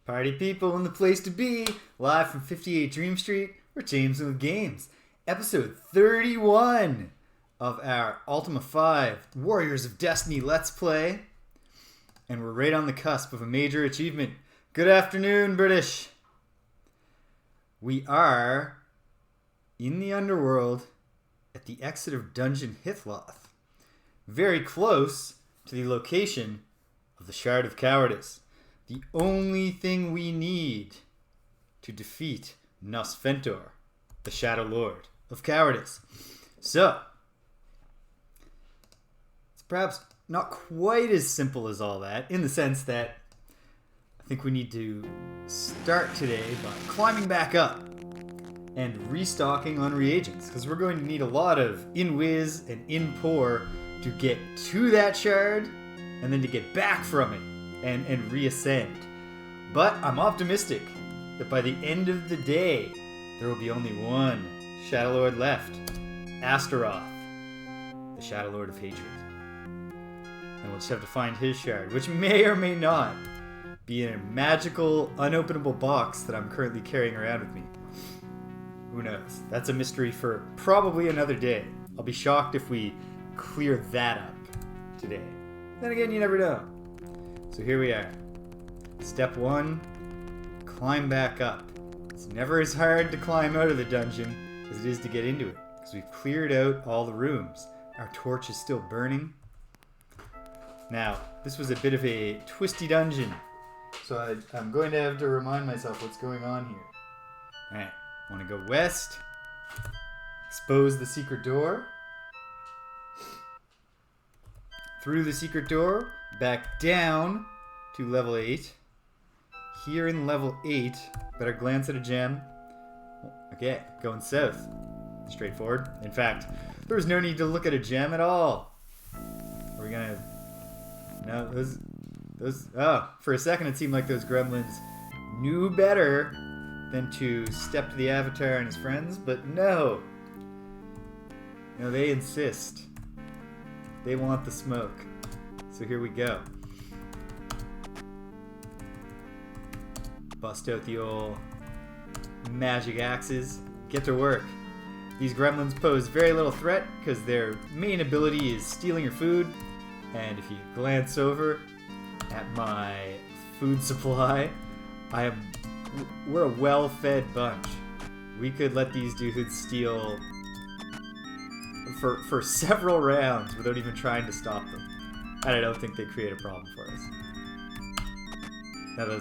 Party people in the place to be, live from 58 Dream Street, we're James with Games. Episode 31 of our Ultima V Warriors of Destiny Let's Play. And we're right on the cusp of a major achievement. Good afternoon, British. We are in the underworld at the exit of Dungeon Hithloth. Very close to the location of the Shard of Cowardice. The only thing we need to defeat Nosfentor, the Shadowlord of Cowardice. So, it's perhaps not quite as simple as all that, in the sense that I think we need to start today by climbing back up and restocking on reagents, because we're going to need a lot of in-whiz and in-pour to get to that shard, and then to get back from it. And reascend. But I'm optimistic that by the end of the day, there will be only one Shadowlord left. Astaroth, the Shadowlord of Hatred. And we'll just have to find his shard, which may or may not be in a magical, unopenable box that I'm currently carrying around with me. Who knows? That's a mystery for probably another day. I'll be shocked if we clear that up today. Then again, you never know. So here we are. Step 1, climb back up. It's never as hard to climb out of the dungeon as it is to get into it, because we've cleared out all the rooms. Our torch is still burning. Now, this was a bit of a twisty dungeon, so I'm going to have to remind myself what's going on here. Alright, want to go west, expose the secret door, through the secret door, back down to level 8. Here in level 8, better glance at a gem. Okay, going south. Straightforward. In fact, there was no need to look at a gem at all. We're gonna... No, those... Oh, for a second it seemed like those gremlins knew better than to step to the Avatar and his friends, but no. No, they insist. They want the smoke. So here we go. Bust out the old magic axes. Get to work. These gremlins pose very little threat because their main ability is stealing your food. And if you glance over at my food supply, we're a well-fed bunch. We could let these dudes steal for several rounds without even trying to stop them. And I don't think they create a problem for us. Now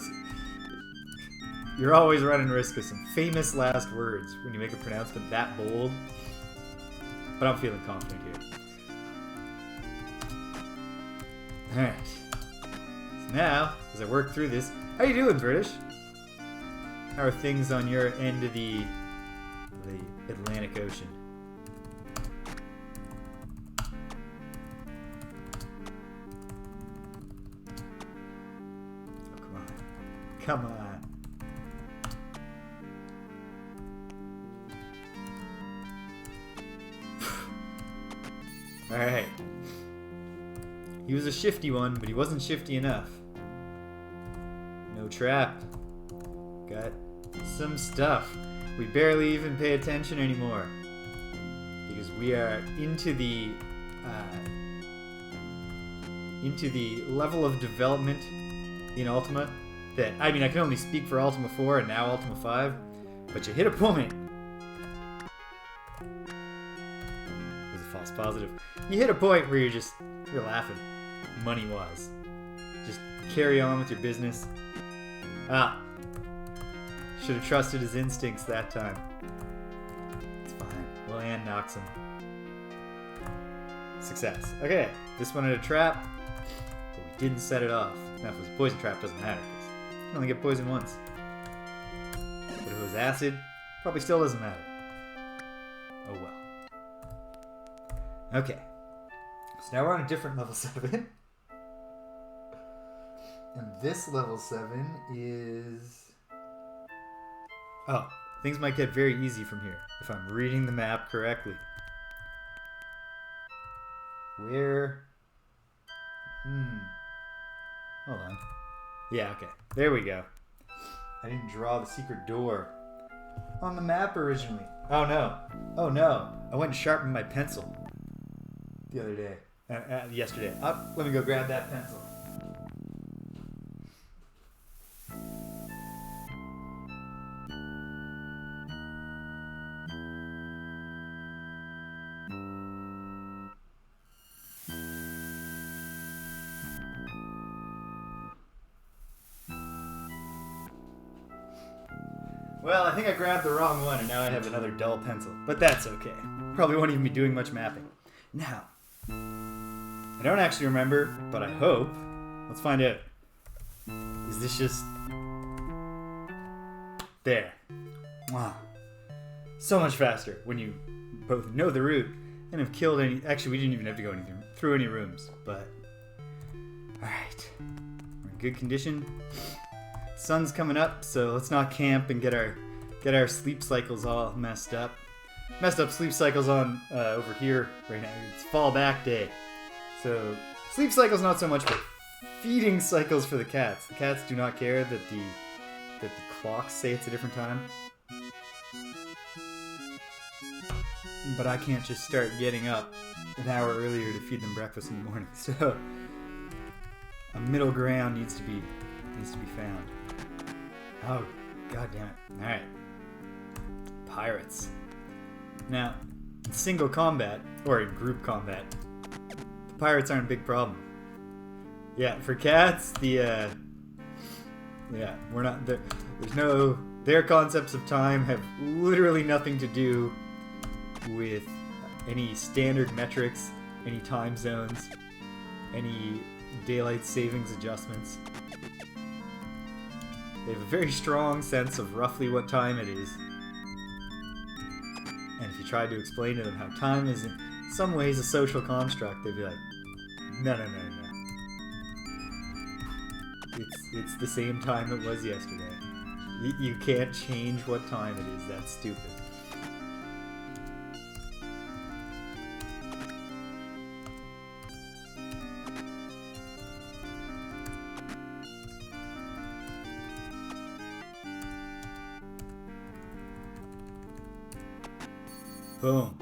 you're always running risk of some famous last words when you make a pronouncement that bold. But I'm feeling confident here. Alright. So now, as I work through this, how you doing, British? How are things on your end of the Atlantic Ocean? Come on. Alright. He was a shifty one, but he wasn't shifty enough. No trap. Got some stuff. We barely even pay attention anymore. Because we are into the level of development in Ultima that, I mean, I can only speak for Ultima 4 and now Ultima 5, but you hit a point. It was a false positive. You hit a point where you're laughing, money-wise. Just carry on with your business. Should have trusted his instincts that time. It's fine. Well, Ann knocks him. Success. Okay, this one had a trap, but we didn't set it off. Now, if it was a poison trap, it doesn't matter. You only get poisoned once. But if it was acid, probably still doesn't matter. Oh well. Okay. So now we're on a different level 7. And this level 7 is... Oh, things might get very easy from here, if I'm reading the map correctly. Where... Hold on. Yeah, okay. There we go. I didn't draw the secret door on the map originally. Oh no. Oh no. I went and sharpened my pencil the other day. Yesterday. Let me go grab that pencil. Well, I think I grabbed the wrong one and now I have another dull pencil. But that's okay. Probably won't even be doing much mapping. Now, I don't actually remember, but I hope. Let's find out. Is this just... There. Wow. So much faster when you both know the route and have killed any... Actually, we didn't even have to go through any rooms, but... Alright. We're in good condition. Sun's coming up, so let's not camp and get our sleep cycles all messed up. Messed up sleep cycles on over here right now. It's fall back day, so sleep cycles not so much, but feeding cycles for the cats. The cats do not care that the clocks say it's a different time. But I can't just start getting up an hour earlier to feed them breakfast in the morning. So a middle ground needs to be found. Oh, god damn it. Alright. Pirates. Now, in single combat, or in group combat, the pirates aren't a big problem. Yeah, for cats, we're not, there's no, their concepts of time have literally nothing to do with any standard metrics, any time zones, any daylight savings adjustments. They have a very strong sense of roughly what time it is. And if you tried to explain to them how time is in some ways a social construct, they'd be like, no. It's the same time it was yesterday. You can't change what time it is. That's stupid. Boom.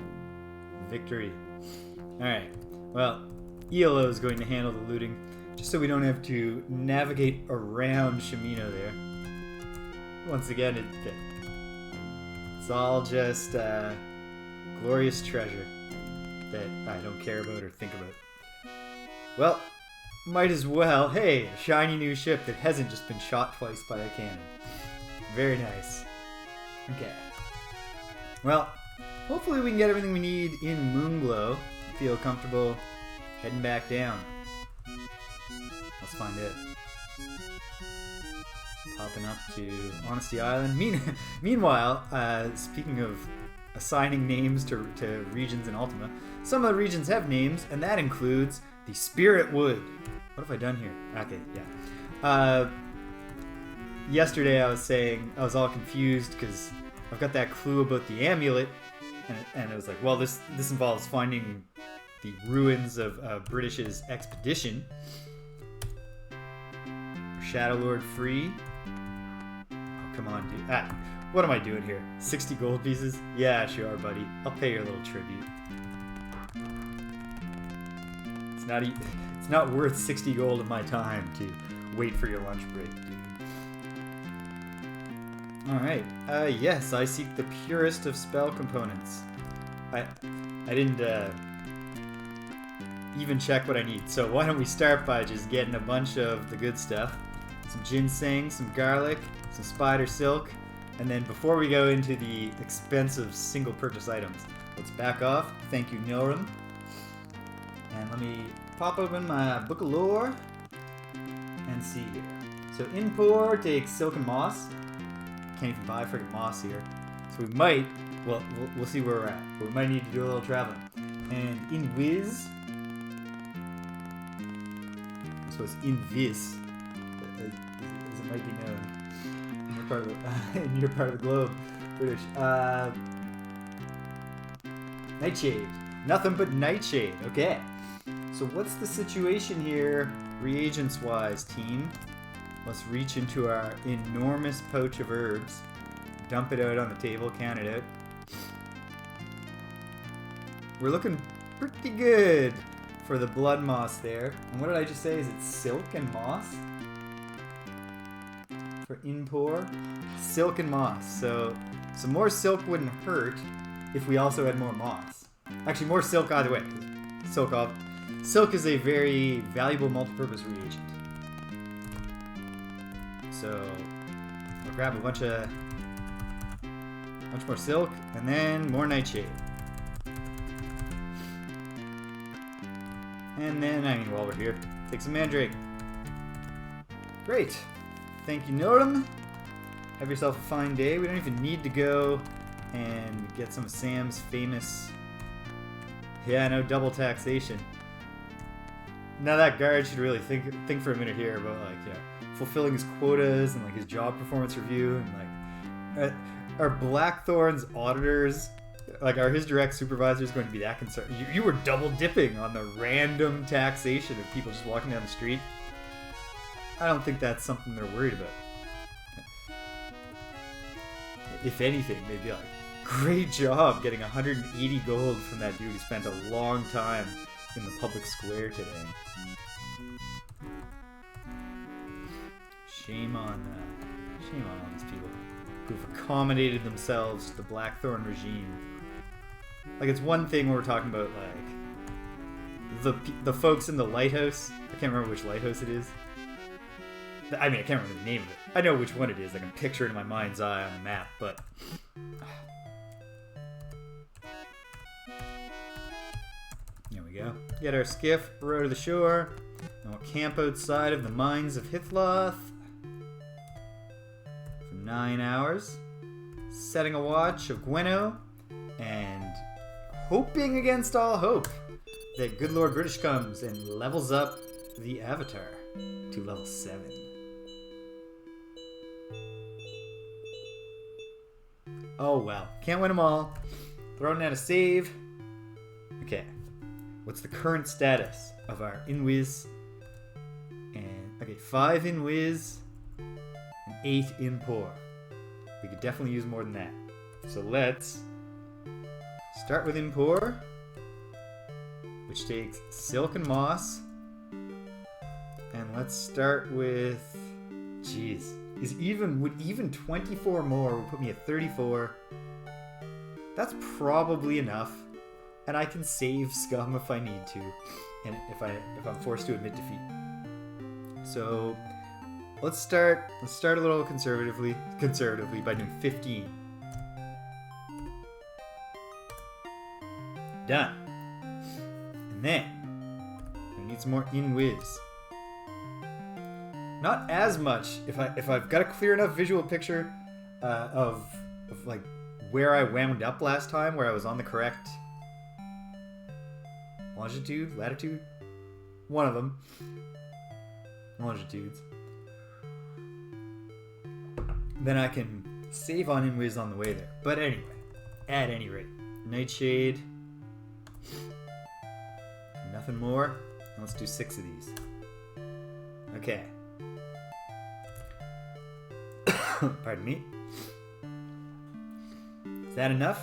Victory. Alright. Well, ELO is going to handle the looting, just so we don't have to navigate around Shimino there. Once again, it's all just glorious treasure that I don't care about or think about. Well, might as well. Hey, a shiny new ship that hasn't just been shot twice by a cannon. Very nice. Okay. Well, hopefully we can get everything we need in Moonglow. Feel comfortable heading back down. Let's find it. Popping up to Honesty Island. Meanwhile, speaking of assigning names to regions in Ultima, some of the regions have names, and that includes the Spirit Wood. What have I done here? Okay, yeah. Yesterday I was saying I was all confused because I've got that clue about the amulet, and I was like, well, this involves finding the ruins of British's expedition. Shadowlord free. Oh, come on, dude. What am I doing here? 60 gold pieces? Yeah, sure, buddy. I'll pay your little tribute. It's not worth 60 gold of my time to wait for your lunch break, dude. Alright. Yes, I seek the purest of spell components. I didn't even check what I need, so why don't we start by just getting a bunch of the good stuff. Some ginseng, some garlic, some spider silk, and then before we go into the expensive single purchase items, let's back off. Thank you, Nilram. And let me pop open my book of lore and see here. So Inpor takes silk and moss. Can't even buy freaking moss here. So we might, well, we'll see where we're at. But we might need to do a little traveling. And Invis, so it's Invis, as it might be known in your part of the globe, British. Nightshade. Nothing but Nightshade. Okay. So what's the situation here, reagents-wise, team? Let's reach into our enormous pouch of herbs. Dump it out on the table, count it out. We're looking pretty good for the blood moss there. And what did I just say? Is it silk and moss? For Inpor? Silk and moss. So some more silk wouldn't hurt if we also had more moss. Actually, more silk either way. Silk is a very valuable multi-purpose reagent. So we'll grab a bunch more silk and then more nightshade. And then, while we're here, take some mandrake. Great. Thank you, Notum. Have yourself a fine day. We don't even need to go and get some of Sam's famous... Yeah, no double taxation. Now that guard should really think for a minute here about, like, fulfilling his quotas and, like, his job performance review and, like... Are Blackthorn's auditors... Like, are his direct supervisors going to be that concerned? You were double dipping on the random taxation of people just walking down the street. I don't think that's something they're worried about. If anything, they'd be like, great job getting 180 gold from that dude who spent a long time in the public square today. Shame on all these people who've accommodated themselves to the Blackthorn regime. Like, it's one thing when we're talking about, like, the folks in the lighthouse. I can't remember which lighthouse it is. I mean, I can't remember the name of it. I know which one it is. I can picture it in my mind's eye on the map, but... There we go. Get our skiff, row to the shore, and we'll camp outside of the mines of Hithloth for 9 hours, setting a watch of Gweno, and hoping against all hope that good Lord British comes and levels up the Avatar to level 7. Oh well, can't win them all. Throwing out a save. Okay, what's the current status of our Inwiz? And okay, 5 Inwiz and 8 Inpor. We could definitely use more than that. So let's start with Inpor, which takes silk and moss. And let's start with, jeez, would even 24 more would put me at 34. That's probably enough, and I can save scum if I need to, and if I'm forced to admit defeat. So let's start a little conservatively by doing 15. Done. And then we need some more Inwiz. Not as much if I've got a clear enough visual picture of like where I wound up last time, where I was on the correct longitude, latitude, one of them, longitudes. Then I can save on Inwiz on the way there. But anyway, at any rate, Nightshade. Nothing more. Let's do 6 of these. Okay. Pardon me. Is that enough?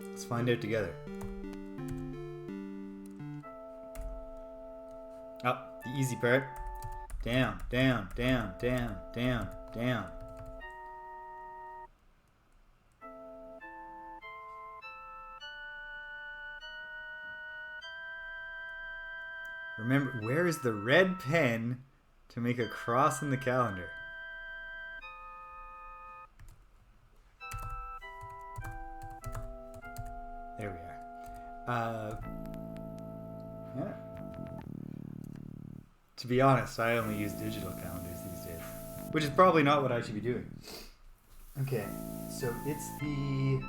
Let's find out together. Oh, the easy part. Down, down, down, down, down, down. Remember, where is the red pen to make a cross in the calendar? There we are. Yeah. To be honest, I only use digital calendars these days, which is probably not what I should be doing. Okay, so it's the...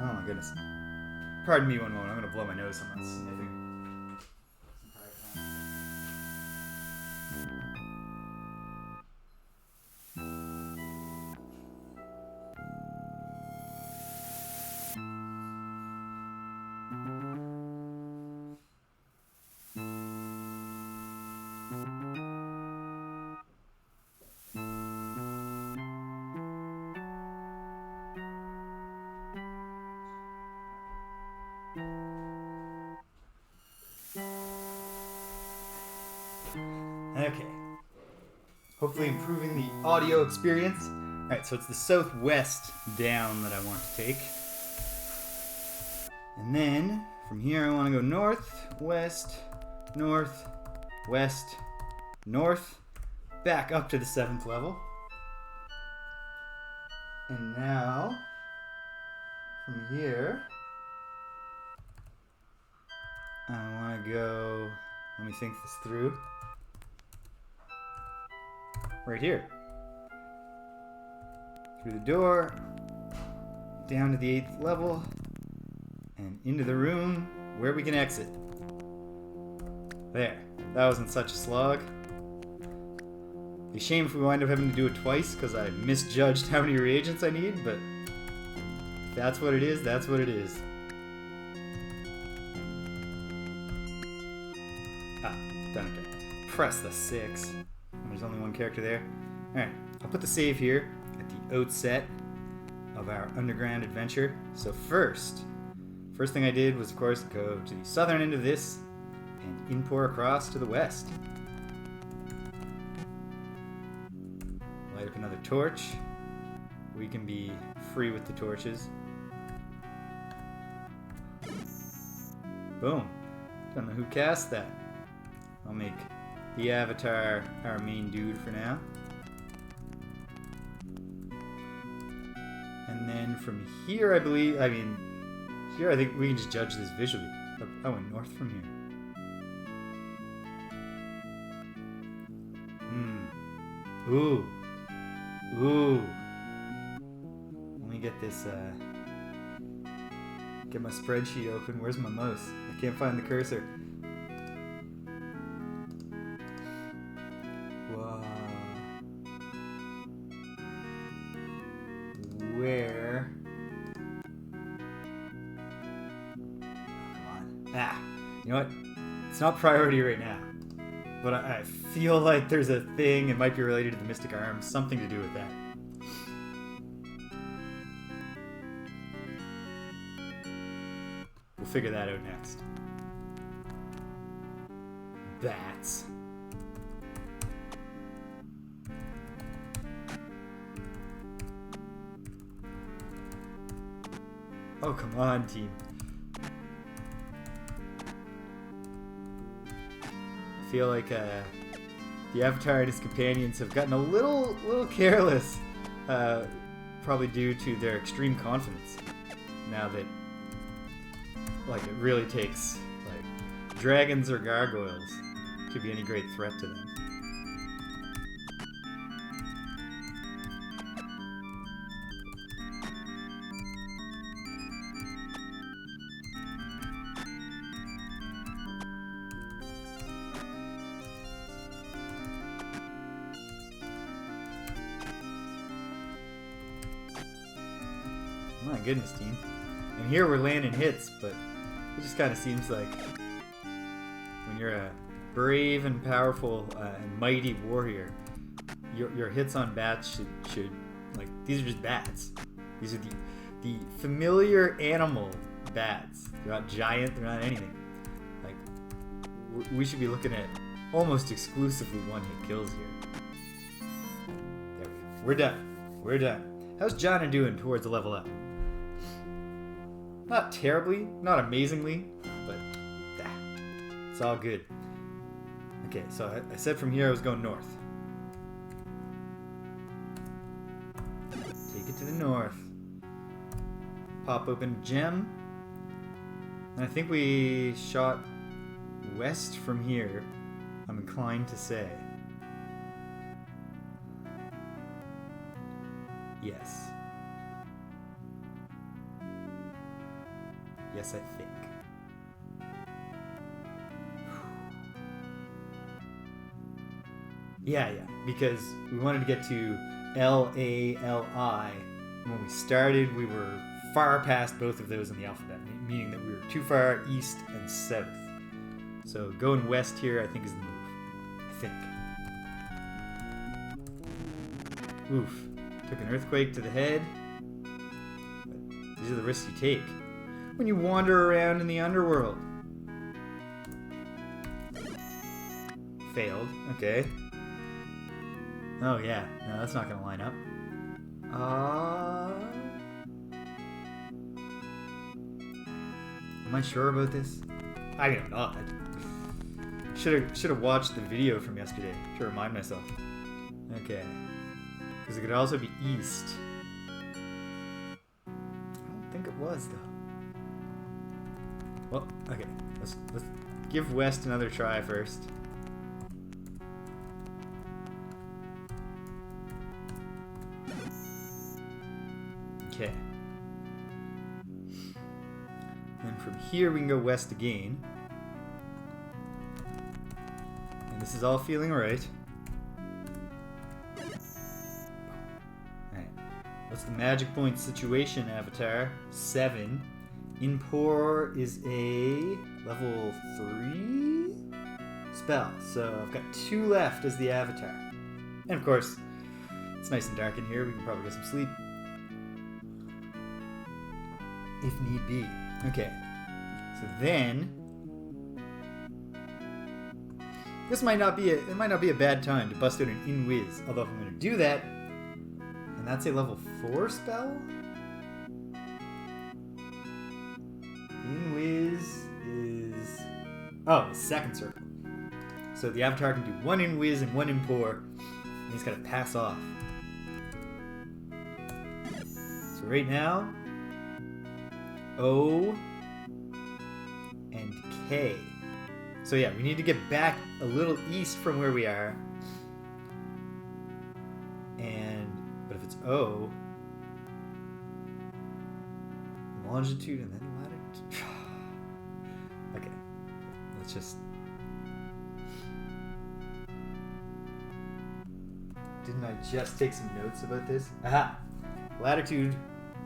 Oh my goodness. Pardon me one moment, I'm going to blow my nose, I'm not sniffing. Okay. Hopefully improving the audio experience. Alright, so it's the southwest down that I want to take. And then, from here I want to go north, west, north, west, north, back up to the 7th level. And now, from here, I want to go, let me think this through, right here. Through the door, down to the 8th level, and into the room where we can exit. There. That wasn't such a slog. Be a shame if we wind up having to do it twice because I misjudged how many reagents I need, but if that's what it is, that's what it is. Ah, done it again. Press the 6. There's only one character there. Alright, I'll put the save here at the outset of our underground adventure. So first thing I did was, of course, go to the southern end of this and in-pour across to the west. Light up another torch. We can be free with the torches. Boom. Don't know who cast that. I'll make the avatar our main dude for now. And then from here, I think we can just judge this visually. I went north from here. Ooh. Let me get this, get my spreadsheet open. Where's my mouse? I can't find the cursor. Whoa. Where? Ah, you know what? It's not priority right now. But I feel like there's a thing, it might be related to the Mystic Arms, something to do with that. We'll figure that out next. Bats. Oh, come on, team. I feel like the Avatar and his companions have gotten a little careless, probably due to their extreme confidence. Now that, like, it really takes, like, dragons or gargoyles to be any great threat to them. My goodness, team. And here we're landing hits, but it just kind of seems like when you're a brave and powerful and mighty warrior, your hits on bats should like, these are just bats. These are the familiar animal bats. They're not giant, they're not anything. Like, we should be looking at almost exclusively one-hit kills here. There we go. We're done. We're done. How's Jana doing towards a level up? Not terribly, not amazingly, but it's all good. Okay, so I said from here I was going north. Take it to the north. Pop open gem. And I think we shot west from here, I'm inclined to say. Yes. Yes, I think. Yeah, because we wanted to get to L-A-L-I. When we started, we were far past both of those in the alphabet, meaning that we were too far east and south. So going west here, I think, is the move. I think. Oof. Took an earthquake to the head. But these are the risks you take when you wander around in the underworld. failed. Okay. Oh yeah, no, that's not gonna line up. Am I sure about this? I am not. Should have watched the video from yesterday to remind myself. Okay. Because it could also be east. I don't think it was though. Well, okay. Let's give west another try first. Okay. And from here we can go west again. And this is all feeling right. Alright. What's the magic point situation, Avatar? 7. Impor is a level 3 spell. So I've got 2 left as the Avatar. And of course, it's nice and dark in here. We can probably get some sleep. If need be. Okay. So then this might not be a bad time to bust out an in-whiz. Although if I'm gonna do that, and that's a level 4 spell? In-whiz is second circle. So the Avatar can do 1 in-whiz and 1 impor, and he's gotta pass off. So right now, O and K. So yeah, we need to get back a little east from where we are. But if it's O, longitude and then latitude. Okay, let's just. Didn't I just take some notes about this? Aha! Latitude.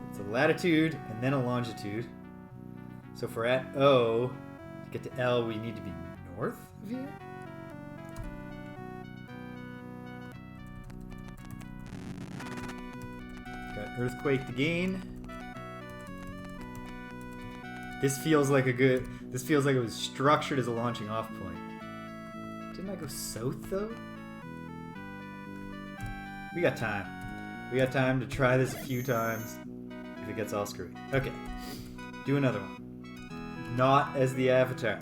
It's a latitude and then a longitude. So if we're at O, to get to L, we need to be north of here? Got earthquaked again. This feels like it was structured as a launching off point. Didn't I go south though? We got time. We got time to try this a few times if it gets all screwy. Okay. Do another one. Not as the Avatar.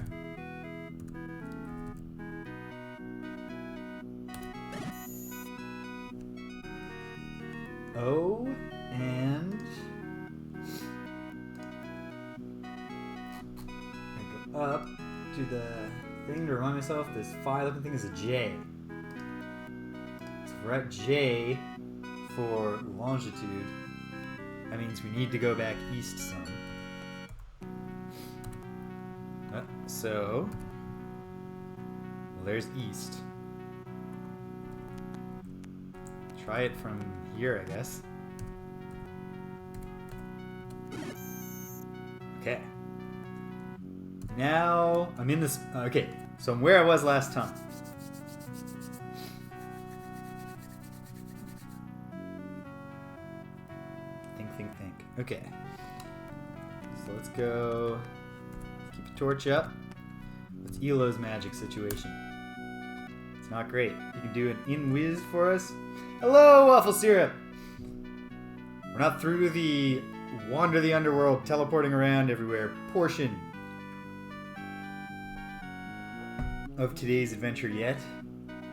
O and I go up to the thing to remind myself this fire looking thing is a J. So we're at J for longitude. That means we need to go back east some. So, well, there's east. Try it from here, I guess. Okay. Now, I'm in this... okay, so I'm where I was last time. Think. Okay. So let's go... keep the torch up. It's Elo's magic situation. It's not great. You can do an in-whiz for us. Hello, Waffle Syrup! We're not through the wander the underworld, teleporting around everywhere portion of today's adventure yet.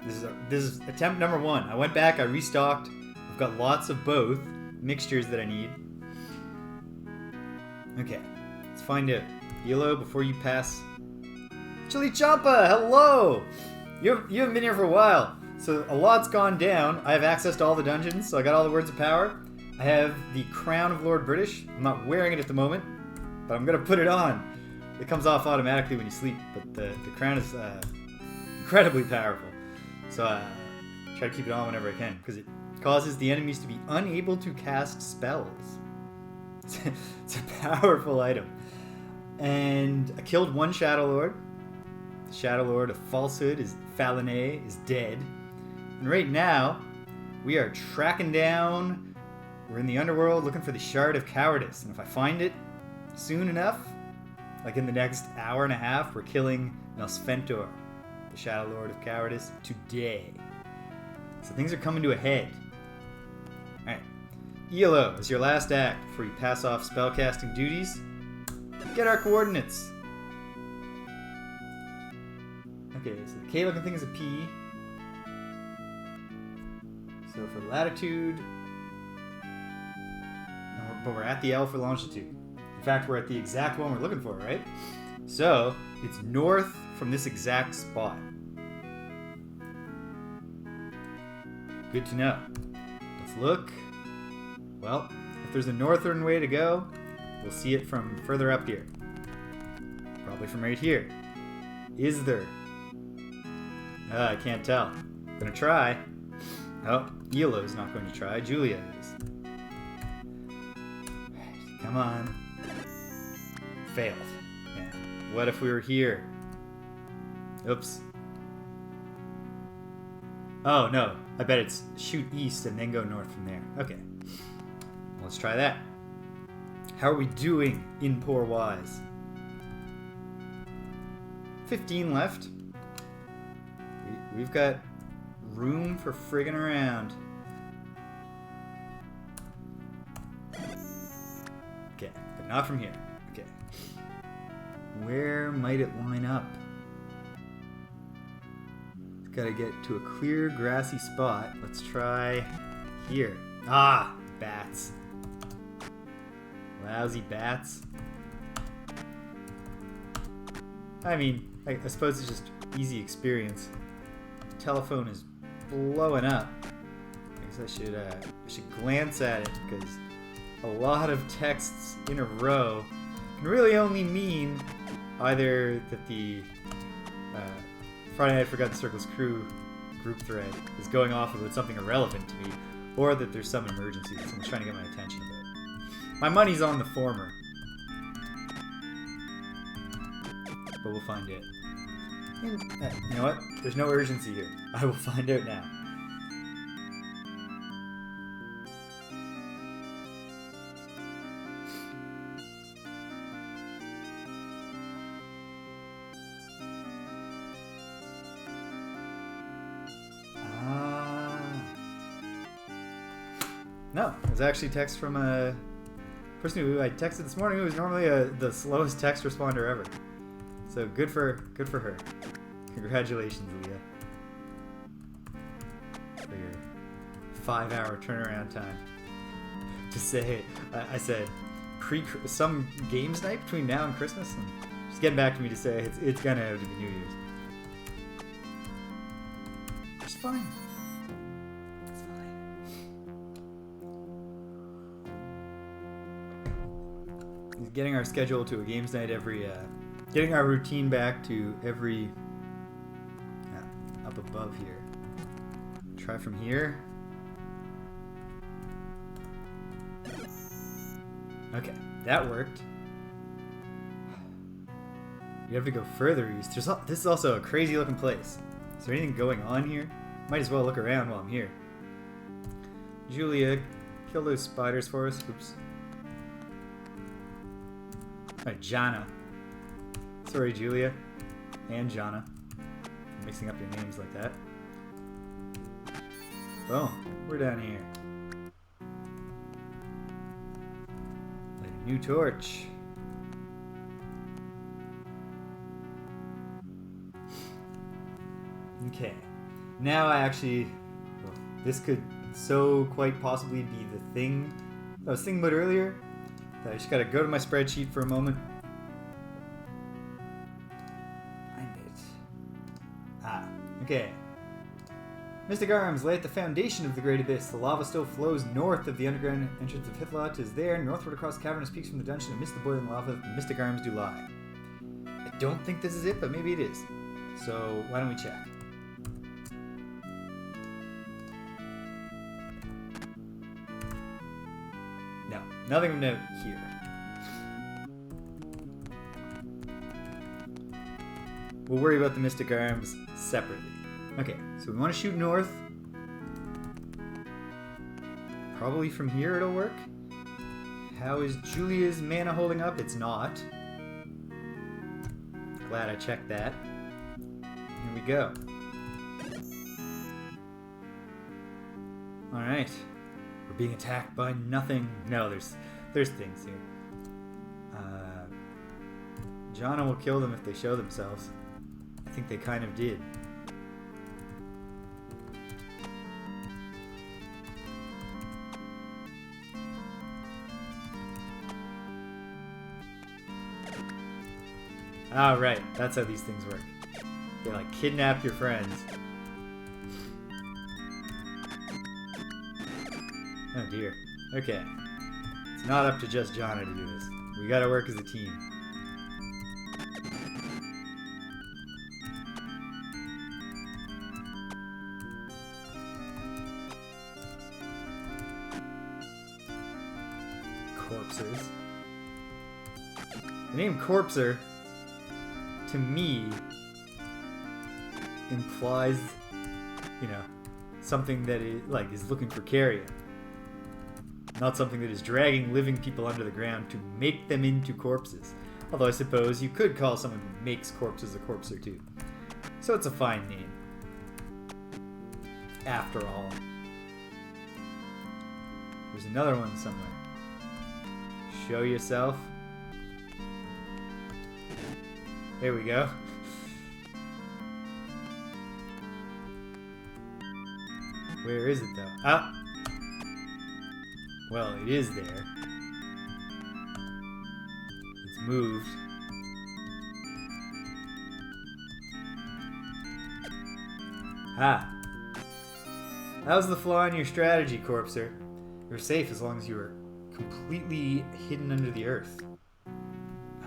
This is attempt number 1. I went back, I restocked. I've got lots of both mixtures that I need. Okay, let's find out. Elo, before you pass... Chili Champa, hello! You haven't been here for a while. So a lot's gone down. I have access to all the dungeons, so I got all the words of power. I have the Crown of Lord British. I'm not wearing it at the moment, but I'm going to put it on. It comes off automatically when you sleep, but the crown is incredibly powerful. So try to keep it on whenever I can, because it causes the enemies to be unable to cast spells. It's a powerful item. And I killed 1 Shadowlord. The Shadowlord of Falsehood is Falané, is dead. And right now, we are tracking down... we're in the underworld looking for the Shard of Cowardice. And if I find it soon enough, like in the next hour and a half, we're killing Nosfentor, the Shadowlord of Cowardice today. So things are coming to a head. Alright. ELO is your last act before you pass off spellcasting duties. Get our coordinates. Okay, so the K-looking thing is a P. So for latitude, but we're at the L for longitude. In fact, we're at the exact one we're looking for, right? So it's north from this exact spot. Good to know. Let's look. Well, if there's a northern way to go, we'll see it from further up here. Probably from right here. Is there? I can't tell. I'm gonna try. Oh, Elo's not going to try. Julia is. Come on. Failed. Yeah. What if we were here? Oops. Oh, no. I bet it's shoot east and then go north from there. Okay. Let's try that. How are we doing in Poor Wise? 15 left. We've got room for friggin' around. Okay, but not from here. Okay. Where might it line up? It's gotta get to a clear, grassy spot. Let's try here. Ah, bats. Lousy bats. I mean, I suppose it's just easy experience. Telephone is blowing up. I guess I should glance at it because a lot of texts in a row can really only mean either that the Friday Night Forgotten Circle's crew group thread is going off about something irrelevant to me, or that there's some emergency that someone's trying to get my attention about. My money's on the former, but we'll find it. You know what? There's no urgency here. I will find out now. No, it was actually text from a person who I texted this morning who was normally the slowest text responder ever. So good for her. Congratulations, Leah, for your 5-hour turnaround time. To say, I said some games night between now and Christmas, and she's getting back to me to say it's gonna have to be New Year's. It's fine. It's fine. He's getting our schedule to a games night every. Getting our routine back to every up above here. Try from here. Okay, that worked. You have to go further east. This is also a crazy looking place. Is there anything going on here? Might as well look around while I'm here. Julia, kill those spiders for us. Oops. Alright, Jana. Sorry, Julia. And Jana. I'm mixing up your names like that. Boom. We're down here. Light a new torch. Okay. Now I actually... Well, this could so quite possibly be the thing I was thinking about earlier. That I just gotta go to my spreadsheet for a moment. Okay. Mystic Arms lay at the foundation of the Great Abyss. The lava still flows north of the underground entrance of Hithlot. Is there, northward across cavernous peaks from the dungeon, amidst the boiling lava, the Mystic Arms do lie. I don't think this is it, but maybe it is. So, why don't we check? No, nothing of note here. We'll worry about the Mystic Arms separately. Okay, so we want to shoot north. Probably from here it'll work. How is Julia's mana holding up? It's not. Glad I checked that. Here we go. Alright. We're being attacked by nothing. No, there's things here. Jana will kill them if they show themselves. I think they kind of did. Ah, right. That's how these things work. They like kidnap your friends. Oh dear. Okay. It's not up to just Jana to do this. We gotta work as a team. Corpsers. The name Corpser, to me, implies, you know, something that is looking for carrion. Not something that is dragging living people under the ground to make them into corpses. Although I suppose you could call someone who makes corpses a corpser too. So it's a fine name. After all. There's another one somewhere. Show yourself. There we go. Where is it though? Ah! Well, it is there. It's moved. Ah! That was the flaw in your strategy, Corpser. You're safe as long as you are completely hidden under the earth.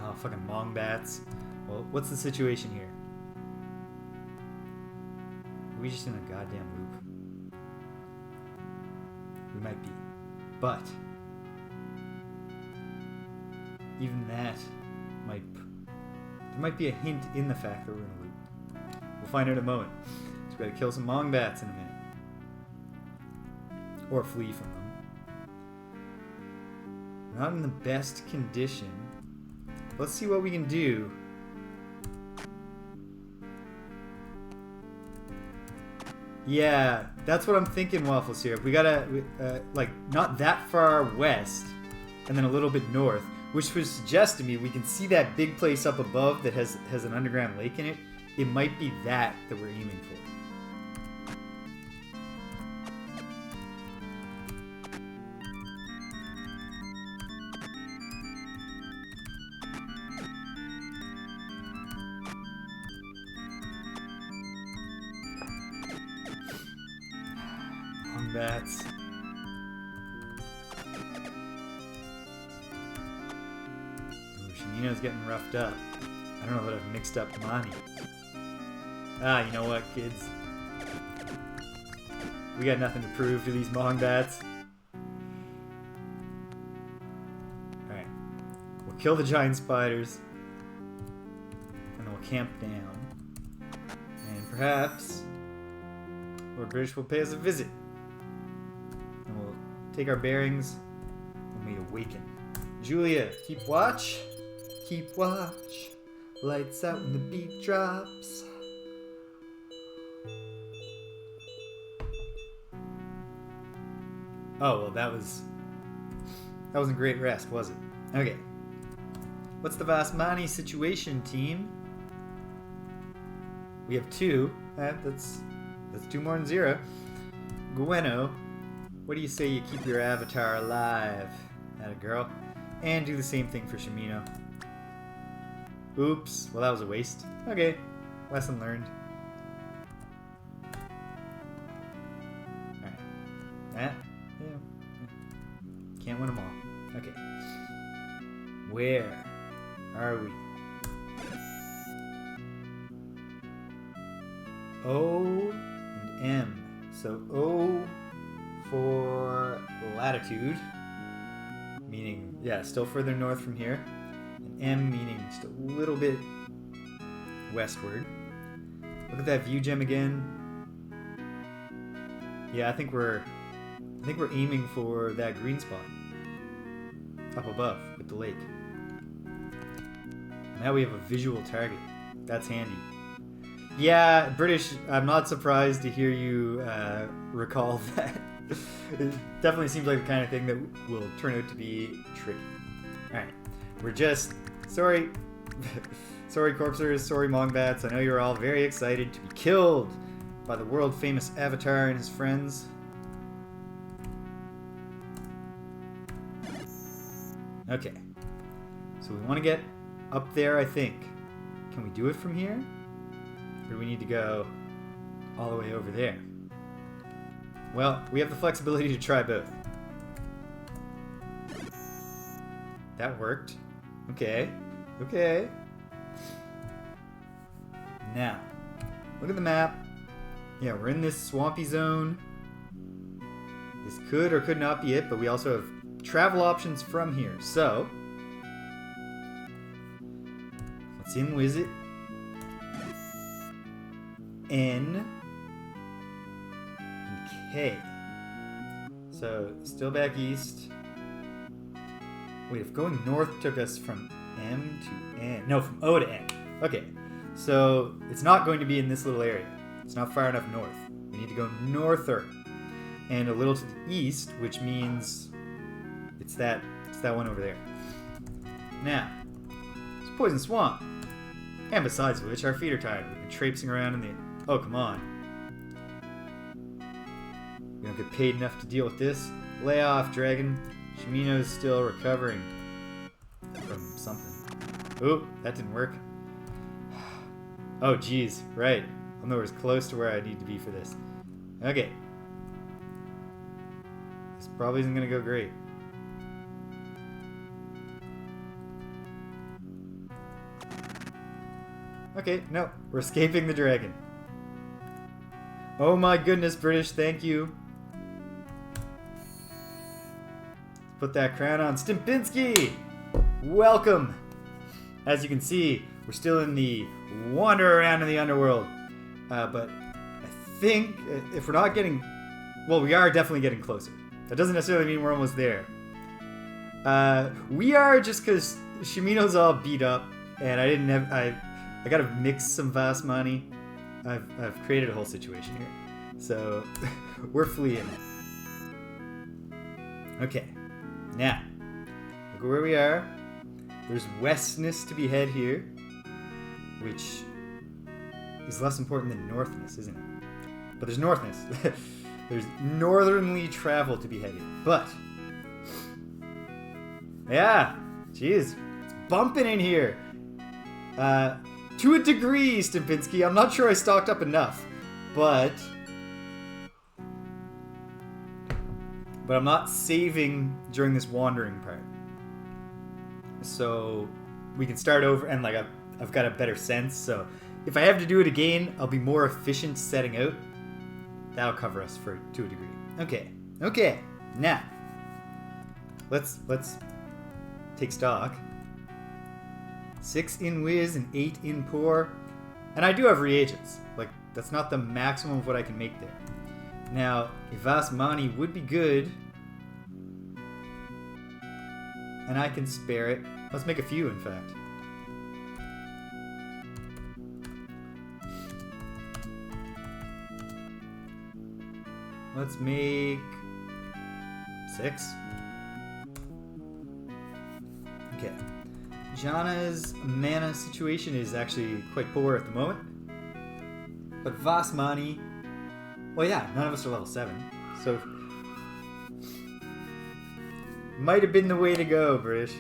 Oh, fucking mongbats. Well, what's the situation here? Are we just in a goddamn loop? We might be. But even that there might be a hint in the fact that we're in a loop. We'll find out in a moment. So we gotta kill some mongbats in a minute. Or flee from them. Not in the best condition. Let's see what we can do. Yeah, that's what I'm thinking, Waffle Syrup. We gotta, like, not that far west, and then a little bit north, which would suggest to me we can see that big place up above that has an underground lake in it. It might be that we're aiming for. Bats. Ooh, Shamino's getting roughed up. I don't know that I've mixed up Mani. Ah, you know what, kids? We got nothing to prove to these mongbats. Alright. We'll kill the giant spiders. And then we'll camp down. And perhaps Lord British will pay us a visit. Take our bearings when we awaken. Julia, keep watch. Keep watch. Lights out when the beat drops. Oh, well, that wasn't great rest, was it? Okay. What's the Vasmani situation, team? We have 2. That's 2 more than 0. Gweno. What do you say you keep your avatar alive? Atta girl. And do the same thing for Shamino. Oops. Well, that was a waste. Okay. Lesson learned. Alright. Yeah. Can't win them all. Okay. Where are we? O and M. So O for latitude, meaning, yeah, still further north from here, and M meaning just a little bit westward. Look at that view gem again. Yeah, I think we're aiming for that green spot up above with the lake. Now we have a visual target. That's handy. Yeah, British, I'm not surprised to hear you recall that. It definitely seems like the kind of thing that will turn out to be tricky. Alright, we're just... Sorry. Sorry, corpsers. Sorry, mongbats. I know you're all very excited to be killed by the world-famous Avatar and his friends. Okay. So we want to get up there, I think. Can we do it from here? Or do we need to go all the way over there? Well, we have the flexibility to try both. That worked. Okay. Okay. Now, look at the map. Yeah, we're in this swampy zone. This could or could not be it, but we also have travel options from here. So, let's in-wiz it. N. K. So, still back east. Wait, if going north took us from M to N. No, from O to N. Okay, so it's not going to be in this little area. It's not far enough north. We need to go norther. And a little to the east, which means it's that one over there. Now, it's Poison Swamp. And besides which, our feet are tired. We've been traipsing around in the... Oh, come on. We don't get paid enough to deal with this. Lay off, dragon. Shimino's still recovering from something. Ooh, that didn't work. Oh, geez. Right. I'm nowhere as close to where I need to be for this. Okay. This probably isn't going to go great. Okay, no. We're escaping the dragon. Oh my goodness, British. Thank you. Put that crown on. Stimpinski! Welcome! As you can see, we're still in the wander around in the underworld. But I think if we're not getting... Well, we are definitely getting closer. That doesn't necessarily mean we're almost there. We are just because Shimino's all beat up, and I didn't have... I gotta mix some Vasmani. I've created a whole situation here. So, we're fleeing. Okay. Now, look at where we are. There's westness to be had here, which is less important than northness, isn't it? But there's northness. There's northernly travel to be had here. But, yeah, jeez, it's bumping in here. To a degree, Stimpinski. I'm not sure I stocked up enough, but I'm not saving during this wandering part. So we can start over, and like I've got a better sense. So if I have to do it again, I'll be more efficient setting out. That'll cover us to a degree. Okay. Okay. Now let's take stock. 6 in whiz and 8 in pour. And I do have reagents. Like, that's not the maximum of what I can make there. Now, Vasmani would be good. And I can spare it. Let's make a few, in fact. Let's make 6. Okay. Jana's mana situation is actually quite poor at the moment. But Vasmani... Well, yeah, none of us are level 7. So... Might have been the way to go, British.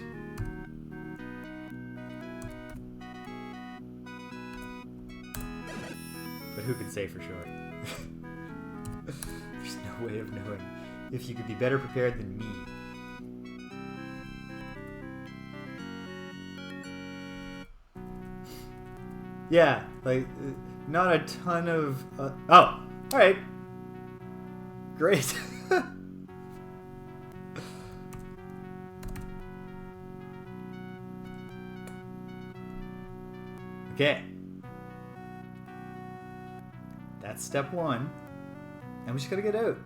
But who can say for sure? There's no way of knowing if you could be better prepared than me. Yeah, like, not a ton of... oh, alright. Great. Okay. That's step 1. And we just gotta get out.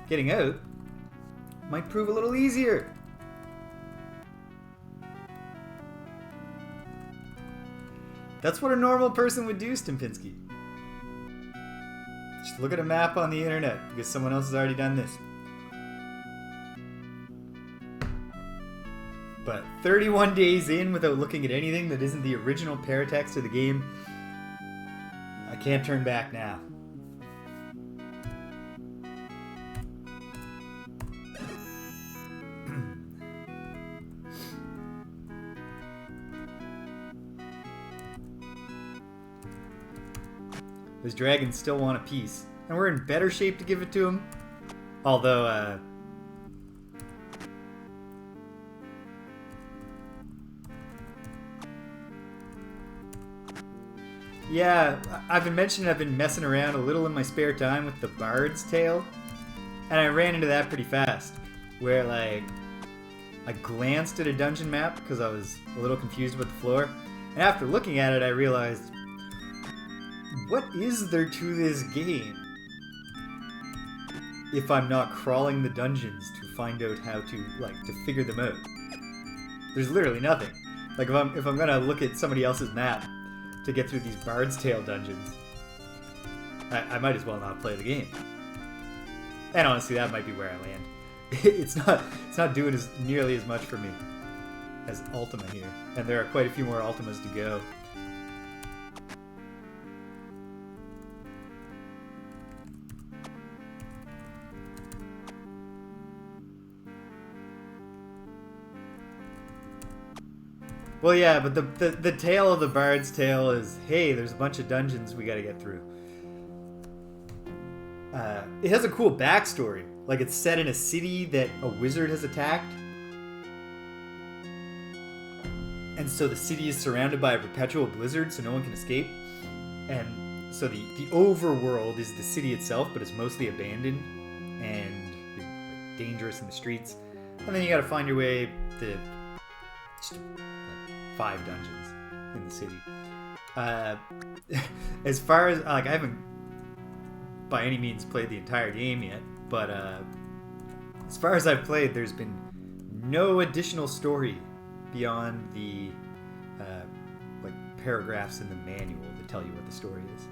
Getting out might prove a little easier. That's what a normal person would do, Stimpinski. Just look at a map on the internet, because someone else has already done this. But 31 days in without looking at anything that isn't the original paratext of the game, I can't turn back now. Those dragons still want a piece, and we're in better shape to give it to them. Although, yeah, I've been messing around a little in my spare time with the Bard's Tale, and I ran into that pretty fast, where, like, I glanced at a dungeon map because I was a little confused about the floor, and after looking at it, I realized, what is there to this game if I'm not crawling the dungeons to find out how to, like, to figure them out? There's literally nothing. Like, if I'm gonna look at somebody else's map to get through these Bard's Tale dungeons, I might as well not play the game. And honestly, that might be where I land. It's not doing nearly as much for me as Ultima here, and there are quite a few more Ultimas to go. Well, yeah, but the tale of the Bard's Tale is, hey, there's a bunch of dungeons we gotta get through. It has a cool backstory. Like, it's set in a city that a wizard has attacked. And so the city is surrounded by a perpetual blizzard, so no one can escape. And so the overworld is the city itself, but it's mostly abandoned and dangerous in the streets. And then you gotta find your way to just 5 dungeons in the city. As far as, like, I haven't by any means played the entire game yet, but as far as I've played, there's been no additional story beyond the like paragraphs in the manual that tell you what the story is.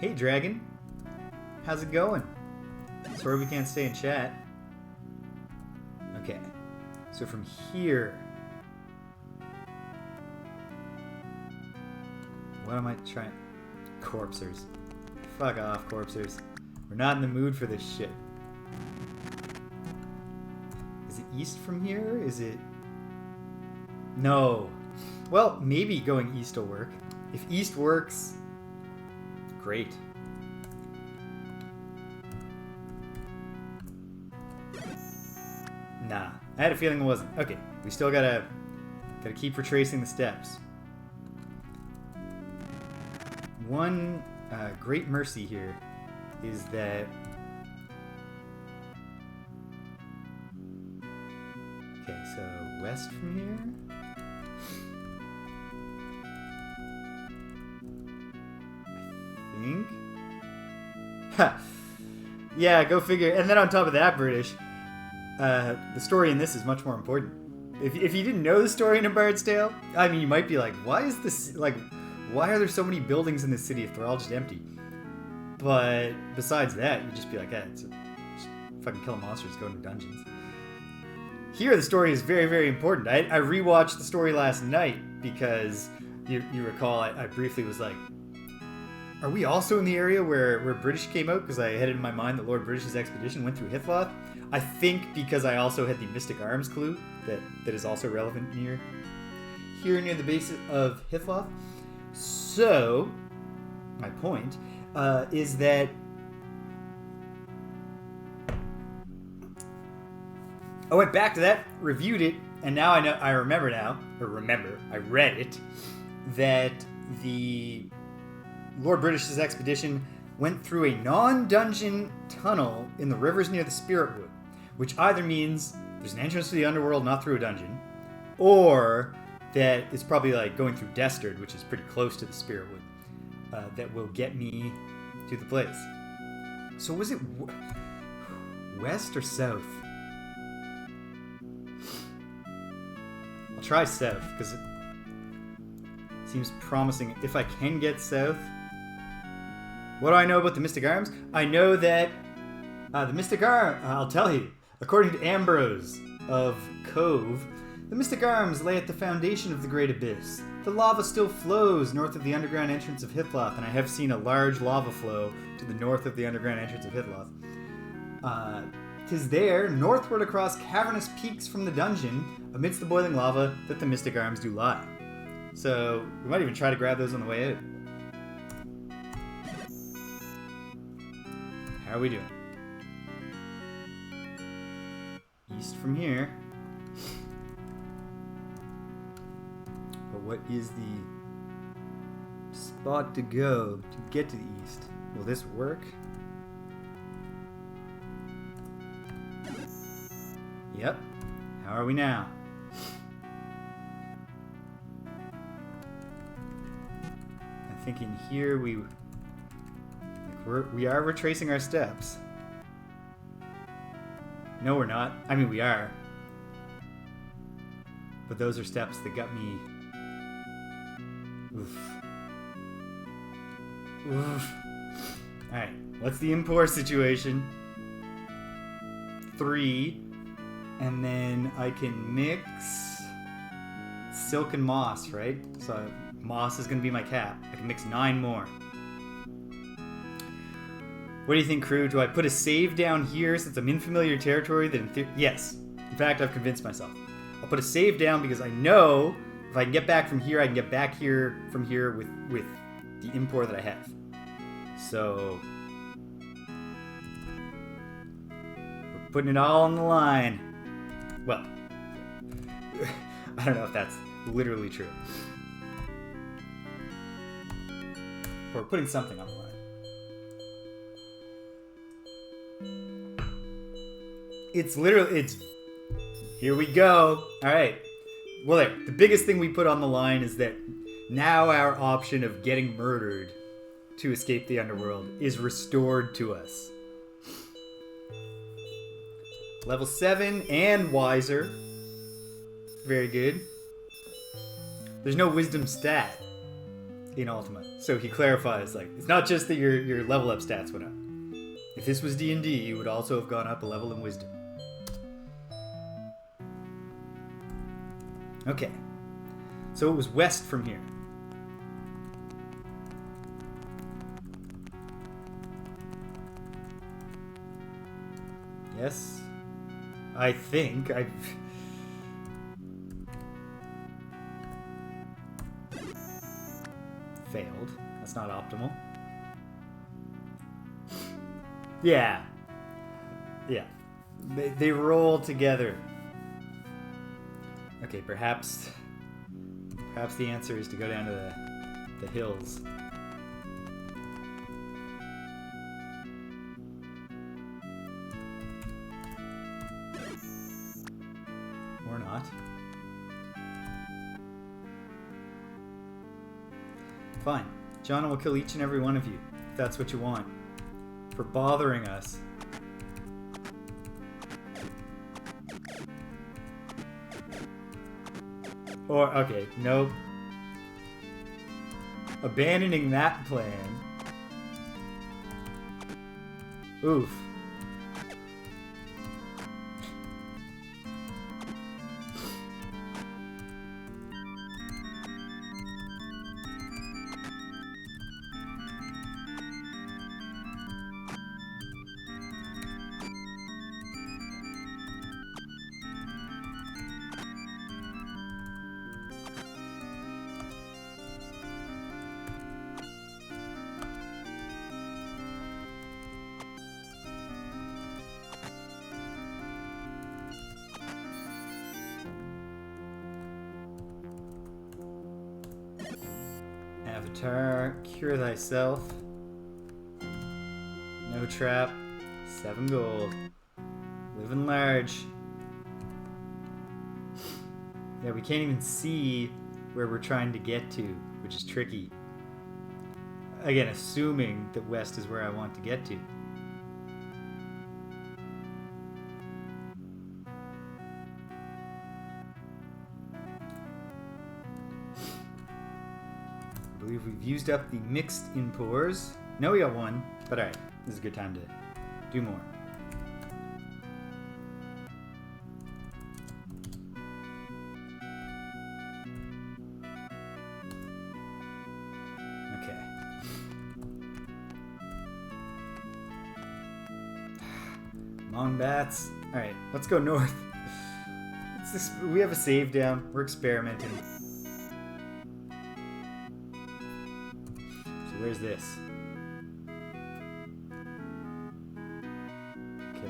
Hey dragon, how's it going? Sorry we can't stay and chat. Okay, so from here, what am I trying? Corpsers. Fuck off, corpsers. We're not in the mood for this shit. Is it east from here? Is it... No. Well, maybe going east will work. If east works, great. Nah, I had a feeling it wasn't. Okay, we still gotta keep retracing the steps. One great mercy here is that... Okay, so west from here? I think? Ha! Yeah, go figure. And then on top of that, British, the story in this is much more important. If you didn't know the story in A Bard's Tale, I mean, you might be like, why is this, like... Why are there so many buildings in this city if they're all just empty? But besides that, you'd just be like, just fucking kill monsters, go into dungeons. Here, the story is very, very important. I rewatched the story last night because you recall I briefly was like, are we also in the area where British came out? Because I had in my mind that Lord British's expedition went through Hithloth. I think because I also had the Mystic Arms clue that is also relevant here near the base of Hithloth. So, my point is that I went back to that, reviewed it, and now I read it, that the Lord British's expedition went through a non-dungeon tunnel in the rivers near the Spirit Wood, which either means there's an entrance to the underworld not through a dungeon, or that it's probably like going through Destard, which is pretty close to the Spirit Wood, that will get me to the place. So was it west or south? I'll try south, because Seems promising. If I can get south. What do I know about the Mystic Arms? I know that the Mystic Arms, I'll tell you, according to Ambrose of Cove, the Mystic Arms lay at the foundation of the Great Abyss. The lava still flows north of the underground entrance of Hitloth, and I have seen a large lava flow to the north of the underground entrance of Hitloth. 'Tis there, northward across cavernous peaks from the dungeon, amidst the boiling lava, that the Mystic Arms do lie. So, we might even try to grab those on the way out. How are we doing? East from here. But what is the spot to go to get to the east? Will this work? Yep. How are we now? I'm thinking here we are retracing our steps. No, we're not. I mean, we are. But those are steps that got me... Oof. Oof. Alright, what's the import situation? 3. And then I can mix silk and moss, right? So moss is going to be my cap. I can mix 9 more. What do you think, crew? Do I put a save down here since I'm in familiar territory? Yes. In fact, I've convinced myself. I'll put a save down because I know if I can get back from here, I can get back here from here with the import that I have. So we're putting it all on the line. Well, I don't know if that's literally true. We're putting something on the line. It's here we go. All right. Well, there. The biggest thing we put on the line is that now our option of getting murdered to escape the underworld is restored to us. Level 7 and wiser. Very good. There's no wisdom stat in Ultima. So he clarifies, like, it's not just that your level up stats went up. If this was D&D, you would also have gone up a level in wisdom. Okay. So it was west from here. Yes. I think I've... failed. That's not optimal. Yeah. Yeah. They roll together. Okay, perhaps the answer is to go down to the hills. Or not. Fine. John will kill each and every one of you, if that's what you want. For bothering us. Or, okay, nope. Abandoning that plan. Oof. Avatar, cure thyself. No trap. 7 gold. Living large. Yeah, we can't even see where we're trying to get to, which is tricky. Again, assuming that west is where I want to get to. believe we've used up the mixed impors. No, we got one, but alright. This is a good time to do more. Okay. Long bats. Alright, let's go north. We have a save down. We're experimenting. So where's this? Okay.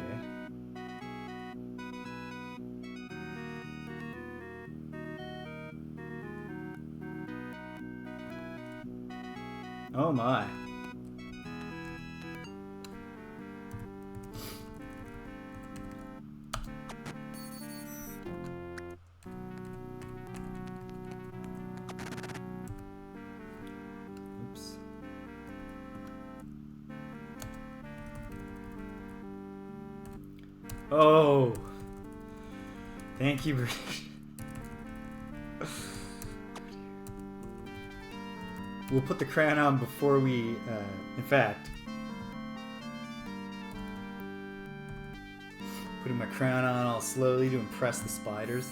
Oh my. Oh, thank you, British. We'll put the crown on before we, in fact, putting my crown on all slowly to impress the spiders.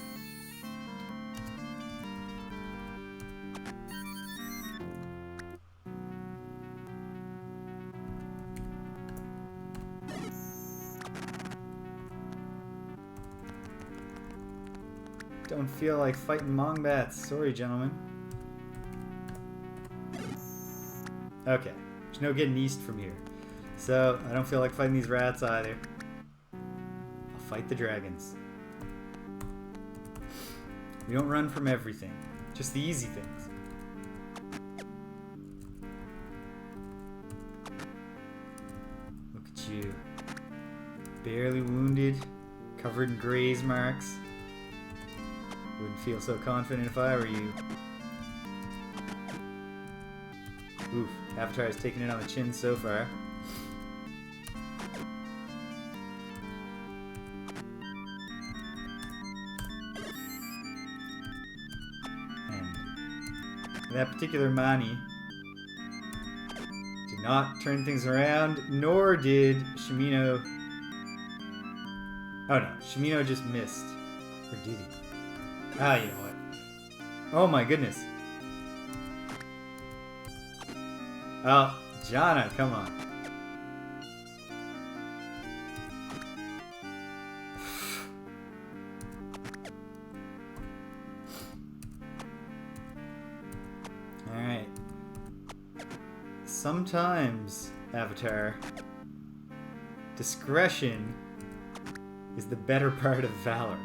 Don't feel like fighting mongbats. Sorry, gentlemen. Okay. There's no getting east from here. So, I don't feel like fighting these rats either. I'll fight the dragons. We don't run from everything. Just the easy things. Look at you. Barely wounded. Covered in graze marks. Wouldn't feel so confident if I were you. Oof, Avatar has taken it on the chin so far. And that particular Mani did not turn things around, nor did Shimino. Oh no, Shimino just missed. Or did he? Ah, you know what? Oh my goodness. Oh, Jana, come on. Alright. Sometimes, Avatar, discretion is the better part of valor.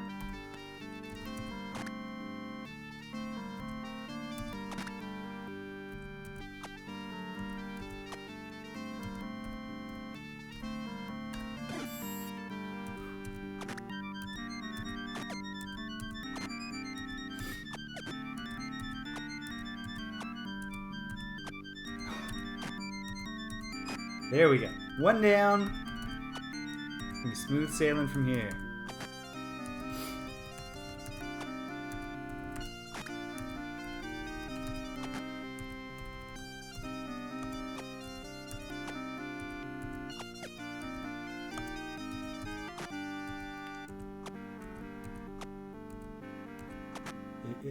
There we go. One down. It's gonna be smooth sailing from here.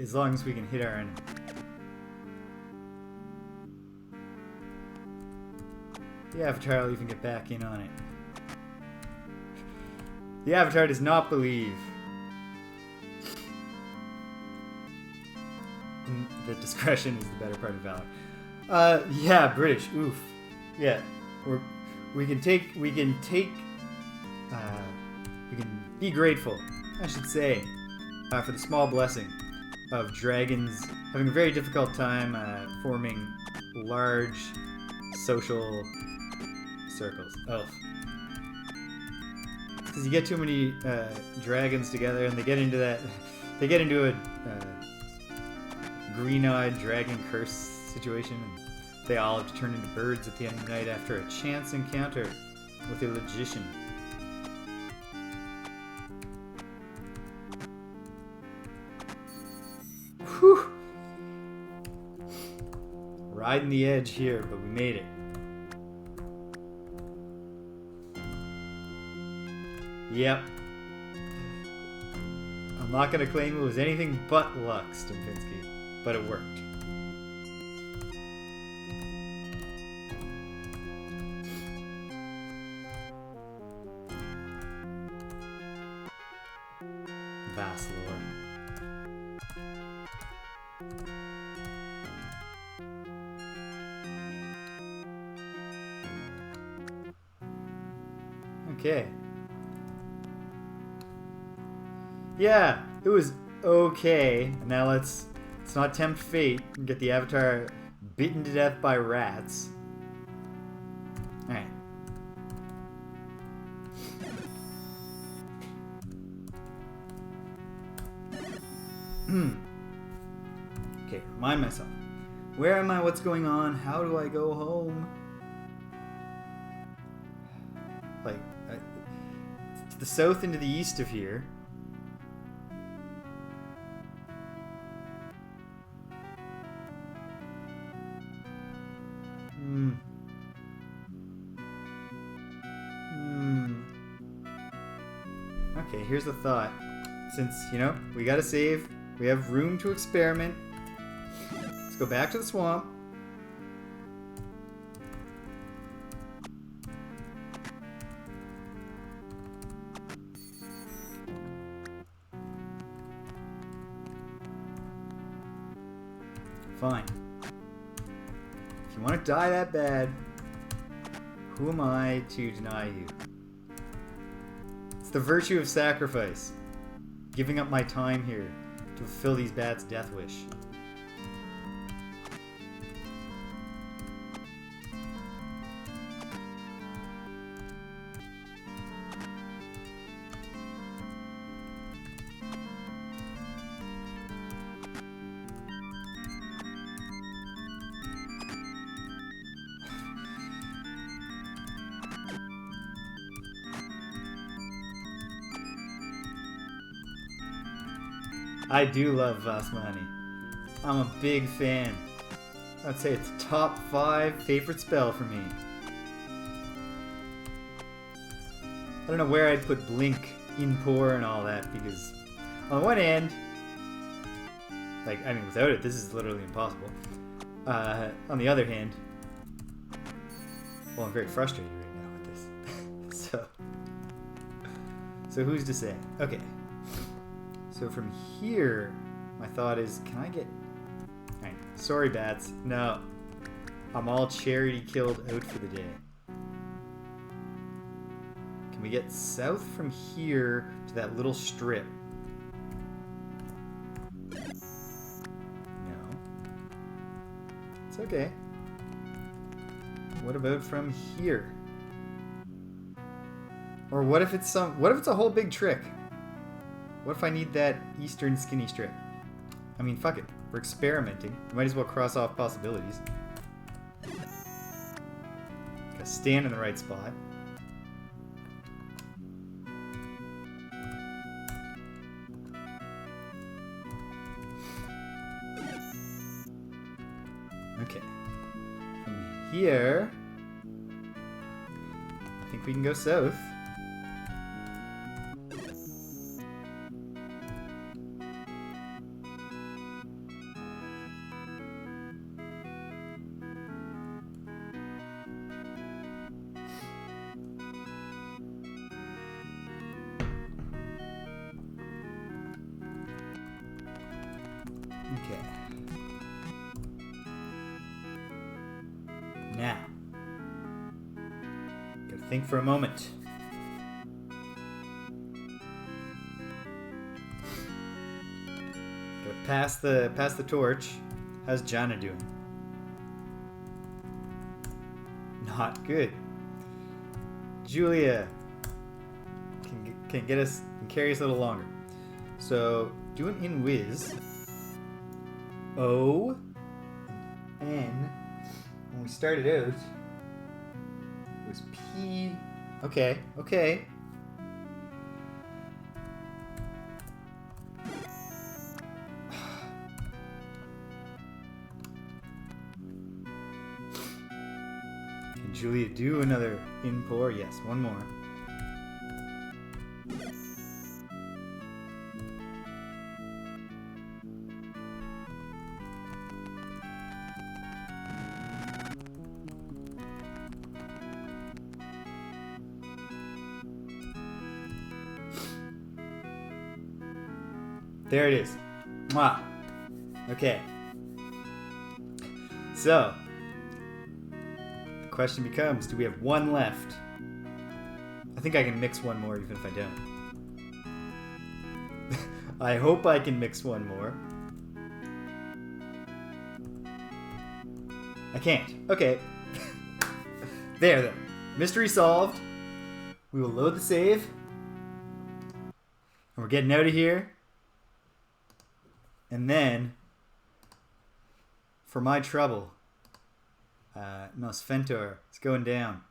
As long as we can hit our enemy. The Avatar will even get back in on it. The Avatar does not believe that discretion is the better part of valor. Yeah, British. Oof. Yeah, we can be grateful, I should say, for the small blessing of dragons having a very difficult time forming large social circles. Oh, because you get too many dragons together, and they get into a green-eyed dragon curse situation, and they all have to turn into birds at the end of the night after a chance encounter with a logician. riding the edge here, but we made it. Yep. I'm not gonna claim it was anything but luck, Stimpinski, but it worked. Vassalor. Okay. Yeah, it was okay. Now let's not tempt fate and get the Avatar bitten to death by rats. Alright. Okay, remind myself. Where am I? What's going on? How do I go home? Like, to the south and to the east of here. Okay, here's the thought. Since, you know, we gotta save, we have room to experiment. Let's go back to the swamp. Fine. If you want to die that bad, who am I to deny you? It's the virtue of sacrifice. Giving up my time here to fulfill these bats' death wish. I do love Vasmani. I'm a big fan. I'd say it's top 5 favorite spell for me. I don't know where I'd put Blink, Inpour, and all that, because on one hand, like, I mean, without it, this is literally impossible. On the other hand, well, I'm very frustrated right now with this. So who's to say? Okay. So from here, my thought is, can I get... Alright, sorry bats. No. I'm all charity killed out for the day. Can we get south from here to that little strip? No. It's okay. What about from here? Or what if it's a whole big trick? What if I need that eastern skinny strip? I mean, fuck it. We're experimenting. We might as well cross off possibilities. Gotta stand in the right spot. Okay. From here, I think we can go south. Okay. Now, gotta think for a moment. Gotta pass the torch. How's Jana doing? Not good. Julia can get us, can carry us a little longer. So do an in whiz. O and N. When we started out, it was P. Okay, okay. Julia, do another in pour. Yes, one more. There it is. Mwah. Okay. So, the question becomes, do we have one left? I think I can mix one more even if I don't. I hope I can mix one more. I can't. Okay. There then. Mystery solved. We will load the save. And we're getting out of here. And then, for my trouble, Nosfentor is going down.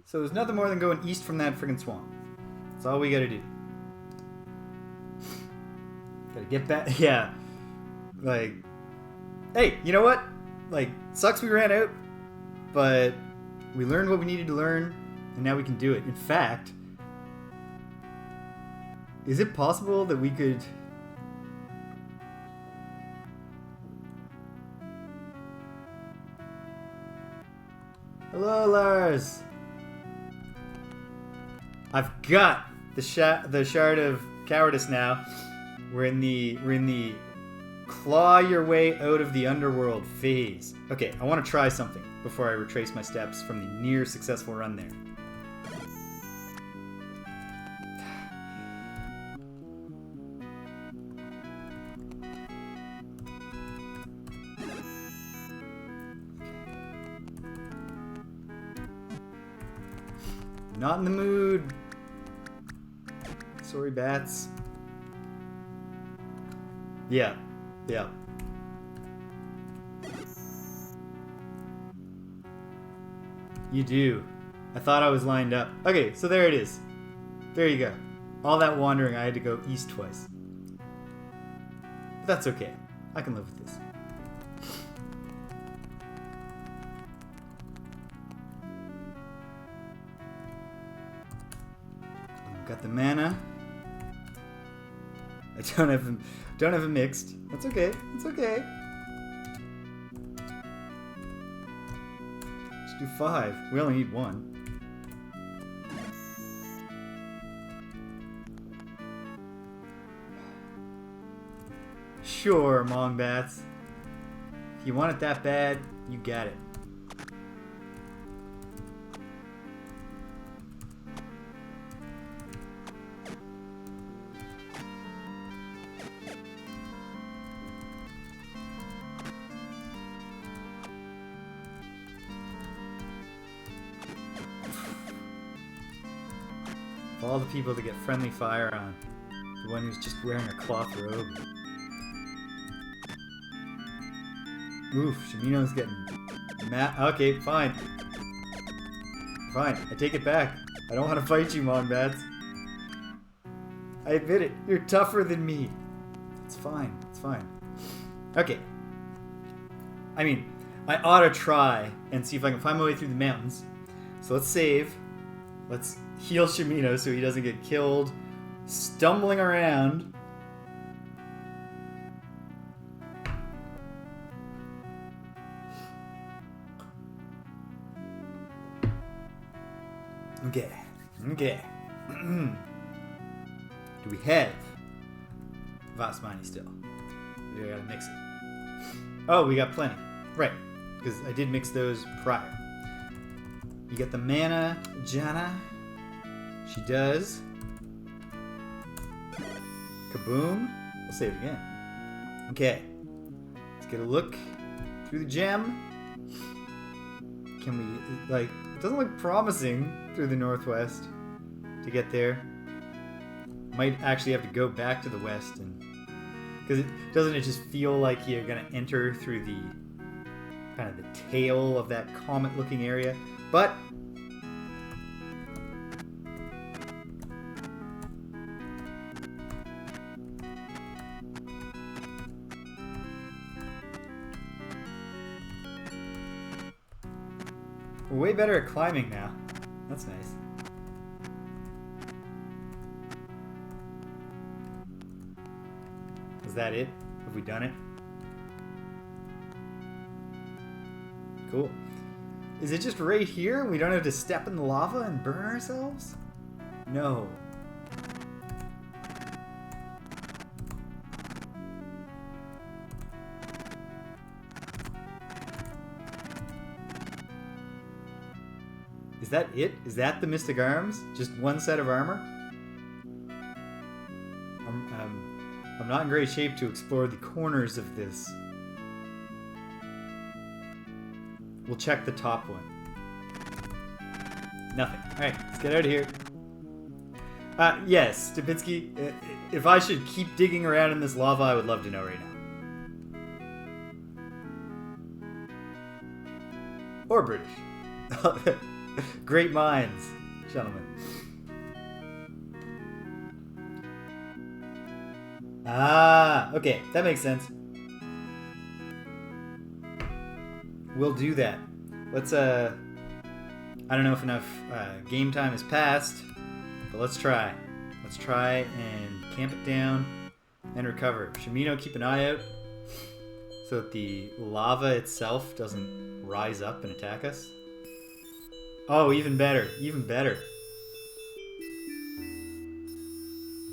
So there's nothing more than going east from that friggin' swamp. That's all we gotta do. Gotta get back. Yeah. Like, hey, you know what? Like, sucks we ran out, but we learned what we needed to learn, and now we can do it. In fact, is it possible that we could... Hello, Lars! I've got the Shard of Cowardice now. We're in the claw your way out of the underworld phase. Okay, I want to try something before I retrace my steps from the near successful run there. Not in the mood. Sorry, bats. Yeah. Yeah. You do. I thought I was lined up. Okay, so there it is. There you go. All that wandering, I had to go east twice. But that's okay. I can live with this. Got the mana. I don't have it mixed. That's okay. It's okay. Let's do 5. We only need 1. Sure, Mongbats. If you want it that bad, you got it. Of all the people to get friendly fire on, the one who's just wearing a cloth robe. Oof, Shimino's getting mad. Okay, fine. Fine, I take it back. I don't want to fight you, Mongbats. I admit it, you're tougher than me. It's fine, it's fine. Okay. I mean, I ought to try and see if I can find my way through the mountains. So let's save. Let's heal Shimino so he doesn't get killed stumbling around. Okay. Okay. Do we have Vasmani still? We gotta mix it. Oh, we got plenty. Right. Because I did mix those prior. You get the mana, Jana. She does. Kaboom. We'll save again. Okay. Let's get a look through the gem. Can we, like, it doesn't look promising through the northwest to get there. Might actually have to go back to the west, and because doesn't it just feel like you're gonna enter through the kind of the tail of that comet-looking area? But We're way better at climbing now. That's nice. Is that it? Have we done it? Cool. Is it just right here? We don't have to step in the lava and burn ourselves? No. Is that it? Is that the Mystic Arms? Just one set of armor? I'm not in great shape to explore the corners of this. We'll check the top one. Nothing. Alright, let's get out of here. Yes, Stupinski, if I should keep digging around in this lava, I would love to know right now. Or British. Great minds, gentlemen. Ah, okay, that makes sense. We'll do that. Let's, I don't know if enough game time has passed, but let's try. Let's try and camp it down and recover. Shimino, keep an eye out so that the lava itself doesn't rise up and attack us. Oh, even better. Even better.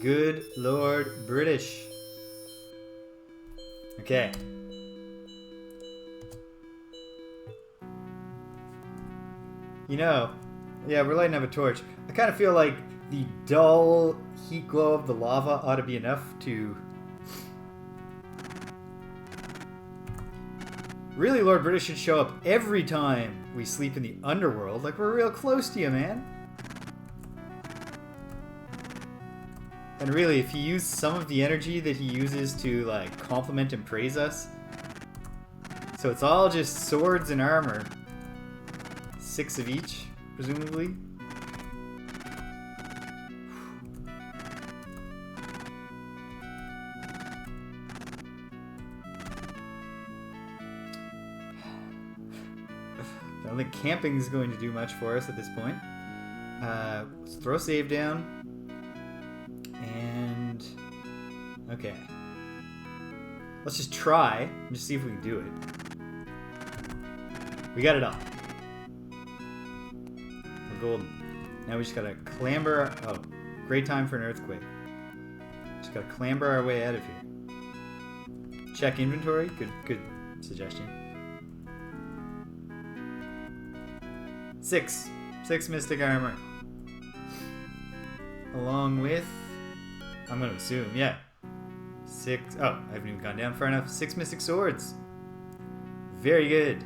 Good Lord British. Okay. You know, yeah, we're lighting up a torch. I kind of feel like the dull heat glow of the lava ought to be enough to... Really, Lord British should show up every time we sleep in the underworld. Like, we're real close to you, man. And really, if he used some of the energy that he uses to, like, compliment and praise us. So it's all just swords and armor. 6 of each, presumably. I don't think camping is going to do much for us at this point. Let's throw save down. And... okay. Let's just try and just see if we can do it. We got it all. We're golden. Now we just gotta clamber... oh, great time for an earthquake. Just gotta clamber our way out of here. Check inventory. Good suggestion. 6 mystic armor. Along with... I'm gonna assume, yeah. 6... oh, I haven't even gone down far enough. 6 mystic swords. Very good.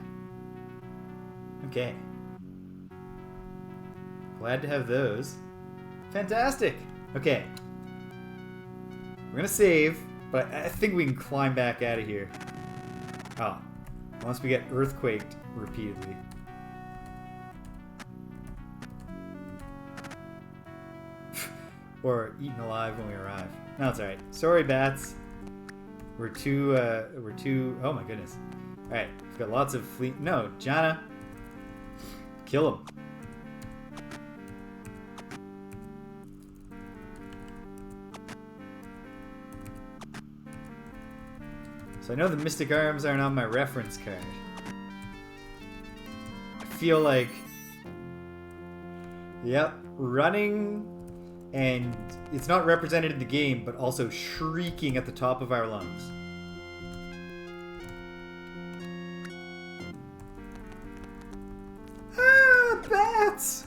Okay. Glad to have those. Fantastic! Okay. We're gonna save, but I think we can climb back out of here. Oh. Once we get earthquaked repeatedly. Or eaten alive when we arrive. No, it's alright. Sorry, bats. We're too, oh my goodness. Alright, we've got lots of fleet. No, Jana. Kill him. So I know the Mystic Arms aren't on my reference card. I feel like... yep, running... and it's not represented in the game, but also shrieking at the top of our lungs. Ah, bats!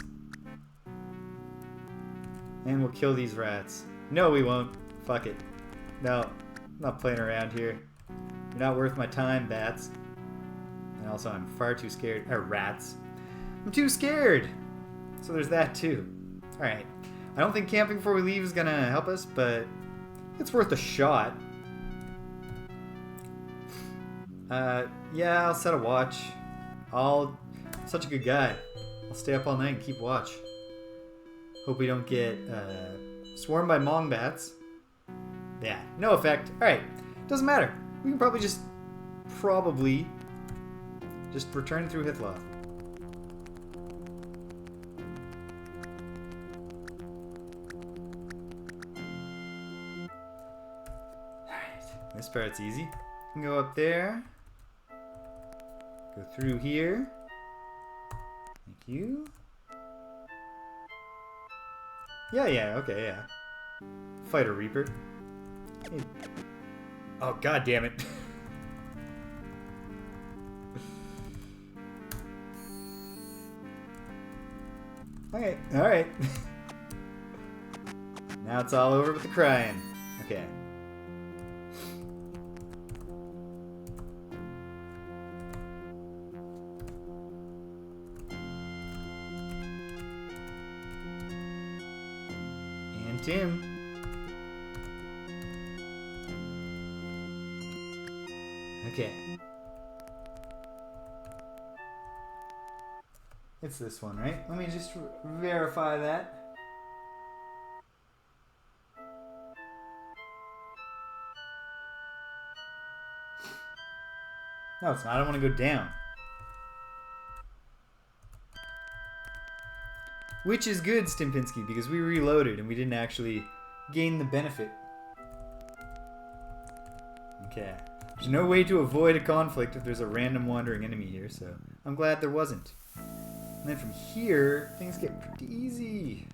And we'll kill these rats. No, we won't. Fuck it. No, I'm not playing around here. You're not worth my time, bats. And also, I'm far too scared. Rats. I'm too scared! So there's that, too. Alright. I don't think camping before we leave is gonna help us, but it's worth a shot. Yeah, I'll set a watch. Such a good guy. I'll stay up all night and keep watch. Hope we don't get swarmed by mong bats. Yeah, no effect. Alright, doesn't matter. We can probably just return through Hithloth. This part's easy. You can go up there. Go through here. Thank you. Yeah, okay, yeah. Fight a Reaper. Hey. Oh, god damn it. Okay, alright. Now it's all over with the crying. Okay. And Tim. Okay. It's this one, right? Let me just verify that. No, it's not. I don't want to go down. Which is good, Stimpinski, because we reloaded and we didn't actually gain the benefit. Okay. There's no way to avoid a conflict if there's a random wandering enemy here, so I'm glad there wasn't. And then from here, things get pretty easy.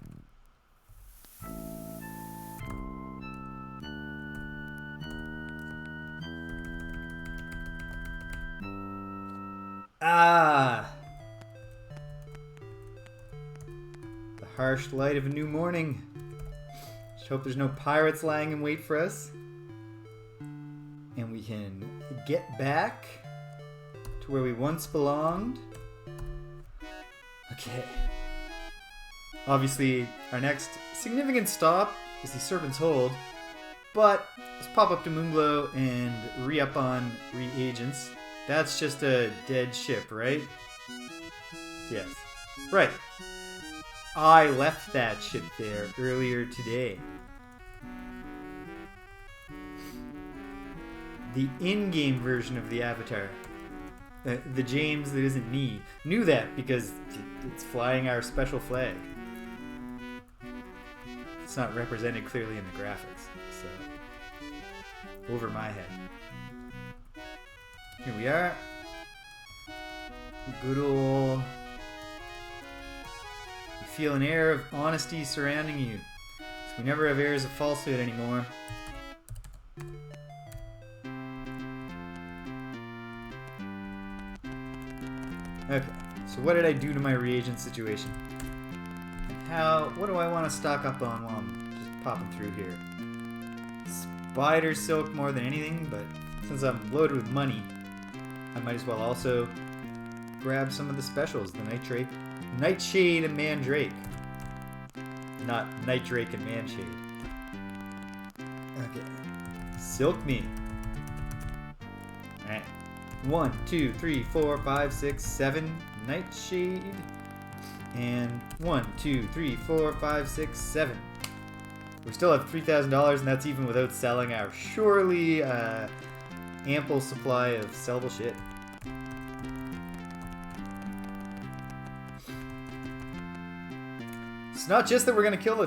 Ah! The harsh light of a new morning. Just hope there's no pirates lying in wait for us. And we can get back to where we once belonged. Okay. Obviously, our next significant stop is the Serpent's Hold, but let's pop up to Moonglow and re-up on reagents. That's just a dead ship, right? Yes. Right. I left that ship there earlier today. The in-game version of the Avatar. The James that isn't me knew that because it's flying our special flag. It's not represented clearly in the graphics, so over my head. Here we are. Good old. You feel an air of honesty surrounding you, so we never have airs of falsehood anymore. Okay, so what did I do to my reagent situation? What do I want to stock up on while I'm just popping through here? Spider silk more than anything, but since I'm loaded with money, I might as well also grab some of the specials, the Nightshade and Mandrake. Not Nightdrake and Manshade. Okay, silk me. Alright. 1, 2, 3, 4, 5, 6, 7 Nightshade. And 1, 2, 3, 4, 5, 6, 7. We still have $3,000, and that's even without selling our surely ample supply of sellable shit. It's not just that we're going to kill the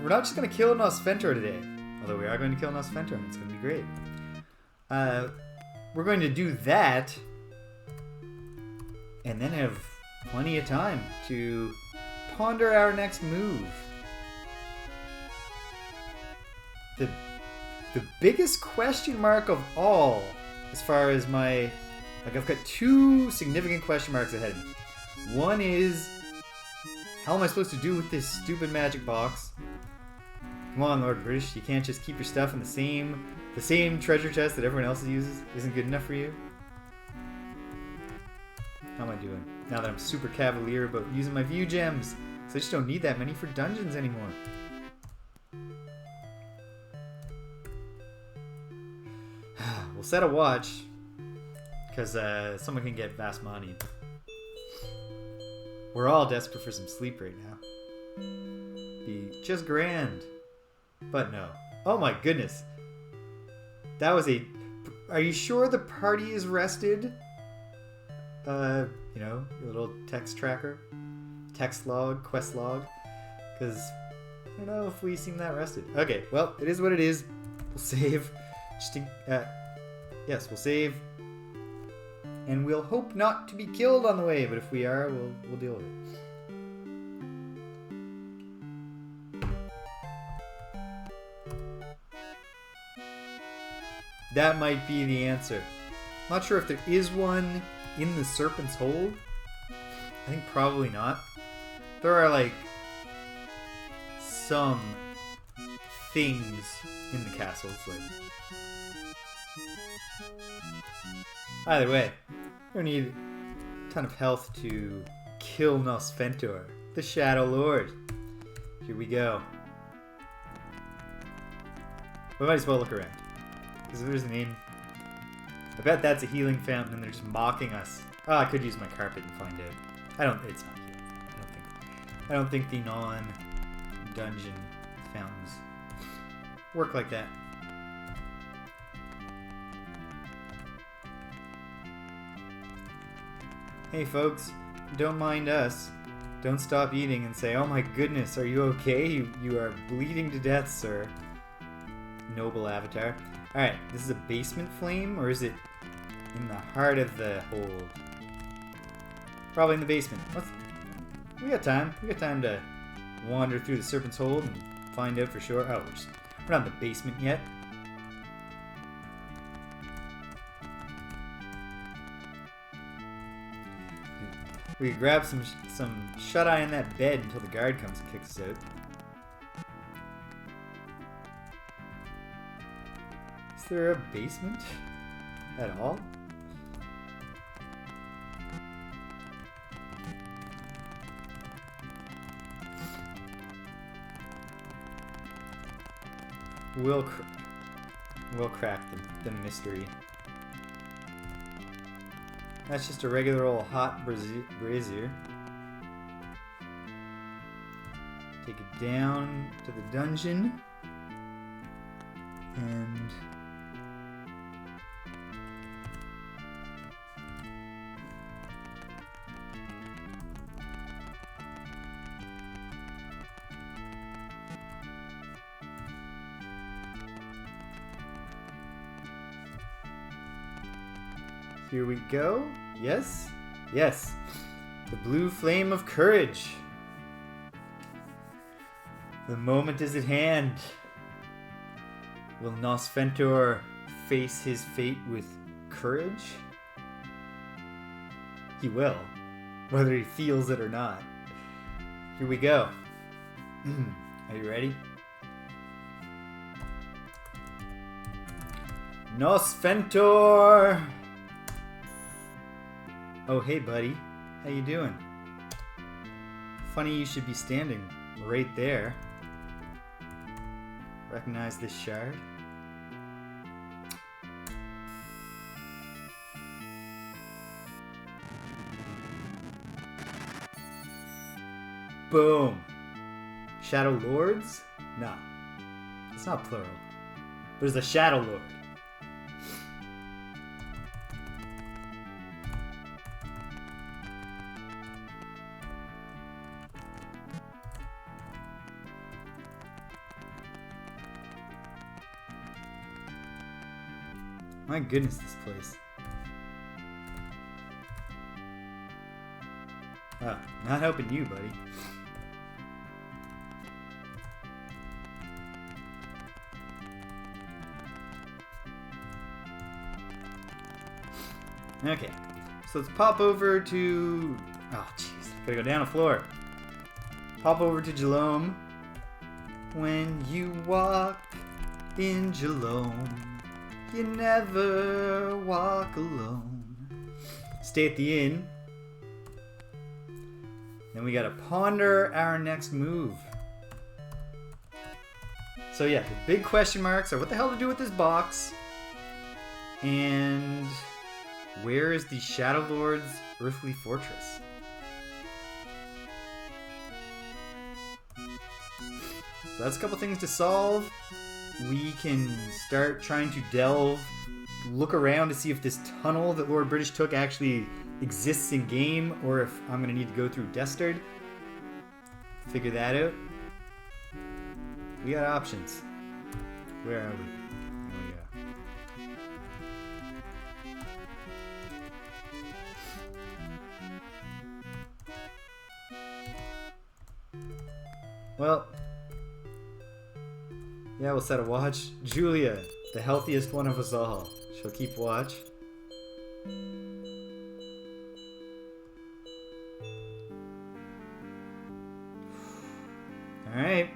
we're not just going to kill Nosfentor today. Although we are going to kill Nosfentor, and it's going to be great. We're going to do that, and then have plenty of time to ponder our next move. The biggest question mark of all, as far as I've got two significant question marks ahead of me. One is, how am I supposed to do with this stupid magic box? Come on, Lord British, you can't just keep your stuff in the same treasure chest that everyone else uses. Isn't good enough for you? How am I doing? Now that I'm super cavalier about using my view gems, so I just don't need that many for dungeons anymore. We'll set a watch, because someone can get vast money. We're all desperate for some sleep right now. Be just grand. But no. Oh my goodness. That was a... Are you sure the party is rested? You know, your little text tracker. Text log, quest log. Because I don't know if we seem that rested. Okay, well, it is what it is. We'll save. Just to, yes, we'll save. And we'll hope not to be killed on the way, but if we are, we'll deal with it. That might be the answer. Not sure if there is one in the Serpent's Hold. I think probably not. There are like some things in the castles, like. Either way, we don't need a ton of health to kill Nosfentor, the Shadowlord. Here we go. We might as well look around. Because there's a name. I bet that's a healing fountain and they're just mocking us. Oh, I could use my carpet and find out. It's not healing. I don't think the non-dungeon fountains work like that. Hey folks, don't mind us. Don't stop eating and say, "Oh my goodness, are you okay? You are bleeding to death, sir." Noble avatar. Alright, this is a basement flame, or is it in the heart of the hold? Probably in the basement. We got time. We got time to wander through the Serpent's Hold and find out for sure. Oh, we're not in the basement yet. We could grab some shut-eye in that bed until the guard comes and kicks us out. Is there a basement at all? We'll crack the mystery. That's just a regular old hot brazier. Take it down to the dungeon. And here we go. Yes? Yes. The blue flame of courage. The moment is at hand. Will Nosfentor face his fate with courage? He will, whether he feels it or not. Here we go. Are you ready? Nosfentor! Oh, hey, buddy. How you doing? Funny you should be standing right there. Recognize this shard? Boom! Shadowlords? No. It's not plural. There's a Shadowlord. My goodness, this place. Oh, not helping you, buddy. Okay, so let's pop over to... Oh, jeez. Gotta go down a floor. Pop over to Jelome. When you walk in Jelome, you never walk alone. Stay at the inn. Then we gotta ponder our next move. So yeah, the big question marks are what the hell to do with this box? And where is the Shadowlord's earthly fortress? So that's a couple things to solve. We can start trying to delve, look around to see if this tunnel that Lord British took actually exists in game, or if I'm going to need to go through Destard. Figure that out. We got options. Where are we? There we go. Well, yeah, we'll set a watch. Julia, the healthiest one of us all, she'll keep watch. Alright.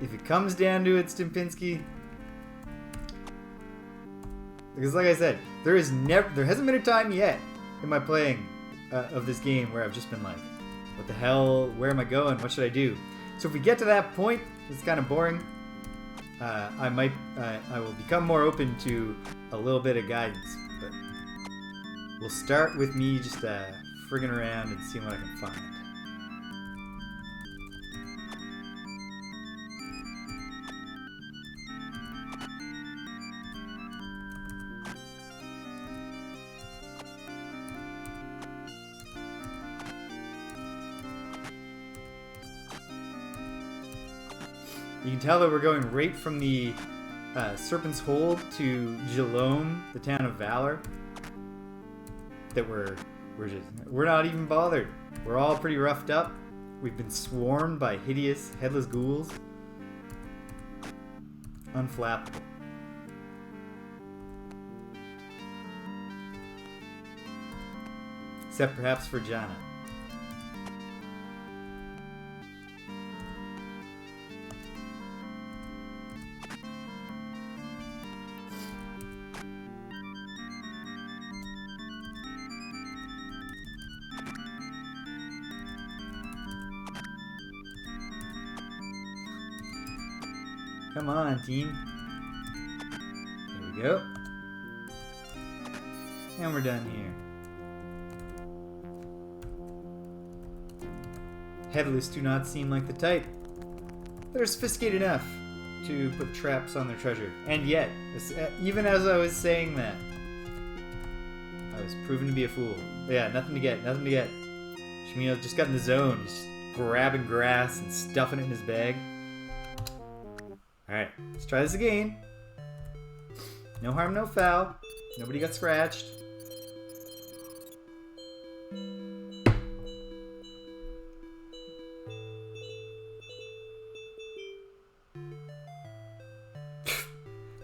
If it comes down to it, Stimpinski, because like I said, there hasn't been a time yet in my playing of this game where I've just been like, what the hell, where am I going, what should I do? So if we get to that point, it's kind of boring. I will become more open to a little bit of guidance, but we'll start with me just frigging around and seeing what I can find. You can tell that we're going right from the Serpent's Hold to Jalome, the town of Valor. That we're not even bothered. We're all pretty roughed up. We've been swarmed by hideous headless ghouls. Unflappable. Except perhaps for Jana. Come on, team. There we go. And we're done here. Headless do not seem like the type that are sophisticated enough to put traps on their treasure. And yet, even as I was saying that, I was proven to be a fool. Yeah, nothing to get, nothing to get. Shimino just got in the zone. He's just grabbing grass and stuffing it in his bag. Alright, let's try this again. No harm, no foul. Nobody got scratched.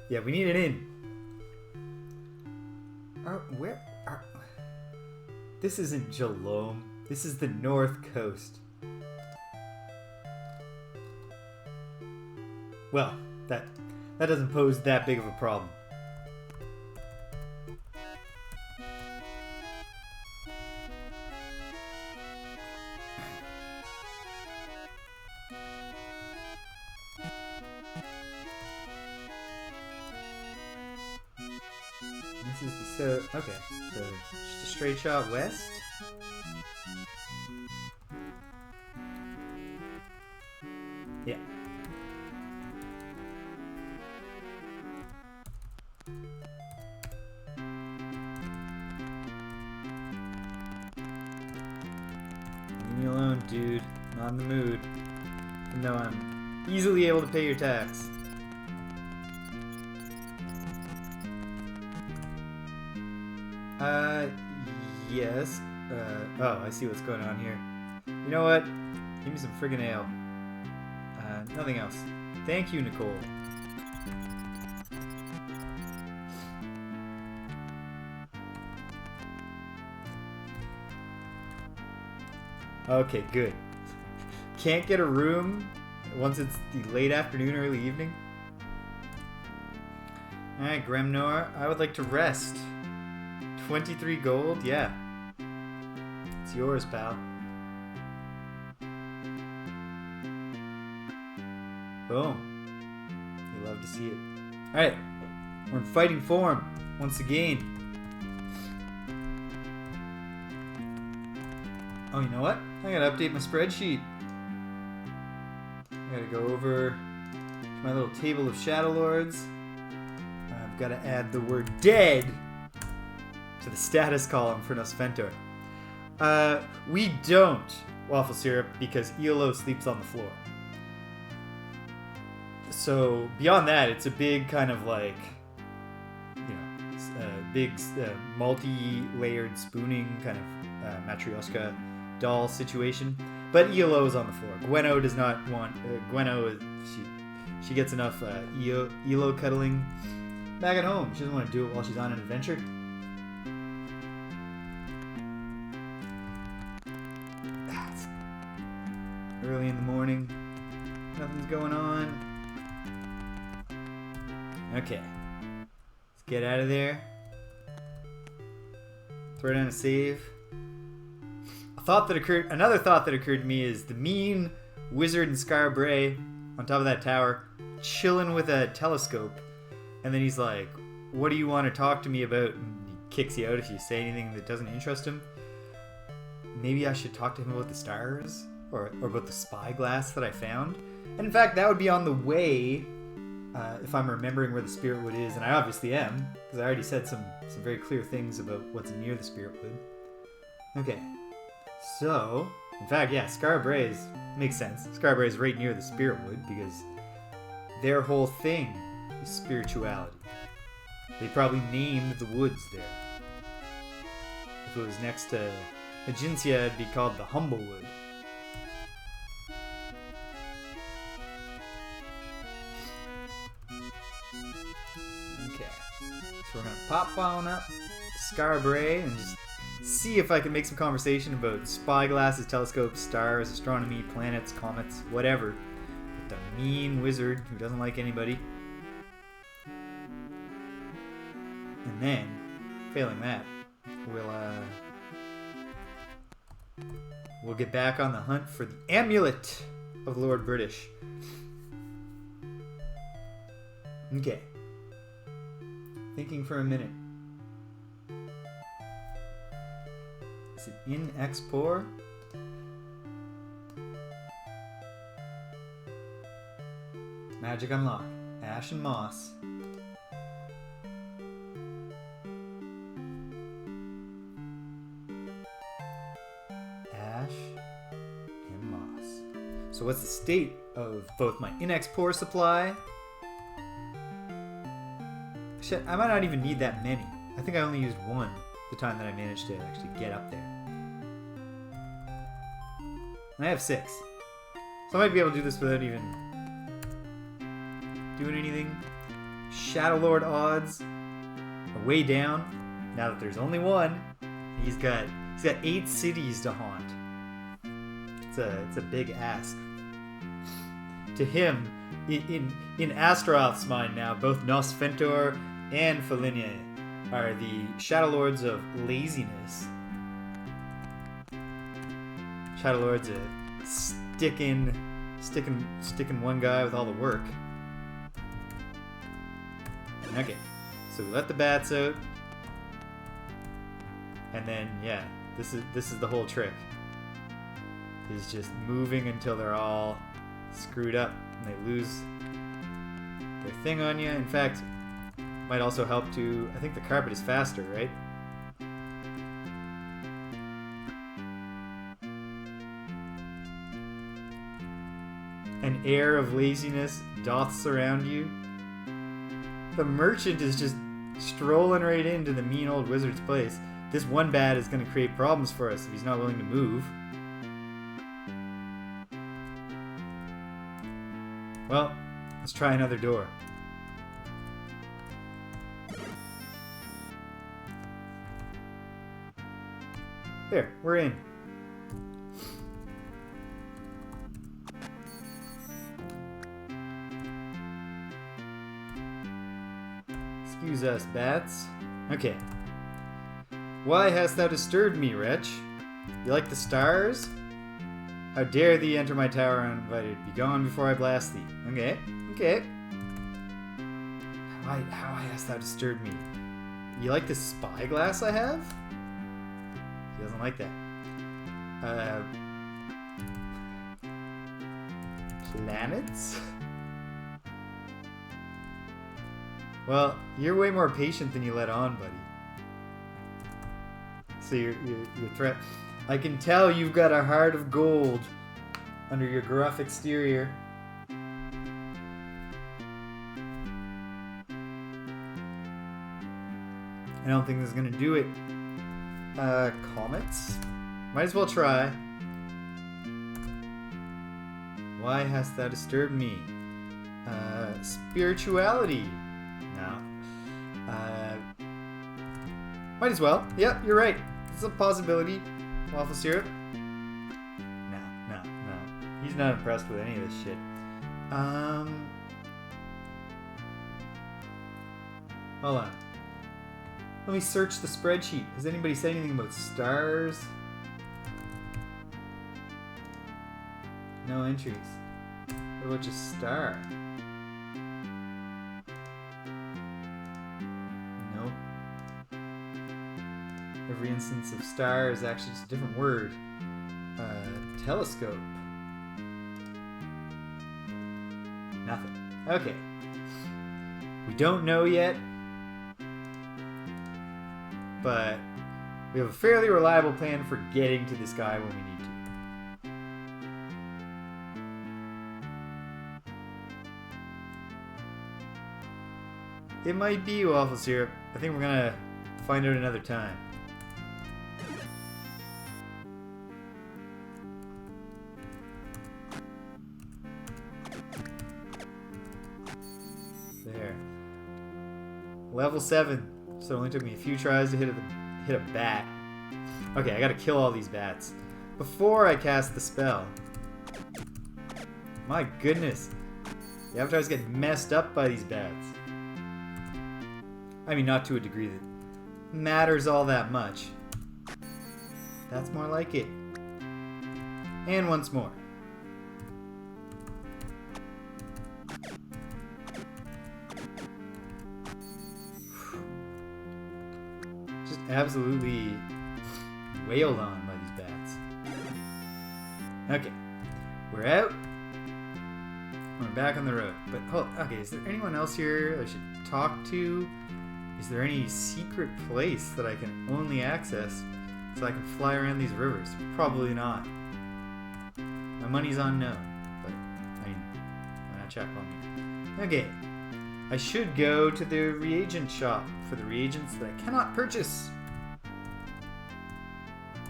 Yeah, we need an inn. This isn't Jalome. This is the North Coast. Well, that doesn't pose that big of a problem. This is so okay. So just a straight shot west. Yeah. Leave me alone, dude. Not in the mood. Even though I'm easily able to pay your tax. Yes. Oh, I see what's going on here. You know what? Give me some friggin' ale. Nothing else. Thank you, Nicole. Okay, good. Can't get a room once it's the late afternoon, early evening. Alright, Gremnor, I would like to rest. 23 gold? Yeah. It's yours, pal. Boom. You love to see it. Alright. We're in fighting form. Once again. Oh, you know what? I gotta update my spreadsheet. I gotta go over to my little table of Shadowlords. I've gotta add the word dead to the status column for Nosfentor. We don't waffle syrup because ELO sleeps on the floor. So beyond that, it's a big kind of like, you know, big multi-layered spooning kind of Matryoshka doll situation. But Elo's on the floor. Gwenno does not want... Gwenno, she gets enough Elo cuddling back at home. She doesn't want to do it while she's on an adventure. It's early in the morning. Nothing's going on. Okay. Let's get out of there. Throw down a save. Another thought that occurred to me is the mean wizard in Scarbray on top of that tower, chilling with a telescope, and then he's like, "What do you want to talk to me about?" And he kicks you out if you say anything that doesn't interest him. Maybe I should talk to him about the stars, or about the spyglass that I found. And in fact, that would be on the way, if I'm remembering where the Spirit Wood is, and I obviously am, because I already said some very clear things about what's near the Spirit Wood. Okay. So, in fact, yeah, Scarbray makes sense. Scarbray is right near the Spirit Wood because their whole thing is spirituality. They probably named the woods there. If it was next to Agencia, it'd be called the Humble Wood. Okay, so we're gonna pop on up to Scarbray and just see if I can make some conversation about spyglasses, telescopes, stars, astronomy, planets, comets, whatever, with the mean wizard who doesn't like anybody. And then, failing that, we'll get back on the hunt for the Amulet of Lord British. Okay. Thinking for a minute. Is it in Expor? Magic unlock. Ash and moss. Ash and moss. So what's the state of both my in-Expor supply? Shit, I might not even need that many. I think I only used one the time that I managed to actually get up there. And I have 6. So I might be able to do this without even doing anything. Shadowlord odds are way down. Now that there's only one, he's got 8 cities to haunt. It's a big ask. To him, in Astaroth's mind now, both Nosfentor and Felinia are the Shadowlords of laziness. Shadowlord's a sticking one guy with all the work. Okay, so we let the bats out, and then yeah, this is the whole trick. Is just moving until they're all screwed up and they lose their thing on you. In fact, might also help to. I think the carpet is faster, right? An air of laziness doth surround you. The merchant is just strolling right into the mean old wizard's place. This one bat is going to create problems for us if he's not willing to move. Well, let's try another door. There, we're in. Excuse us, bats. Okay. Why hast thou disturbed me, wretch? You like the stars? How dare thee enter my tower uninvited? Be gone before I blast thee. Okay, okay. How hast thou disturbed me? You like this spyglass I have? He doesn't like that. Planets? Well, you're way more patient than you let on, buddy. So your threat... I can tell you've got a heart of gold under your gruff exterior. don't think this is gonna do it. Comets? Might as well try. Why hast thou disturbed me? Spirituality. No. Might as well. Yep, you're right. It's a possibility. Waffle syrup. No. He's not impressed with any of this shit. Hold on. Let me search the spreadsheet. Has anybody said anything about stars? No entries. What about just star? Nope. Every instance of star is actually just a different word. Telescope. Nothing. Okay. We don't know yet, but we have a fairly reliable plan for getting to this guy when we need to. It might be waffle syrup. I think we're gonna find out another time. There. Level 7. So it only took me a few tries to hit a bat. Okay, I gotta kill all these bats before I cast the spell. My goodness. The avatars get messed up by these bats. I mean, not to a degree that matters all that much. That's more like it. And once more. Just absolutely wailed on by these bats. Okay, we're out. We're back on the road. But, okay, is there anyone else here I should talk to? Is there any secret place that I can only access so I can fly around these rivers? Probably not. My money's on no, but I mean, why not check on me? Okay, I should go to the reagent shop for the reagents that I cannot purchase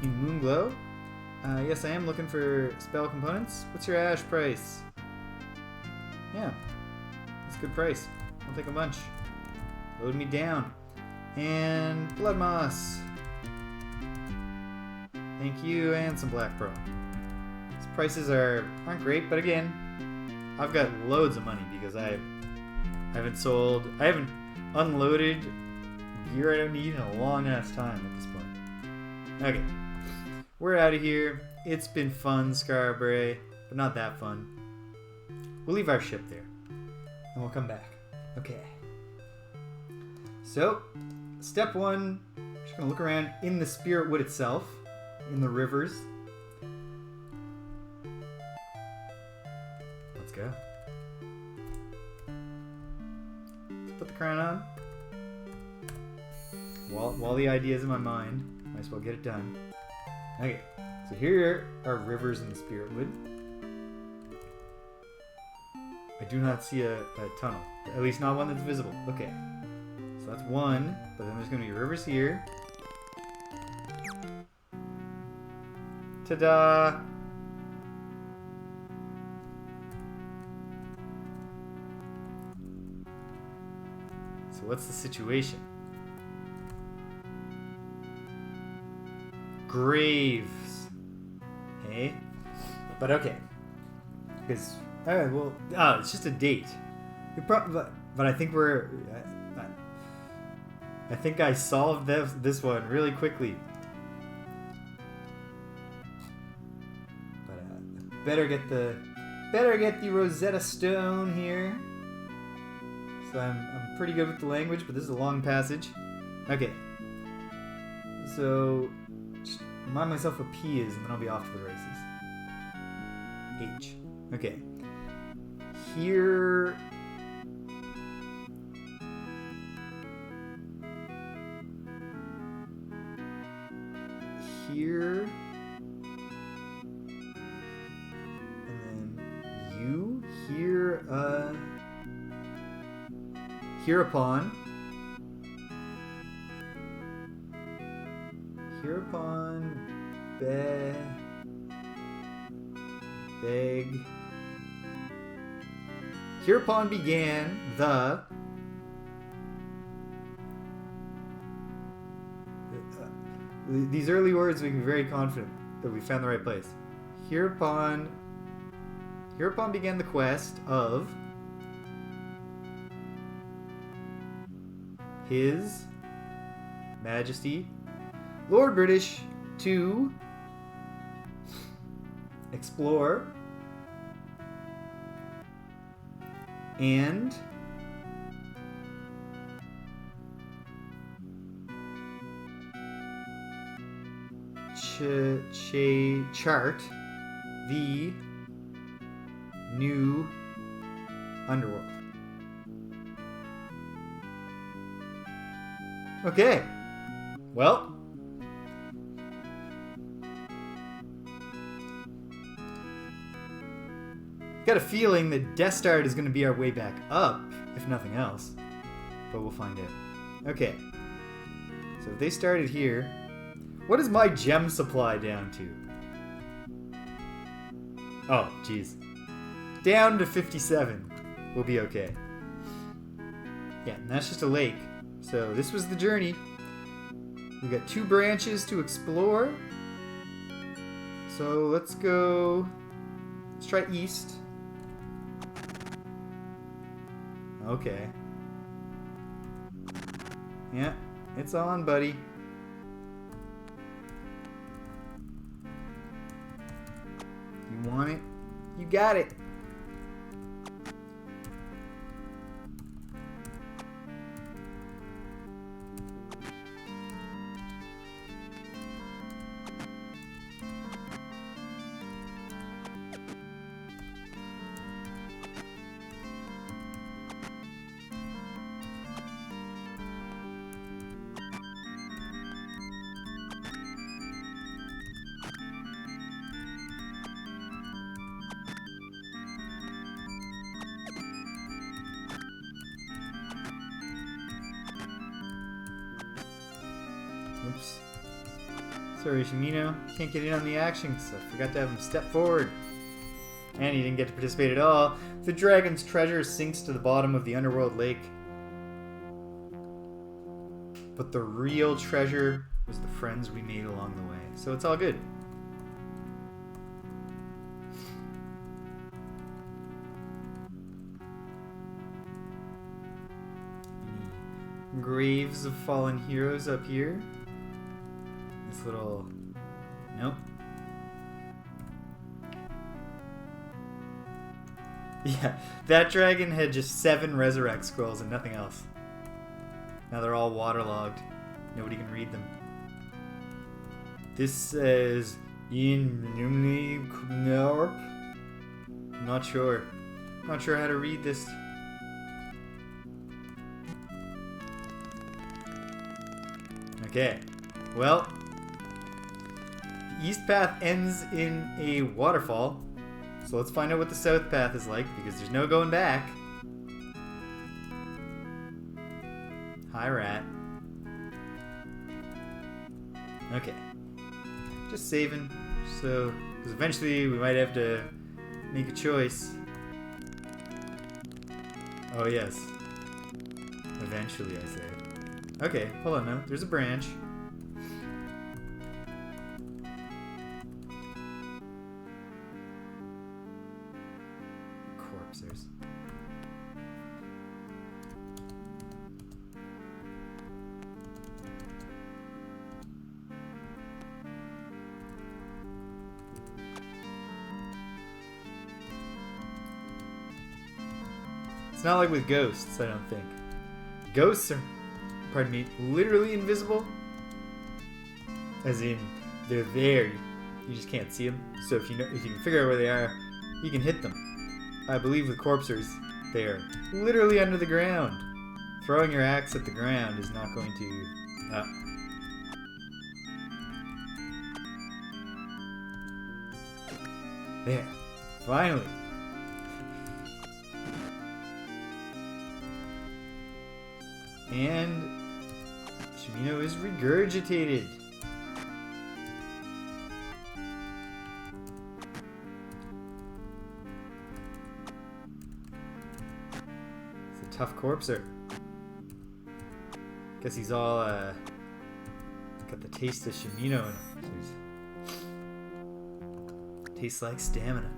in Moonglow. Yes, I am looking for spell components. What's your ash price? Yeah, that's a good price. I'll take a bunch. Load me down. And blood moss. Thank you, and some black pearl. These prices aren't great, but again, I've got loads of money because I haven't unloaded gear I don't need in a long ass time at this point. Okay, we're out of here. It's been fun, Scarborough, but not that fun. We'll leave our ship there, and we'll come back. Okay. So, step 1, just gonna look around in the Spirit Wood itself, in the rivers. Let's go. Let's put the crown on. While the idea's in my mind, might as well get it done. Okay, so here are rivers in the Spirit Wood. I do not see a tunnel, at least not one that's visible. Okay. So that's one, but then there's going to be rivers here. Ta-da! So what's the situation? Graves. Hey? But okay. Because, alright, well, it's just a date. But I think I think I solved this one really quickly. But better get the Rosetta Stone here. So I'm pretty good with the language, but this is a long passage. Okay. So just remind myself what P is, and then I'll be off to the races. H. Okay. Here. Here, and then you hereupon, Hereupon Hereupon began the these early words make me very confident that we found the right place. Hereupon began the quest of His Majesty Lord British to explore and chart the new underworld. Okay. Well, got a feeling that Death Star is going to be our way back up, if nothing else. But we'll find out. Okay. So if they started here, what is my gem supply down to? Oh, jeez. Down to 57. We'll be okay. Yeah, and that's just a lake. So this was the journey. We got 2 branches to explore. So let's go... Let's try east. Okay. Yeah, it's on, buddy. You want it? You got it. Oops. Sorry, Shimino. Can't get in on the action because I forgot to have him step forward. And he didn't get to participate at all. The dragon's treasure sinks to the bottom of the underworld lake. But the real treasure was the friends we made along the way. So it's all good. Graves of fallen heroes up here. This little... Nope. Yeah, that dragon had just 7 resurrect scrolls and nothing else. Now they're all waterlogged. Nobody can read them. This says... Nope. Not sure. Not sure how to read this. Okay. Well... The east path ends in a waterfall. So let's find out what the south path is like, because there's no going back. Hi, rat. Okay. Just saving. So, because eventually we might have to make a choice. Oh, yes. Eventually, I say. Okay, hold on now. There's a branch. Corpsers. It's not like with ghosts, I don't think. Ghosts are, pardon me, literally invisible. As in, they're there. You just can't see them. So if you can figure out where they are, you can hit them. I believe with corpsers, they are literally under the ground. Throwing your axe at the ground is not going to... There. Finally. And Shimino is regurgitated. tough corpser. Guess he's all got the taste of Shimino in him. Tastes like stamina.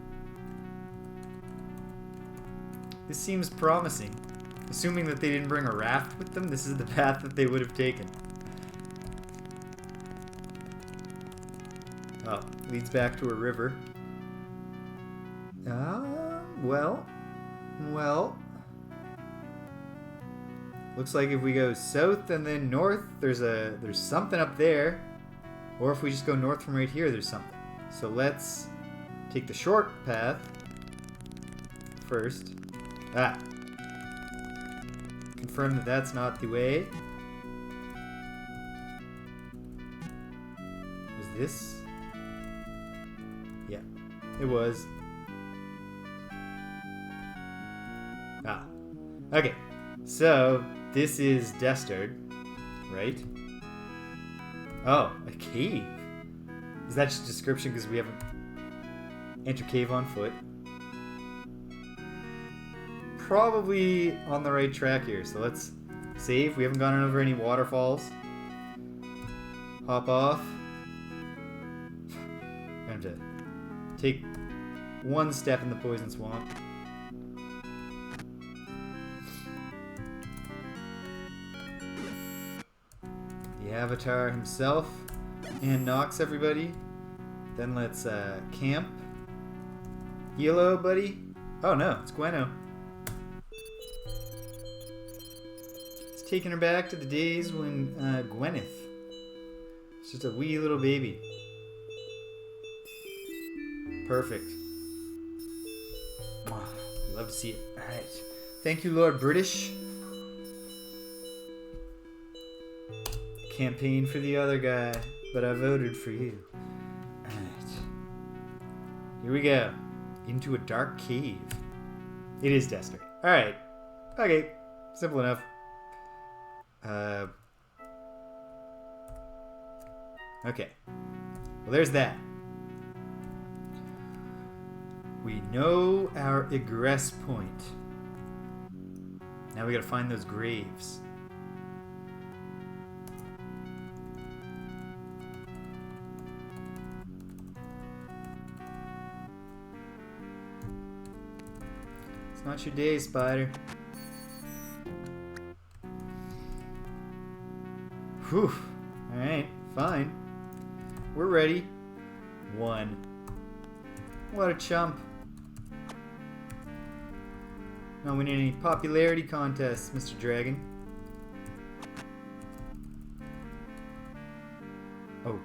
This seems promising. Assuming that they didn't bring a raft with them, this is the path that they would have taken. Oh, leads back to a river. Well. Looks like if we go south and then north, there's something up there. Or if we just go north from right here, there's something. So let's take the short path first. Confirm that that's not the way. Was this? Yeah, it was. Okay. So, this is Destard, right? Oh, a cave. Is that just a description because we haven't entered cave on foot? Probably on the right track here, so let's save. We haven't gone over any waterfalls. Hop off. I'm going to take one step in the poison swamp. The Avatar himself and knocks everybody. Then let's camp. Hello, buddy. Oh no, it's Gweno. It's taking her back to the days when Gwyneth was just a wee little baby. Perfect. Love to see it. Alright. Thank you, Lord British. Campaign for the other guy, but I voted for you. Alright. Here we go. Into a dark cave. It is Destard. Alright. Okay. Simple enough. Okay. Well, there's that. We know our egress point. Now we gotta find those graves. It's not your day, Spider. Whew. Alright, fine. We're ready. 1. What a chump. Not winning any popularity contests, Mr. Dragon. Oh.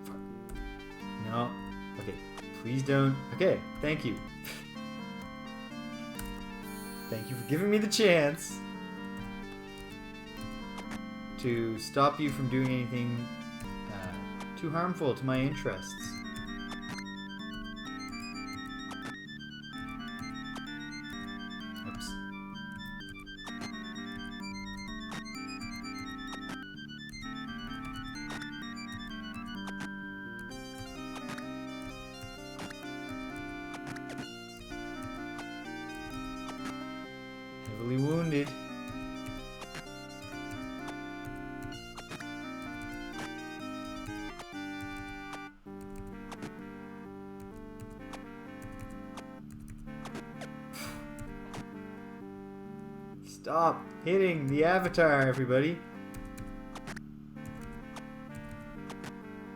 Fuck. No. Okay. Please don't. Okay. Thank you. Thank you for giving me the chance to stop you from doing anything too harmful to my interests. Oops. Heavily wounded. Stop hitting the Avatar, everybody.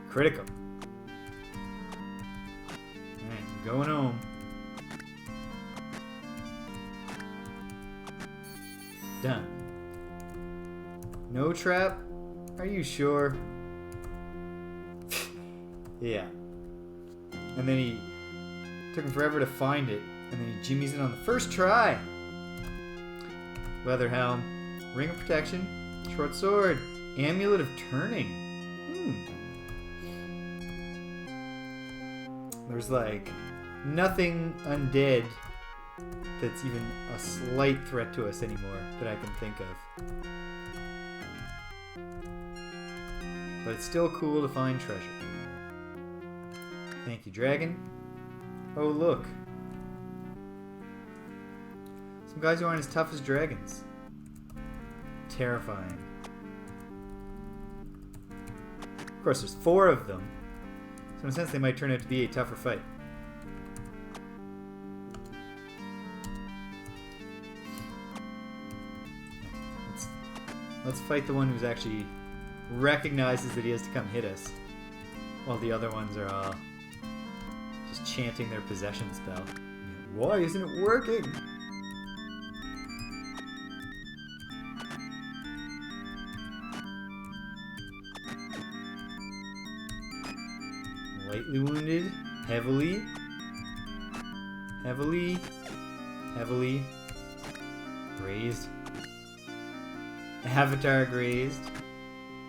Critical. Alright, I'm going home. Done. No trap? Are you sure? Yeah. And then he took him forever to find it, and then he jimmies it on the first try. Leather helm, ring of protection, short sword, amulet of turning. There's like nothing undead that's even a slight threat to us anymore that I can think of. But it's still cool to find treasure. Thank you, dragon. Oh, look. Some guys who aren't as tough as dragons. terrifying. Of course, there's 4 of them, so in a sense they might turn out to be a tougher fight. Let's fight the one who's actually recognizes that he has to come hit us, while the other ones are all just chanting their possession spell. Why isn't it working? Lightly wounded, heavily, heavily, heavily, grazed. Avatar grazed.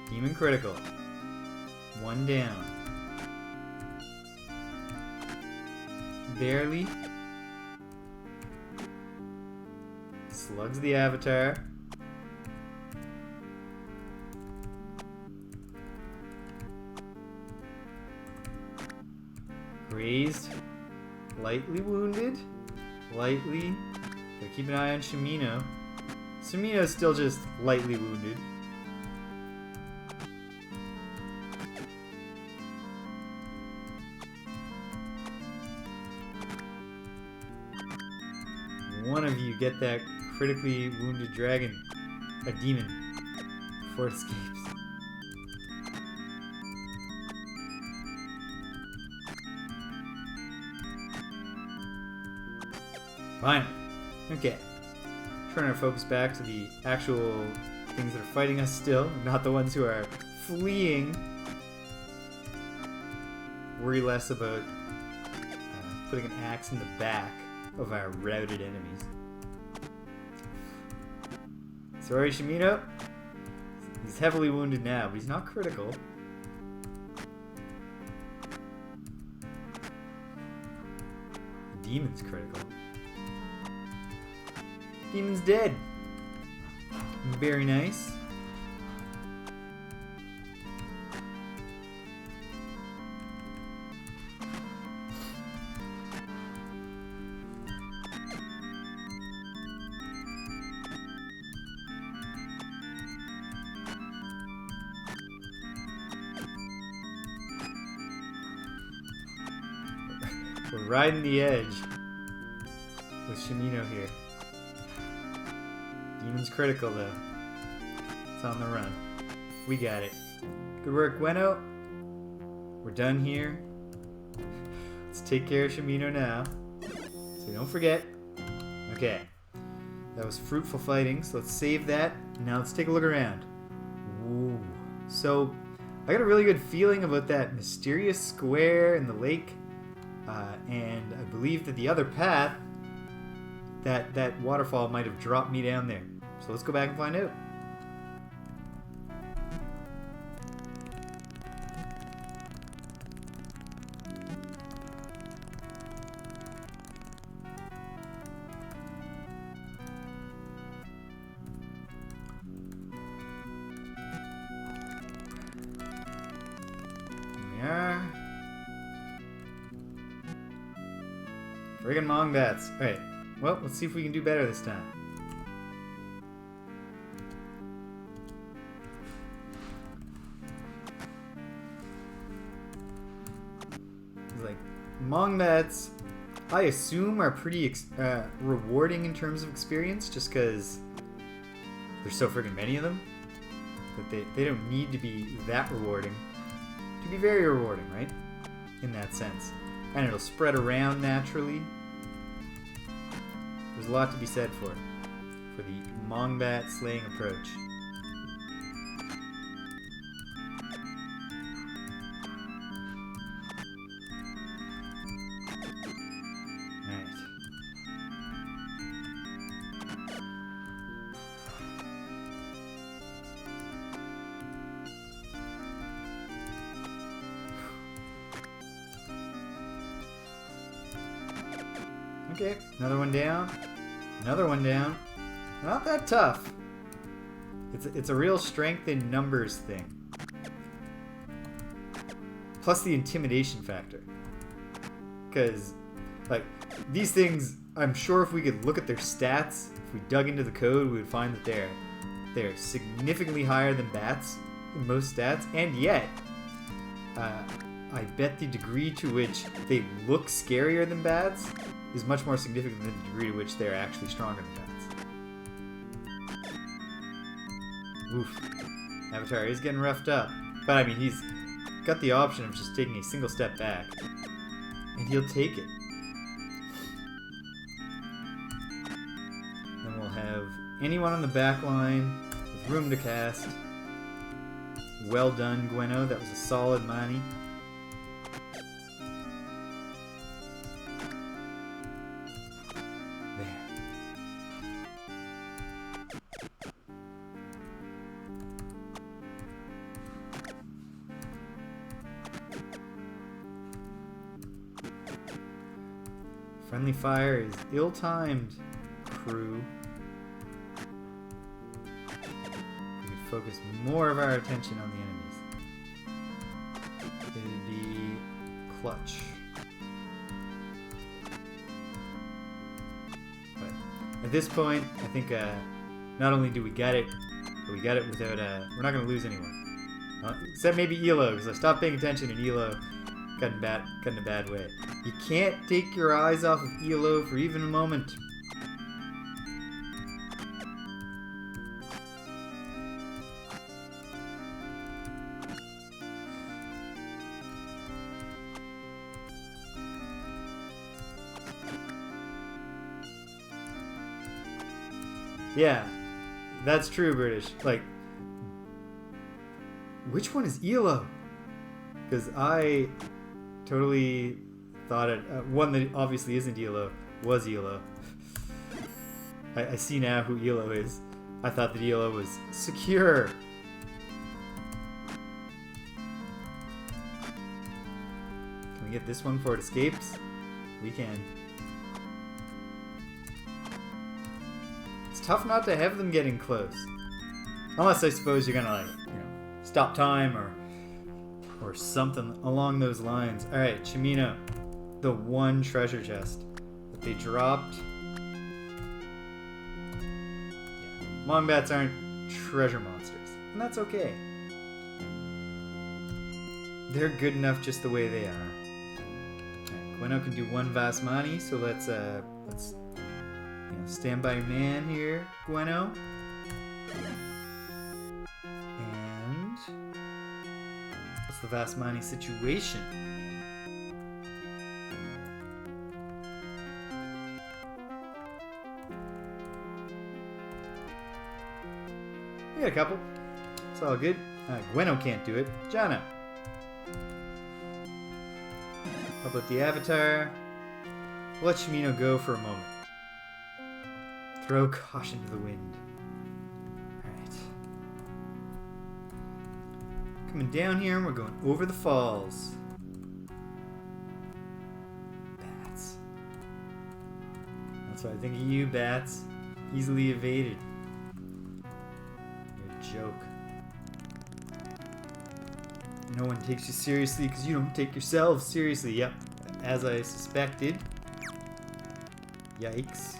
Demon critical. 1 down. Barely. Slugs the Avatar. Grazed. Lightly wounded. Lightly. Gotta keep an eye on Shimino. Shimino's still just lightly wounded. One of you get that critically wounded dragon, a demon, before it escapes. Fine. Okay. Turn our focus back to the actual things that are fighting us still, not the ones who are fleeing. Worry less about putting an axe in the back of our routed enemies. Sorry, Shimino. He's heavily wounded now, but he's not critical. The demon's critical. Demon's dead. Very nice. We're riding the edge with Shimino here. Demon's critical though. It's on the run. We got it. Good work, Gweno. We're done here. Let's take care of Shimino now. So don't forget. Okay. That was fruitful fighting, so let's save that. Now let's take a look around. Ooh. So I got a really good feeling about that mysterious square in the lake. And I believe that the other path, that waterfall might have dropped me down there. So let's go back and find out. Here we are. Friggin' Mongbats. Alright. Well, let's see if we can do better this time. Like, Mongbats, I assume, are pretty rewarding in terms of experience, just because there's so friggin' many of them. But they don't need to be that rewarding to be very rewarding, right? In that sense. And it'll spread around naturally. There's a lot to be said for the Mongbat slaying approach. Alright. Okay, another one down. Another one down. Not that tough. It's a real strength in numbers thing. Plus the intimidation factor. Because, like, these things, I'm sure if we could look at their stats, if we dug into the code, we would find that they're They're significantly higher than bats in most stats, and yet, I bet the degree to which they look scarier than bats is much more significant than the degree to which they're actually stronger than bats. Oof. Avatar is getting roughed up. But I mean, he's got the option of just taking a single step back. And he'll take it. Then we'll have anyone on the back line with room to cast. Well done, Gweno. That was a solid Mani. Friendly fire is ill-timed, crew. We could focus more of our attention on the enemies. It would be clutch. But at this point, I think not only do we get it, but we get it without we're not going to lose anyone. Except maybe Elo, because I stopped paying attention and Elo got in a bad way. You can't take your eyes off of Elo for even a moment. Yeah, that's true, British. Like, which one is Elo? Because I totally thought it. One that obviously isn't Elo was Elo. I see now who Elo is. I thought that Elo was secure. Can we get this one before it escapes? We can. It's tough not to have them getting close. Unless I suppose you're gonna stop time or something along those lines. Alright, Chimino. The one treasure chest that they dropped. Yeah. Mongbats aren't treasure monsters. And that's okay. They're good enough just the way they are. Okay, Gweno can do one Vasmani, so let's stand by your man here, Gweno. And what's the Vasmani situation? We got a couple. It's all good. Gweno can't do it. Jana. Up with the Avatar. We'll let Chimino go for a moment. Throw caution to the wind. Alright. Coming down here and we're going over the falls. Bats. That's why I think of you, bats. Easily evaded. You're a joke. No one takes you seriously because you don't take yourselves seriously. Yep, as I suspected. Yikes.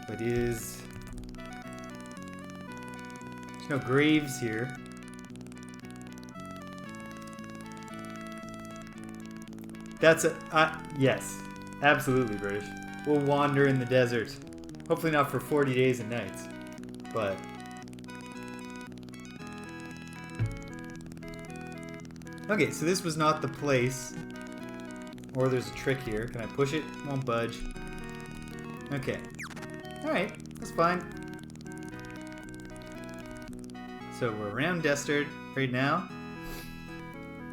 But there's no graves here. That's yes, absolutely, British. We'll wander in the desert. Hopefully not for 40 days and nights, but okay, so this was not the place. Or there's a trick here. Can I push it? Won't budge. Okay. Alright, that's fine. So we're around Destard right now.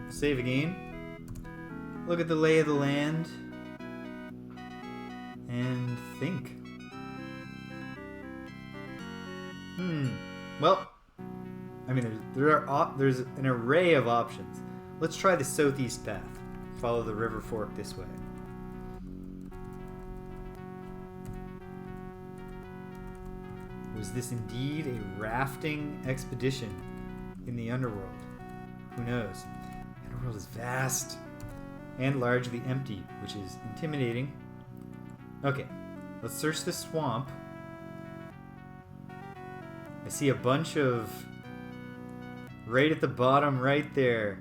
Save again. Look at the lay of the land. And think. Well, I mean, there's an array of options. Let's try the southeast path. Follow the river fork this way. Was this indeed a rafting expedition in the underworld? Who knows? The underworld is vast and largely empty, which is intimidating. Okay, let's search this swamp. I see a bunch of... Right at the bottom, right there.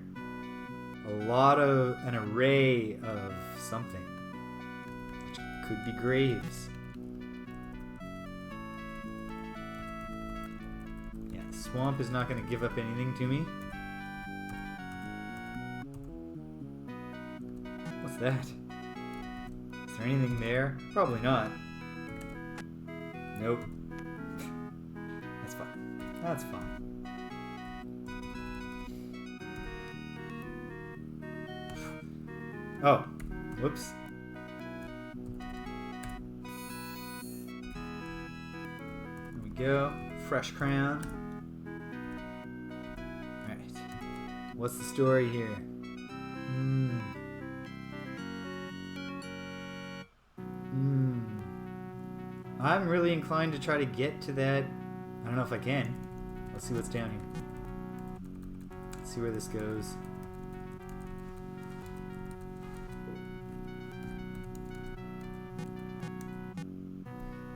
An array of something. Which could be graves. Yeah, the swamp is not going to give up anything to me. What's that? Is there anything there? Probably not. Nope. That's fine. That's fine. Oh, whoops. There we go. Fresh crown. Alright. What's the story here? I'm really inclined to try to get to that. I don't know if I can. Let's see what's down here. Let's see where this goes.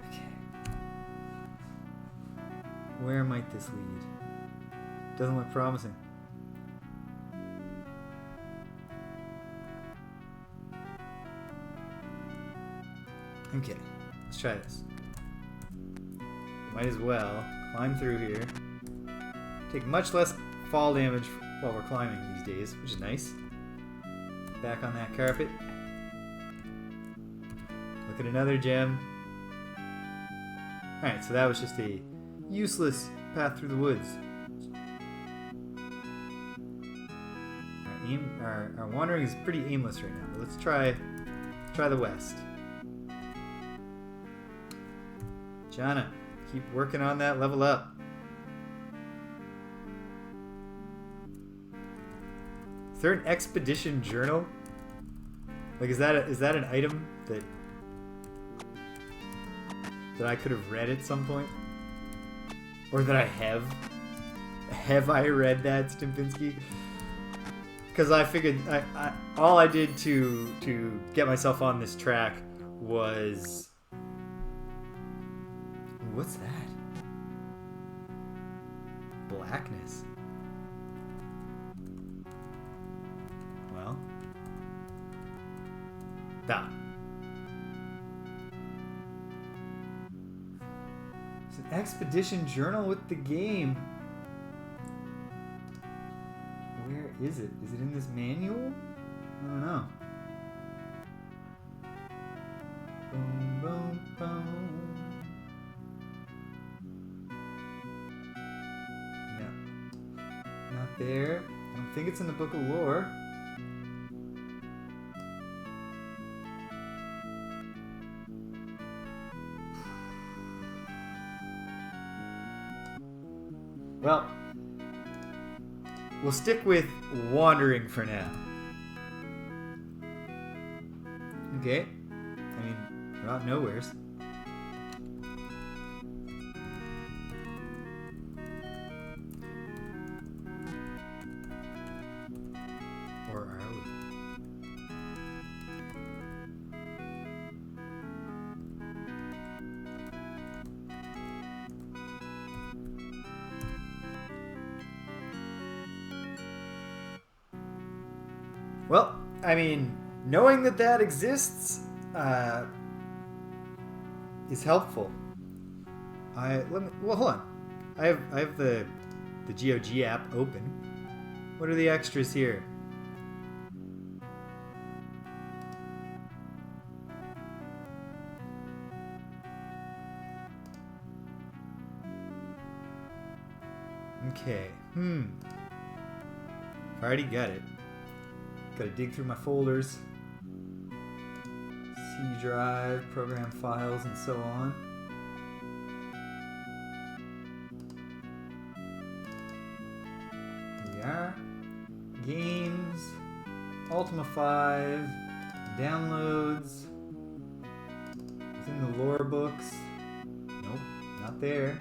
Okay. Where might this lead? Doesn't look promising. Okay, let's try this. Might as well climb through here. Take much less fall damage while we're climbing these days, which is nice. Back on that carpet. Look at another gem. Alright, so that was just a useless path through the woods. Our wandering is pretty aimless right now, but let's try the west. Jana, keep working on that level up. Is there an expedition journal? Like, is that an item that I could have read at some point? Or that I have? Have I read that, Stimpinski? Because I figured all I did to get myself on this track was... What's that? Blackness. Well. That. It's an expedition journal with the game. Where is it? Is it in this manual? I don't know. Boom, boom, boom. There. I don't think it's in the Book of Lore. Well, we'll stick with wandering for now. Okay. I mean, we're not nowheres. Well, I mean, knowing that exists is helpful. Well, hold on. I have the GOG app open. What are the extras here? Okay. I already got it. Gotta dig through my folders. C drive, program files, and so on. Here we are. Games. Ultima V. Downloads. Within the lore books. Nope, not there.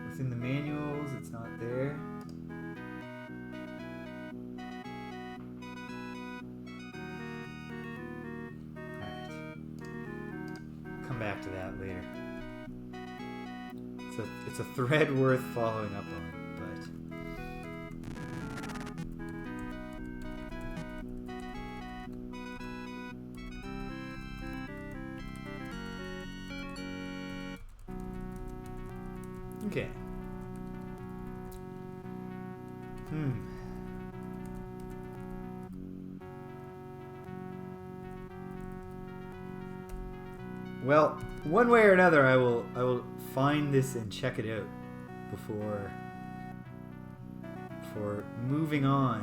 Within the manuals, it's not there. back to that later. It's a thread worth following up on, but... Okay. Well, one way or another, I will find this and check it out before moving on.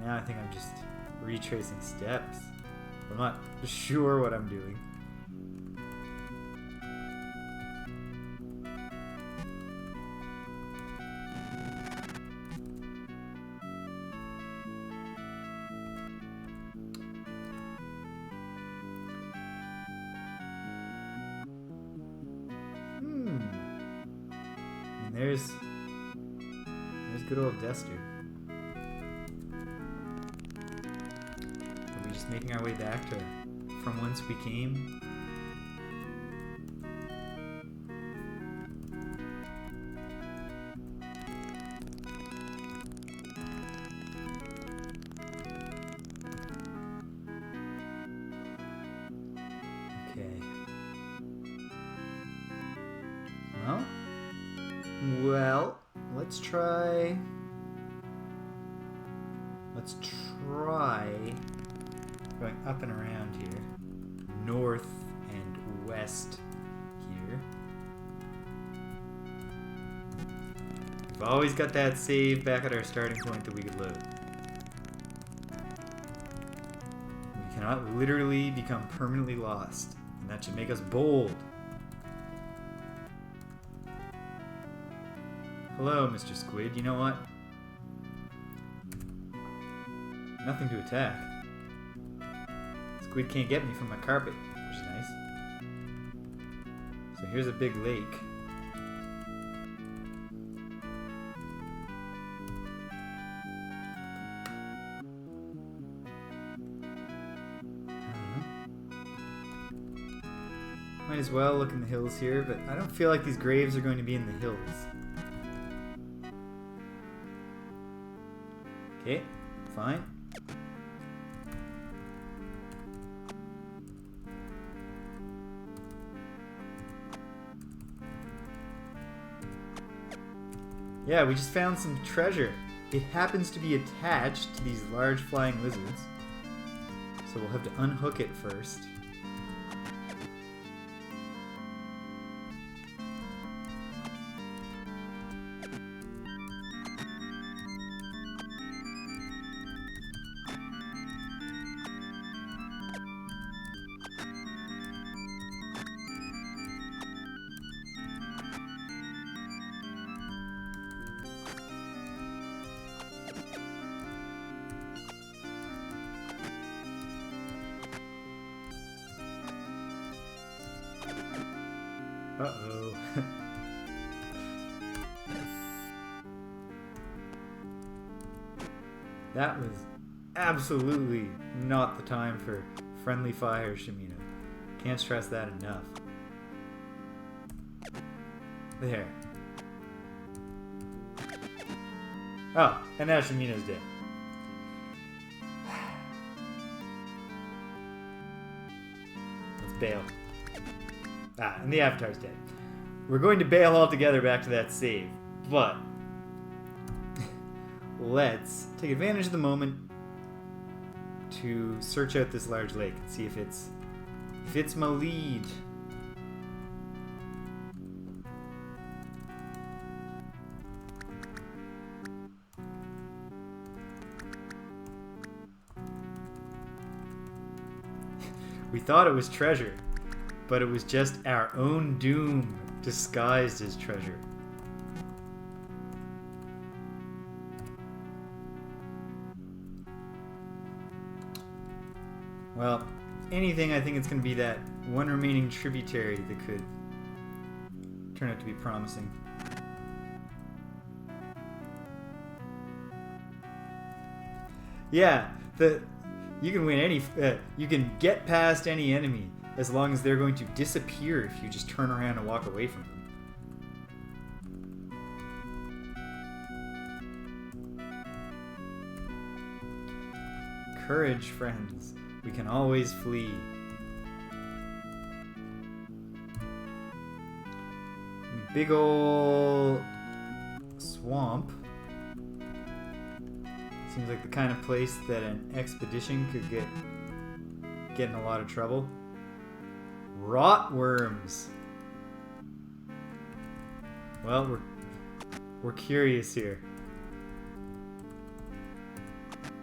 Now I think I'm just retracing steps. I'm not sure what I'm doing. There's good old Dester. Are we just making our way back to from whence we came? Okay. Well, let's try going up and around here, north and west here. We've always got that save back at our starting point that we could load. We cannot literally become permanently lost, and that should make us bold. Hello, Mr. Squid. You know what? Nothing to attack. Squid can't get me from my carpet, which is nice. So here's a big lake. Might as well look in the hills here, but I don't feel like these graves are going to be in the hills. Okay, fine. Yeah, we just found some treasure. It happens to be attached to these large flying lizards. So we'll have to unhook it first. Uh-oh. That was absolutely not the time for friendly fire, Shimino. Can't stress that enough. There. Oh, and now Shimino's dead. Let's bail. Ah, and the Avatar's dead. We're going to bail altogether back to that save, but let's take advantage of the moment to search out this large lake and see if it's my lead. We thought it was treasure, but it was just our own doom disguised as treasure. Well, if anything, I think it's going to be that one remaining tributary that could turn out to be promising. Yeah, You can win any. You can get past any enemy as long as they're going to disappear if you just turn around and walk away from them. Courage, friends. We can always flee. Big ol' swamp. Seems like the kind of place that an expedition could get in a lot of trouble. Rotworms. Well, we're curious here.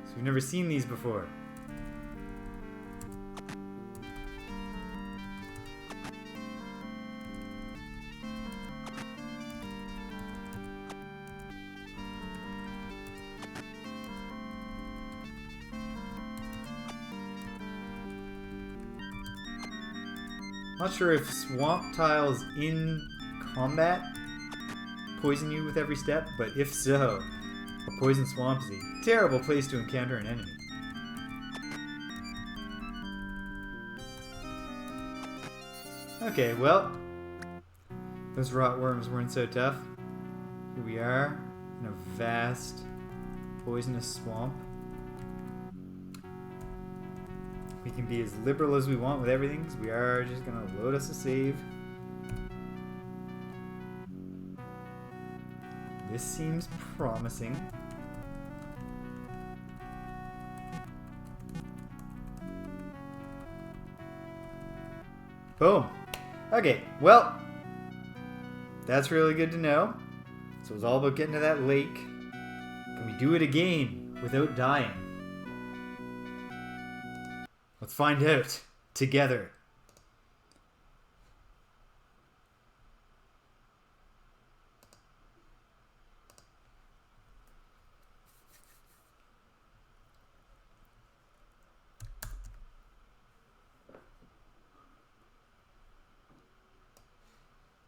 So we've never seen these before. Not sure if swamp tiles in combat poison you with every step, but if so, a poison swamp is a terrible place to encounter an enemy. Okay, well, those rotworms weren't so tough. Here we are in a vast poisonous swamp. We can be as liberal as we want with everything, because we are just going to load us a save. This seems promising. Boom. Okay, well, that's really good to know. So it's all about getting to that lake. Can we do it again without dying? Let's find out together.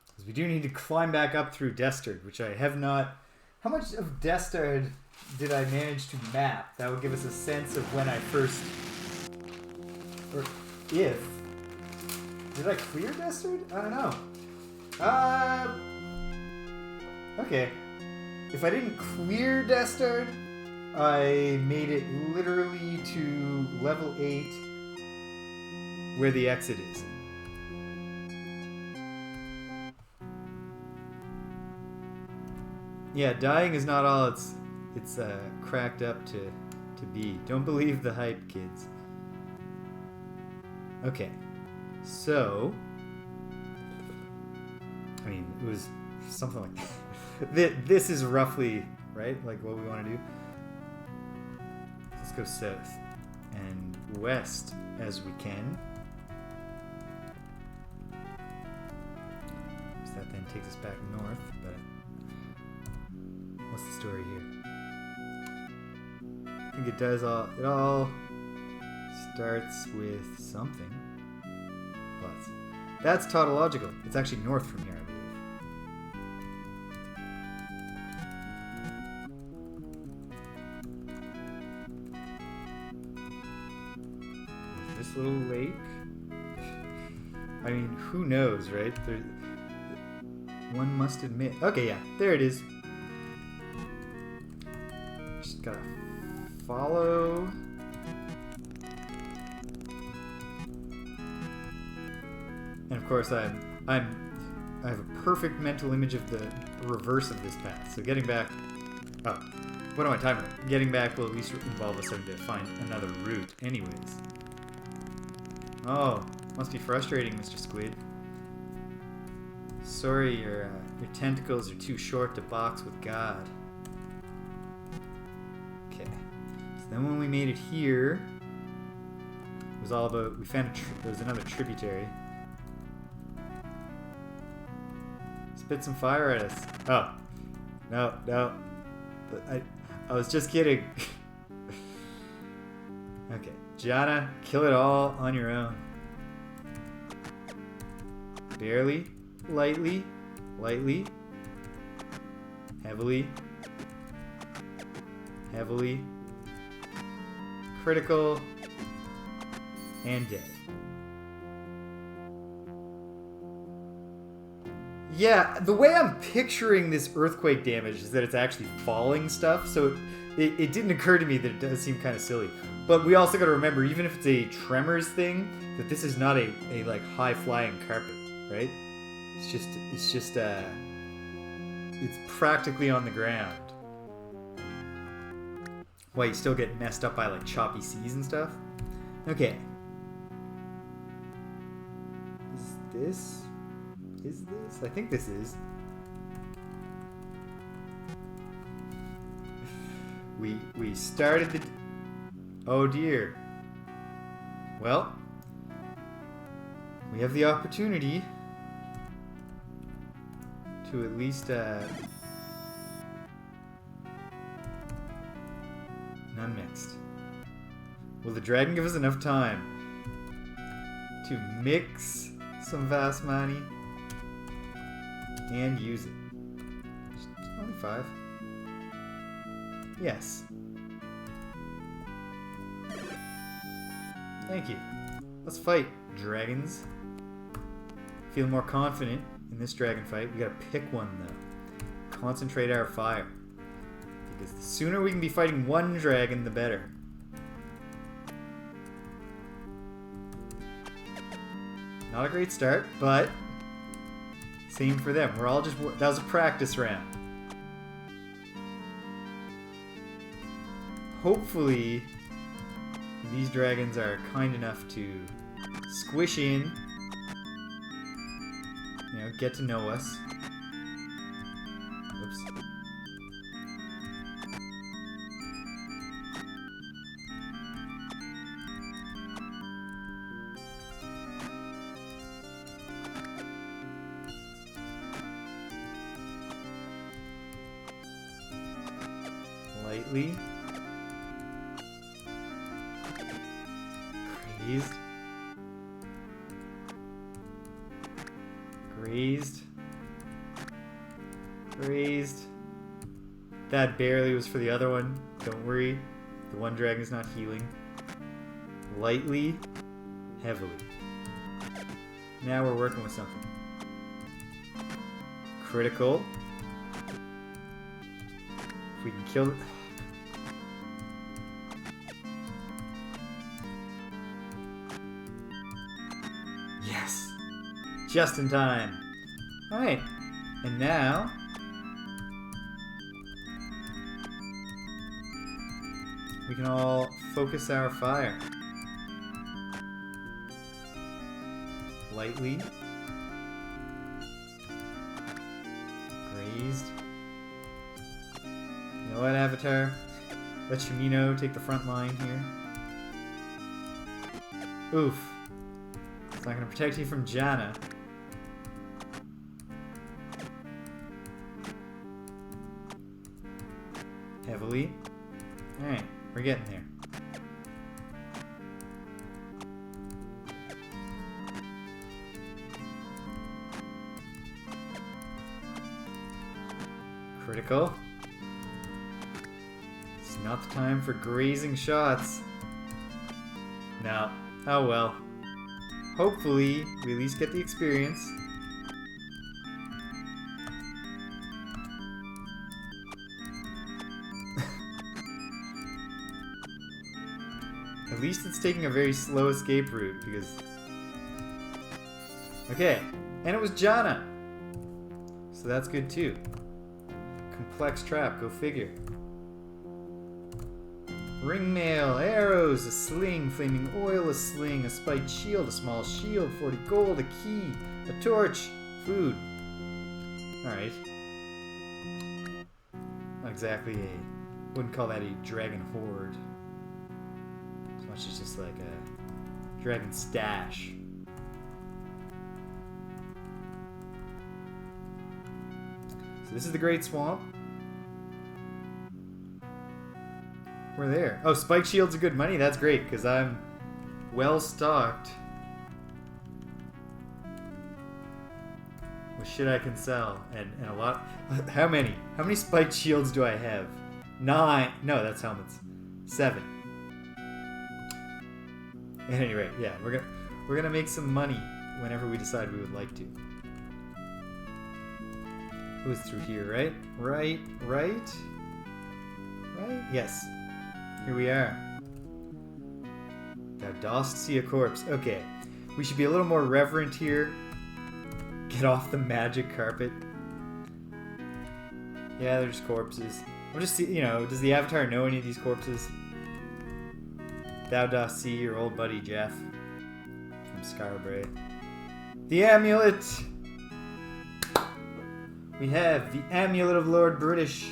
Because we do need to climb back up through Destard, which I have not. How much of Destard did I manage to map? That would give us a sense of when I first. Or if. Did I clear Destard? I don't know. Okay. If I didn't clear Destard, I made it literally to level 8 where the exit is. Yeah, dying is not all it's cracked up to be. Don't believe the hype, kids. Okay, so I mean, it was something like that. This is roughly right, like what we want to do. Let's go south and west as we can. So that then takes us back north, but what's the story here? I think it does all. It all starts with something. But that's tautological. It's actually north from here, I believe. This little lake. I mean, who knows, right? One must admit. Okay, yeah, there it is. Just gotta follow. And of course, I have a perfect mental image of the reverse of this path. So getting back. Oh, what am I talking about? Getting back will at least involve us having to find another route, anyways. Oh, must be frustrating, Mr. Squid. Sorry, your tentacles are too short to box with God. Okay. So then when we made it here, it was all about. We found there was another tributary. Spit some fire at us. Oh. No. I was just kidding. Okay. Gianna, kill it all on your own. Barely. Lightly. Heavily. critical, and dead. Yeah, the way I'm picturing this earthquake damage is that it's actually falling stuff, so it didn't occur to me that it does seem kind of silly. But we also got to remember, even if it's a tremors thing, that this is not a like high flying carpet, right? It's practically on the ground. Why, you still get messed up by like choppy seas and stuff? Okay. Is this? I think this is. We started the... Oh dear. Well, we have the opportunity to at least none mixed. Will the dragon give us enough time to mix some vast money and use it? Only 5. Yes. Thank you. Let's fight, dragons. Feel more confident in this dragon fight. We gotta pick one though. Concentrate our fire. Because the sooner we can be fighting one dragon, the better. Not a great start, but same for them. We're all just... That was a practice round. Hopefully, these dragons are kind enough to squish in, you know, get to know us. Oops. Lightly. Grazed. Grazed. Grazed. That barely was for the other one. Don't worry. The one dragon is not healing. Lightly. Heavily. Now we're working with something. Critical. If we can kill... Yes! Just in time. Alright. And now... we can all focus our fire. Lightly. Grazed. You know what, Avatar? Let Shimino take the front line here. Oof. It's not going to protect you from Janna. Heavily. Alright, we're getting there. Critical. It's not the time for grazing shots. No. Oh well. Hopefully, we at least get the experience. At least it's taking a very slow escape route, because... Okay, and it was Janna! So that's good too. Complex trap, go figure. Ring mail, arrows, a sling, flaming oil, a sling, a spiked shield, a small shield, 40 gold, a key, a torch, food. Alright. Not exactly a... wouldn't call that a dragon hoard. As much as just like a dragon stash. So this is the Great Swamp. We're there. Oh, spike shields are good money. That's great, because I'm well stocked with shit I can sell, and a lot. How many? How many spiked shields do I have? 9. No, that's helmets. 7. At any rate, yeah, we're gonna make some money whenever we decide we would like to. It was through here, right? Right? Yes. Here we are. Thou dost see a corpse. Okay. We should be a little more reverent here. Get off the magic carpet. Yeah, there's corpses. We'll just see, you know, does the Avatar know any of these corpses? Thou dost see your old buddy Jeff from Scarbray. The Amulet! We have the Amulet of Lord British.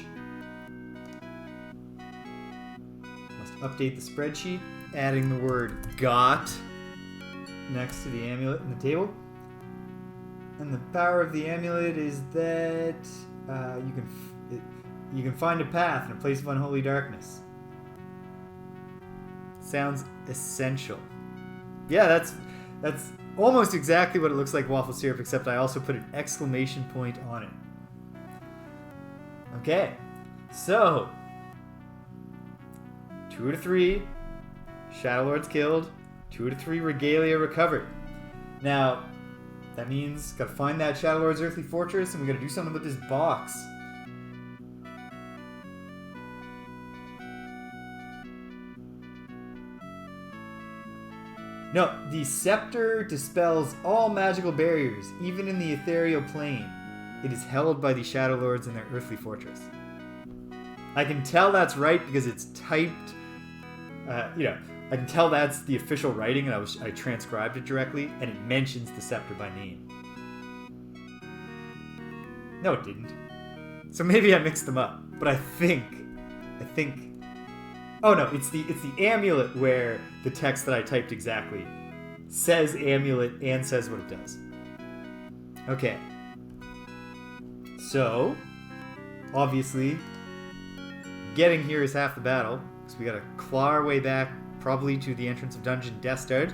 Must update the spreadsheet, adding the word got next to the amulet in the table. And the power of the amulet is that you can find a path in a place of unholy darkness. Sounds essential. Yeah, that's almost exactly what it looks like, waffle syrup, except I also put an exclamation point on it. Okay, so 2 to 3 Shadowlords killed, 2 to 3 regalia recovered. Now, that means gotta find that Shadowlord's earthly fortress, and we gotta do something with this box. No, the scepter dispels all magical barriers, even in the ethereal plane. It is held by the Shadowlords in their earthly fortress. I can tell that's right because it's typed. I can tell that's the official writing, and I transcribed it directly, and it mentions the scepter by name. No, it didn't. So maybe I mixed them up, but I think. Oh no, it's the amulet where the text that I typed exactly says amulet and says what it does. Okay. So, obviously, getting here is half the battle, because we gotta claw our way back, probably to the entrance of Dungeon Destard.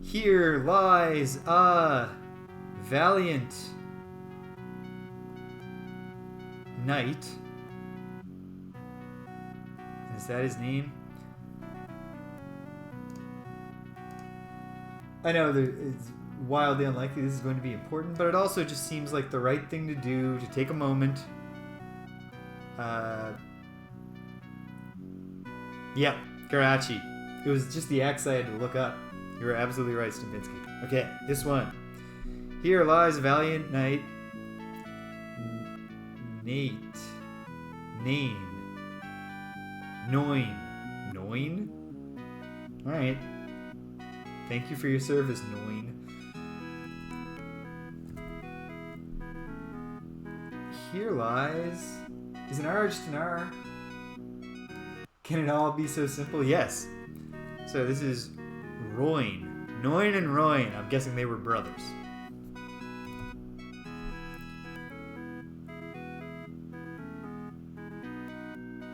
Here lies a valiant knight. Is that his name? I know that it's wildly unlikely this is going to be important, but it also just seems like the right thing to do, to take a moment. Yeah, Karachi. It was just the X I had to look up. You were absolutely right, Stimpinski. Okay, this one. Here lies a valiant knight. Name. Noin? Alright. Thank you for your service, Noin. Here lies... Is an R just an R? Can it all be so simple? Yes. So this is Roin. Noin and Roin. I'm guessing they were brothers.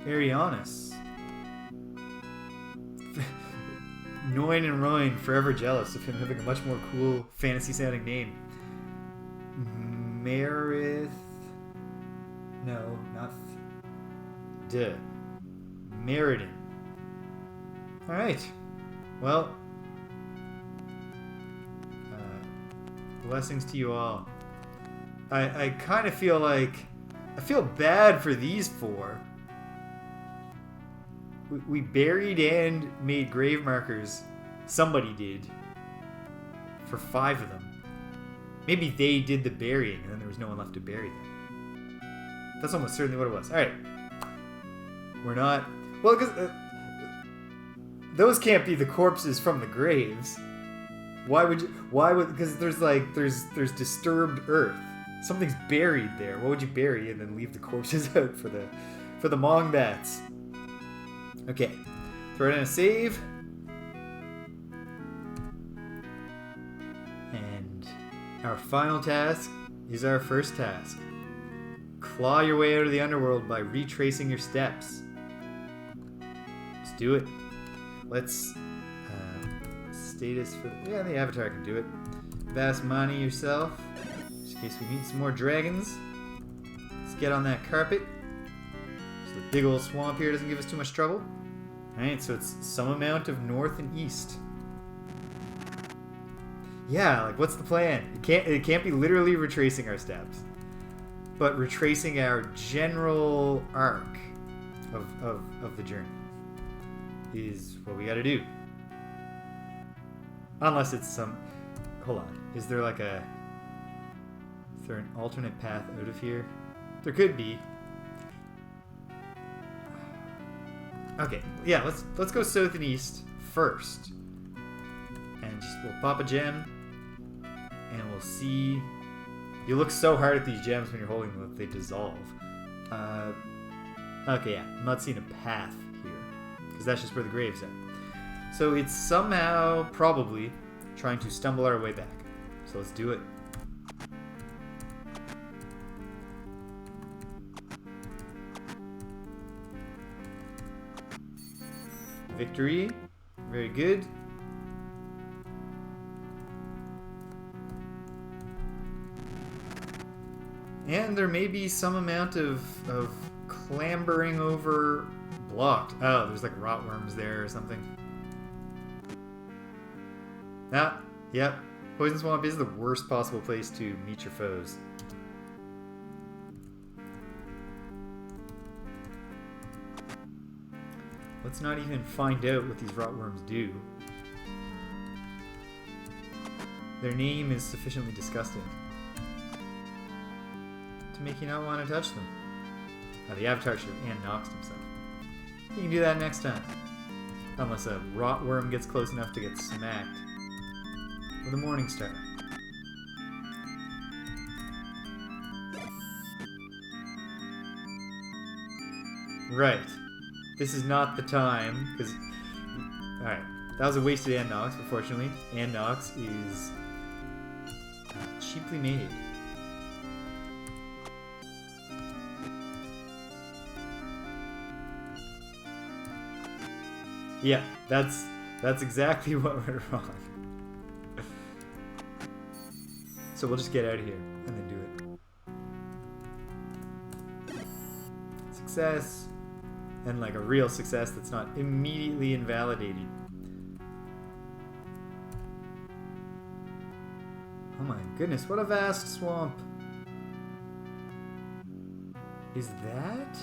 Arianis. Noin and Roin, forever jealous of him having a much more cool fantasy-sounding name. Merith... No, not... Meriden. Alright. Well... blessings to you all. I kind of feel like... I feel bad for these four. We buried and made grave markers. Somebody did. For 5 of them. Maybe they did the burying and then there was no one left to bury them. That's almost certainly what it was. Alright. We're not... Well, because... those can't be the corpses from the graves. Why would... Because there's disturbed earth. Something's buried there. What would you bury and then leave the corpses out for the Mongbats? Okay, throw in a save. And our final task is our first task. Claw your way out of the underworld by retracing your steps. Let's do it. Let's... status for... Yeah, the Avatar can do it. Vast money yourself. Just in case we meet some more dragons. Let's get on that carpet. So the big old swamp here doesn't give us too much trouble. Alright, so it's some amount of north and east. Yeah, like what's the plan? It can't be literally retracing our steps, but retracing our general arc of the journey is what we gotta do. Unless it's some... Hold on. Is there like a... Is there an alternate path out of here? There could be. Okay, yeah, let's go south and east first. And just we'll pop a gem. And we'll see... You look so hard at these gems when you're holding them that they dissolve. Okay, yeah, I'm not seeing a path here. Because that's just where the graves are. So it's somehow, probably, trying to stumble our way back. So let's do it. Victory. Very good. And there may be some amount of clambering over blocked. Oh, there's like rotworms there or something. Ah, yep. Poison Swamp is the worst possible place to meet your foes. Let's not even find out what these rotworms do. Their name is sufficiently disgusting to make you not want to touch them. Oh, the Avatar should have Noxed himself. You can do that next time. Unless a rotworm gets close enough to get smacked with a Morning Star. Right. This is not the time, because... Alright, that was a wasted Nox, unfortunately. Nox is cheaply made. Yeah, that's exactly what went wrong. So we'll just get out of here and then do it. Success. And like a real success that's not immediately invalidated. Oh my goodness, what a vast swamp. Is that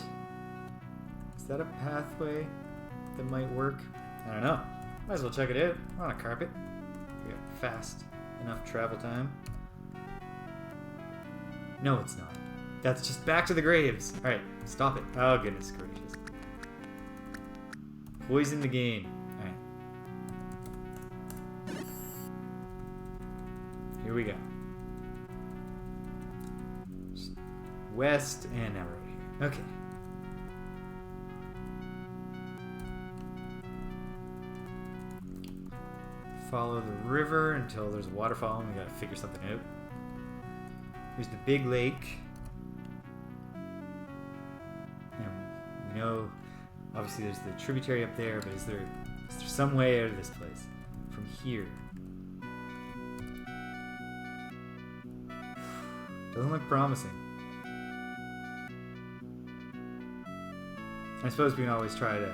a pathway that might work? I don't know. Might as well check it out. We're on a carpet. We got fast enough travel time. No, it's not. That's just back to the graves. Alright, stop it. Oh, goodness gracious. Poison the game. Alright. Here we go. Just west, and now we're over here. Okay. Follow the river until there's a waterfall and we gotta figure something out. Here's the big lake. And we know, obviously there's the tributary up there, but is there some way out of this place? From here. Doesn't look promising. I suppose we can always try to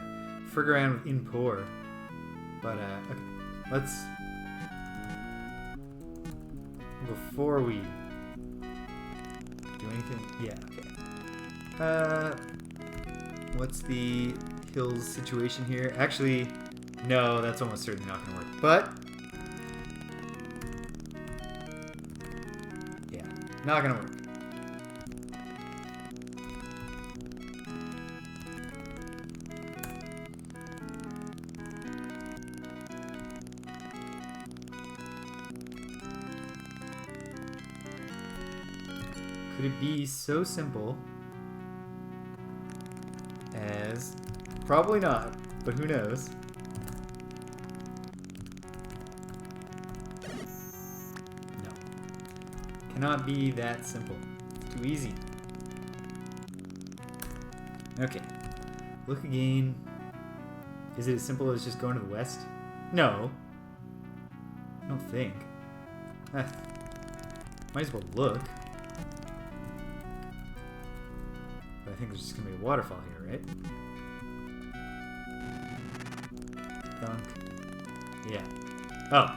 frig around with Inpour. But, okay. Let's... Before we do anything... Yeah, okay. What's the hills situation here? Actually, no, that's almost certainly not going to work. But... Yeah, not going to work. Could it be so simple as... Probably not, but who knows? No. Cannot be that simple. Too easy. Okay. Look again. Is it as simple as just going to the west? No. I don't think. Might as well look. I think there's just going to be a waterfall here, right? Thunk. Yeah. Oh.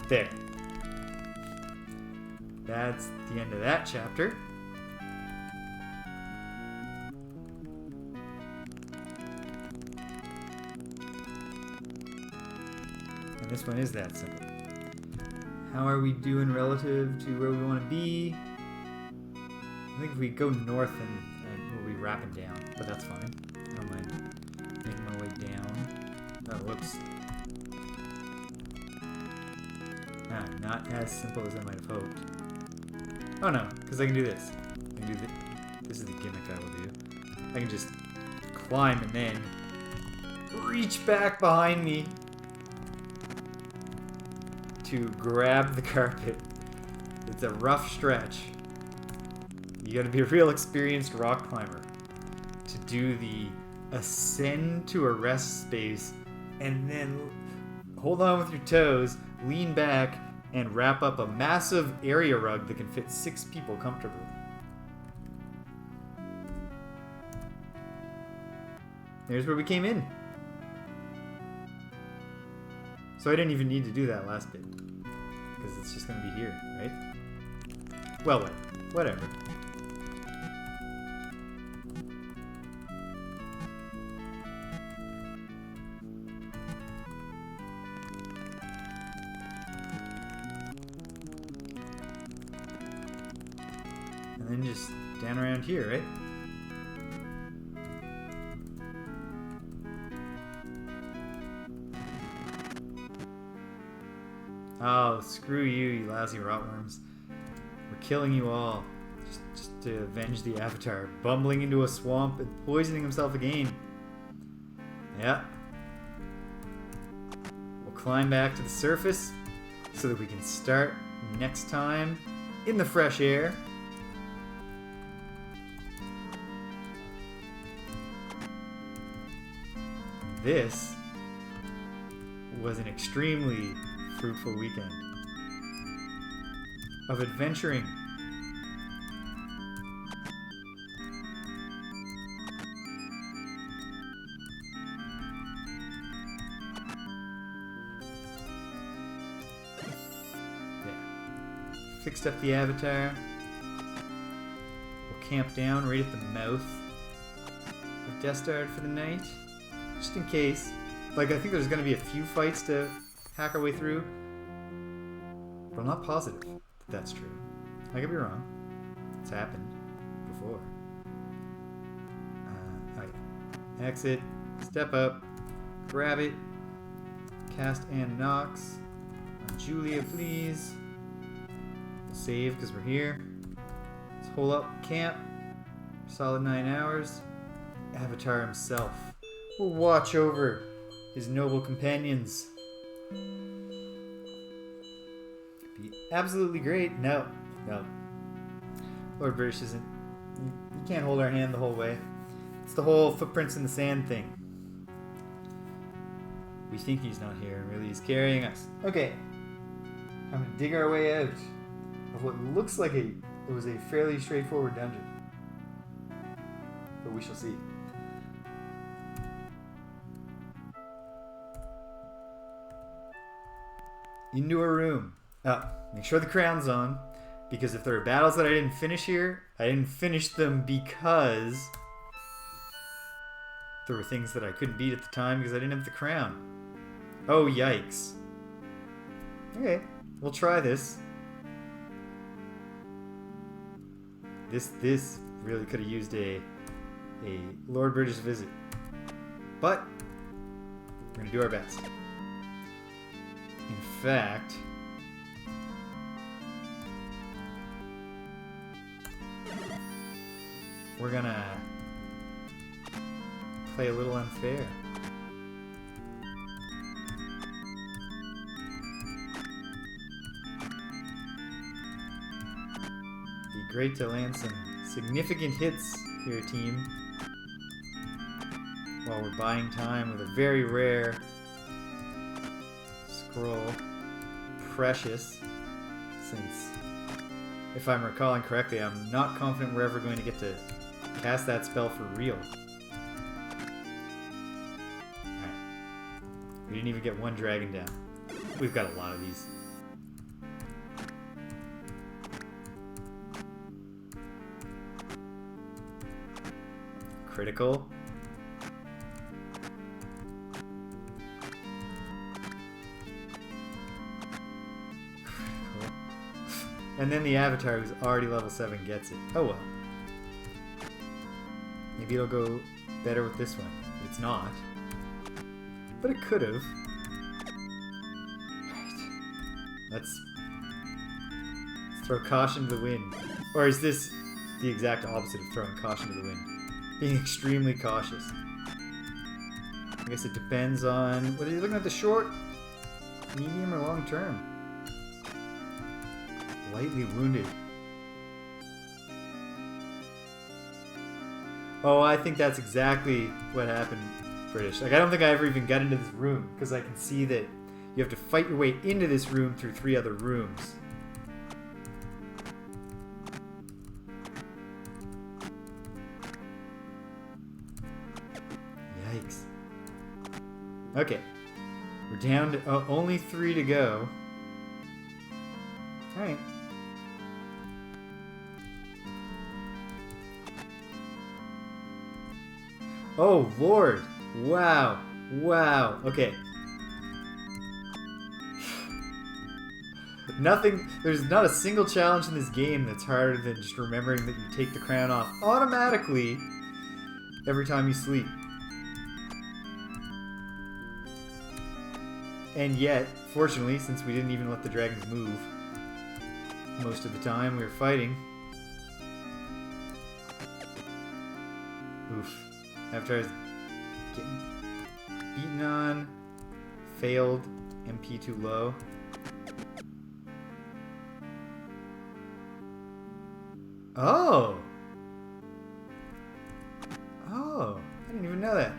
There. That's the end of that chapter. And this one is that simple. How are we doing relative to where we want to be? I think if we go north and we'll be wrapping down, but that's fine. I don't mind making my way down. Oh, whoops. Ah, not as simple as I might have hoped. Oh no, because I can do this. I can do this. This is the gimmick I will do. I can just climb and then reach back behind me to grab the carpet. It's a rough stretch. You gotta be a real experienced rock climber to do the ascend to a rest space and then hold on with your toes, lean back, and wrap up a massive area rug that can fit 6 people comfortably. There's where we came in. So I didn't even need to do that last bit, because it's just going to be here, right? Well, whatever. And then just down around here, right? Oh, screw you, you lousy rotworms. We're killing you all. Just to avenge the Avatar, bumbling into a swamp and poisoning himself again. Yeah. We'll climb back to the surface so that we can start next time in the fresh air. This was an extremely fruitful weekend of adventuring. There. Fixed up the Avatar. We'll camp down right at the mouth of Destard for the night, just in case. Like, I think there's going to be a few fights to hack our way through, but I'm not positive that that's true. I could be wrong. It's happened before. Oh yeah. Exit, step up, grab it, cast and Nox on Julia, please. We'll save because we're here. Let's hole up camp. Solid 9 hours. Avatar himself will watch over his noble companions. Be absolutely great. No. Lord British isn't. You can't hold our hand the whole way. It's the whole footprints in the sand thing. We think he's not here, and really he's carrying us. Okay. I'm gonna dig our way out of what looks like it was a fairly straightforward dungeon. But we shall see. Into a room. Make sure the crown's on, because if there are battles that I didn't finish here, I didn't finish them because there were things that I couldn't beat at the time because I didn't have the crown. Oh, yikes. Okay, we'll try this. This really could have used a Lord British visit. But we're going to do our best. In fact, we're gonna play a little unfair. Be great to land some significant hits here, team, while we're buying time with a very rare scroll. Precious, since if I'm recalling correctly, I'm not confident we're ever going to get to cast that spell for real. We didn't even get one dragon down. We've got a lot of these. Critical. And then the avatar who's already level 7 gets it. Oh well. Maybe it'll go better with this one. It's not. But it could have. Alright. Let's throw caution to the wind. Or is this the exact opposite of throwing caution to the wind? Being extremely cautious. I guess it depends on whether you're looking at the short, medium, or long term. Lightly wounded. Oh, I think that's exactly what happened, British. Like, I don't think I ever even got into this room, because I can see that you have to fight your way into this room through 3 other rooms. Yikes. Okay. We're down to only 3 to go. Alright. Oh, Lord. Wow. Wow. Okay. There's not a single challenge in this game that's harder than just remembering that you take the crown off automatically every time you sleep. And yet, fortunately, since we didn't even let the dragons move most of the time we were fighting. Oof. After I was getting beaten on, failed, MP too low. Oh! Oh, I didn't even know that.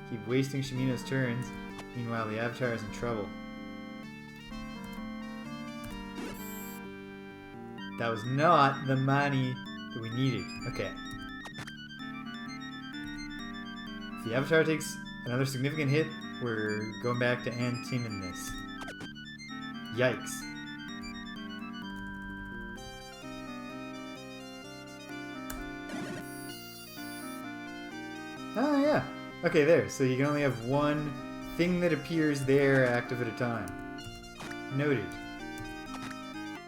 Keep wasting Shimino's turns. Meanwhile, the Avatar is in trouble. That was not the money that we needed. Okay. If the Avatar takes another significant hit, we're going back to Antim in this. Yikes. Oh, yeah. Okay, there. So you can only have one thing that appears there active at a time. Noted.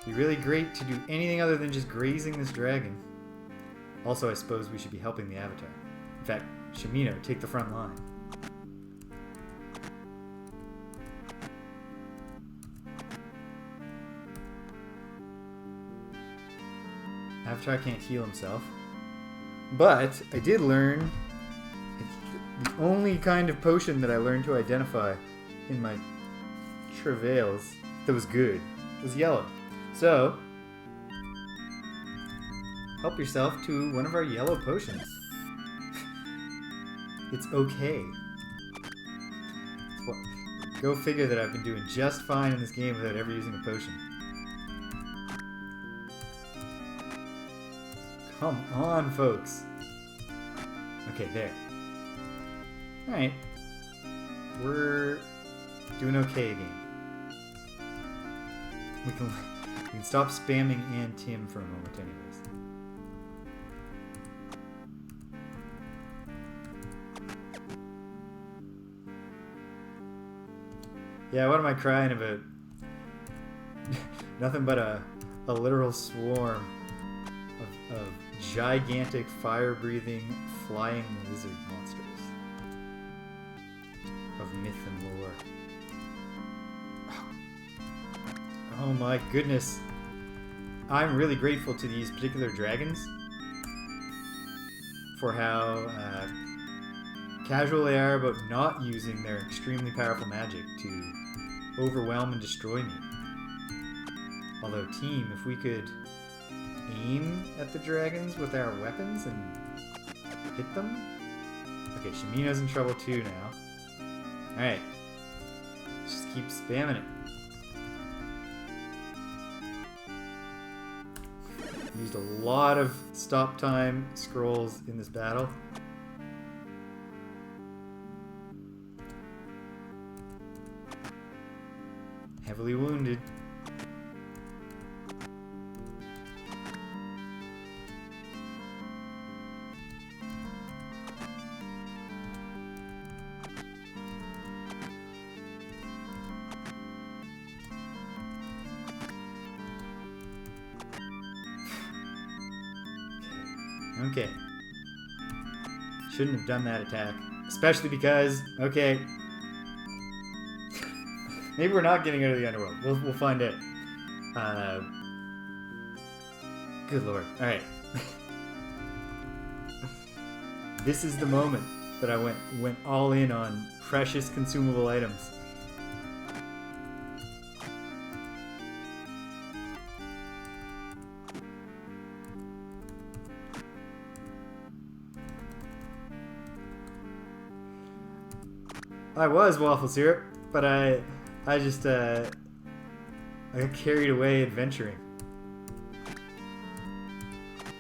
It'd be really great to do anything other than just grazing this dragon. Also, I suppose we should be helping the Avatar. In fact, Shimino, take the front line. Avatar can't heal himself. But I did learn the only kind of potion that I learned to identify in my travails that was good was yellow. So, help yourself to one of our yellow potions. It's okay. Go figure that I've been doing just fine in this game without ever using a potion. Come on, folks. Okay, there. Alright. We're doing okay again. We can stop spamming Antim for a moment anyways. Yeah, what am I crying about? Nothing but a literal swarm of gigantic, fire-breathing, flying lizard monsters of myth and lore. Oh my goodness. I'm really grateful to these particular dragons for how casual they are about not using their extremely powerful magic to overwhelm and destroy me. Although, team, if we could aim at the dragons with our weapons and hit them. Okay, Shimino's in trouble too now. Alright. Let's just keep spamming it. Used a lot of stop time scrolls in this battle. Heavily wounded. Okay. Shouldn't have done that attack. Especially because, okay. Maybe we're not getting out of the underworld. We'll find out. Good lord. Alright. This is the moment that I went all in on precious consumable items. I was waffle syrup, but I just I got carried away adventuring.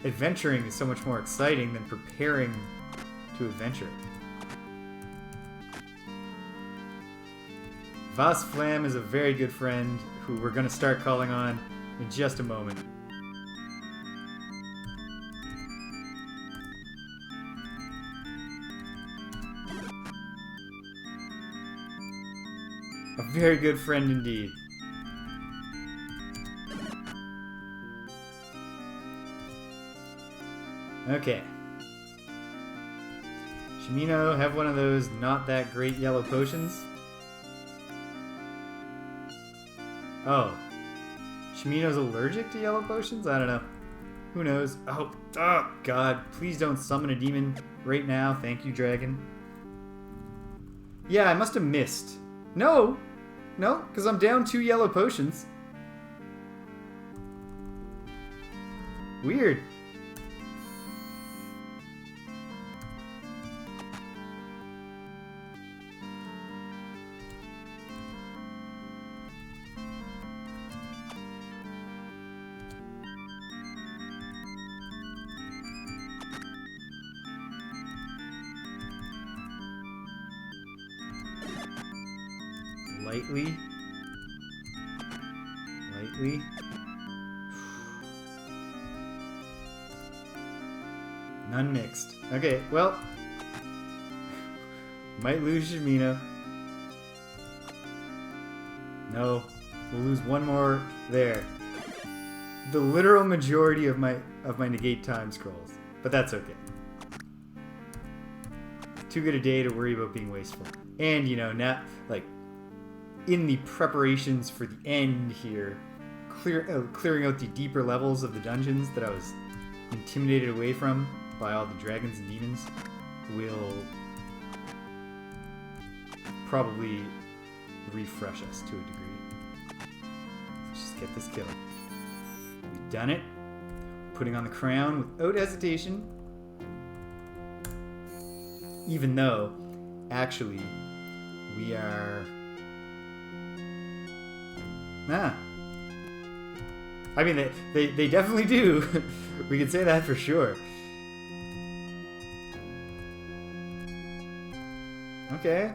Adventuring is so much more exciting than preparing to adventure. Vas Flam is a very good friend who we're going to start calling on in just a moment. A very good friend indeed. Okay. Shimino, have one of those not that great yellow potions. Oh. Shimino's allergic to yellow potions? I don't know. Who knows? Oh god. Please don't summon a demon right now. Thank you, dragon. Yeah, I must have missed. No, because I'm down 2 yellow potions. Weird. Lightly. None mixed. Okay, well. Might lose Shimino. No. We'll lose one more there. The literal majority of my negate time scrolls. But that's okay. Too good a day to worry about being wasteful. And, you know, now, like, in the preparations for the end here, clearing out the deeper levels of the dungeons that I was intimidated away from by all the dragons and demons will probably refresh us to a degree. Let's just get this kill. We've done it. Putting on the crown without hesitation. Even though, actually, we are... I mean, they definitely do. We can say that for sure. Okay.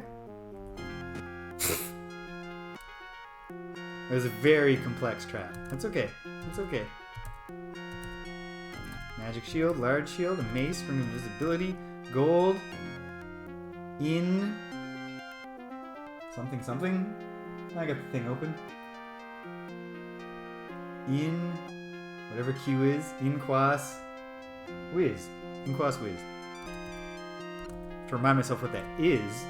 It was a very complex trap. That's okay. That's okay. Magic shield, large shield, a mace from invisibility, gold, in something. I got the thing open. In whatever Q is, in quas whiz. In quas whiz. To remind myself what that is.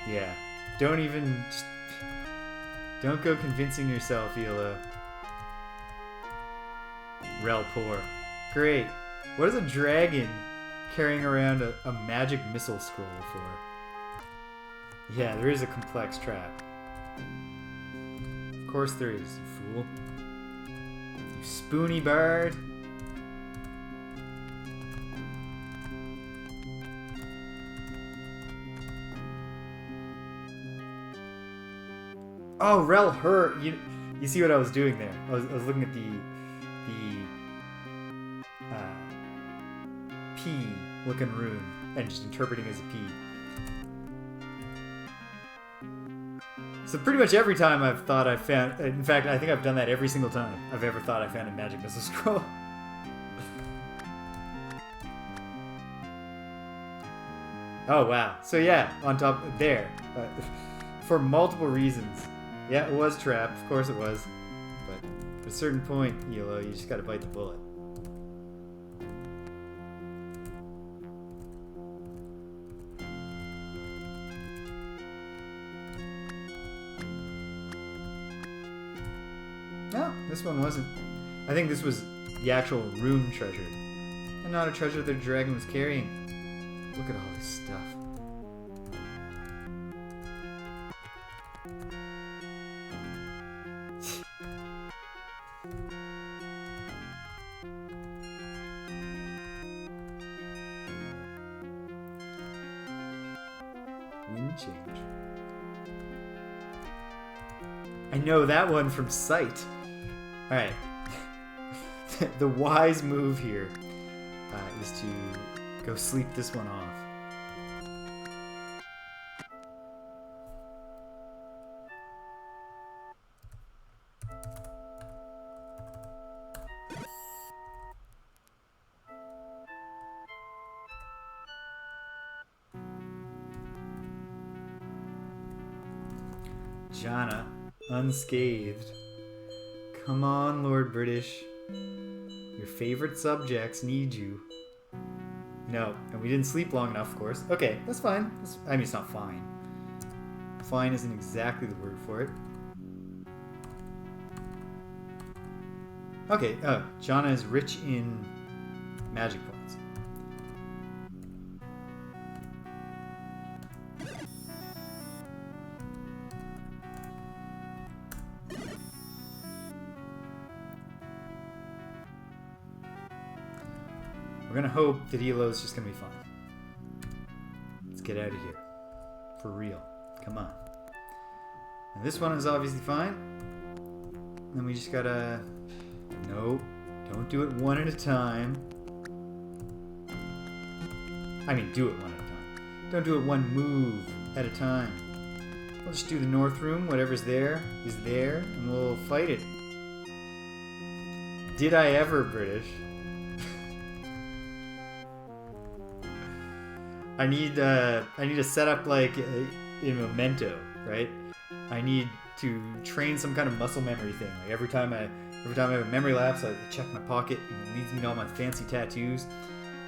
Yeah. Don't go convincing yourself, Elo. Rel poor. Great. What is a dragon carrying around a magic missile scroll for? Yeah, there is a complex trap. Of course there is, you fool. You spoony bird. Oh, Rel her. You see what I was doing there? I was looking at the P looking rune and just interpreting as a P. So pretty much every time I've thought I've found... In fact, I think I've done that every single time I've ever thought I found a magic missile scroll. Oh, wow. So yeah, on top... There. For multiple reasons. Yeah, it was trapped. Of course it was. But at a certain point, Elo, you just gotta bite the bullet. No, this one wasn't. I think this was the actual rune treasure. And not a treasure the dragon was carrying. Look at all this stuff. Wind change. I know that one from sight. Alright. The wise move here is to go sleep this one off. Jana, unscathed. Come on, Lord British. Your favorite subjects need you. No, and we didn't sleep long enough, of course. Okay, that's fine. I mean, it's not fine. Fine isn't exactly the word for it. Okay, Jana is rich in magic points. We're gonna hope that Elo's just gonna be fine. Let's get out of here. For real. Come on. And this one is obviously fine. Then we just gotta... No. Don't do it one at a time. I mean, do it one at a time. Don't do it one move at a time. We'll just do the north room. Whatever's there is there. And we'll fight it. Did I ever, British? I need to set up like in Memento, right? I need to train some kind of muscle memory thing. Like every time I have a memory lapse, I check my pocket and it leads me to all my fancy tattoos.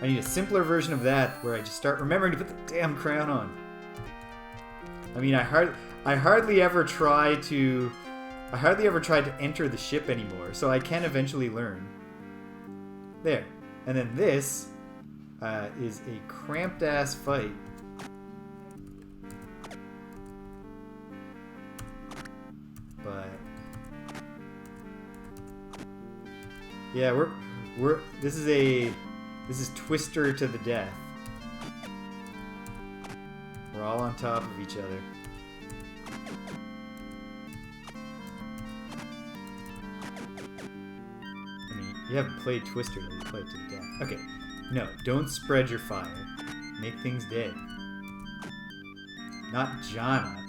I need a simpler version of that where I just start remembering to put the damn crown on. I mean, I hardly ever try to enter the ship anymore, so I can eventually learn. There, and then this. Is a cramped ass fight. But yeah, this is Twister to the death. We're all on top of each other. I mean, you haven't played Twister, though. You played to the death. Okay. No, don't spread your fire. Make things dead. Not Jana.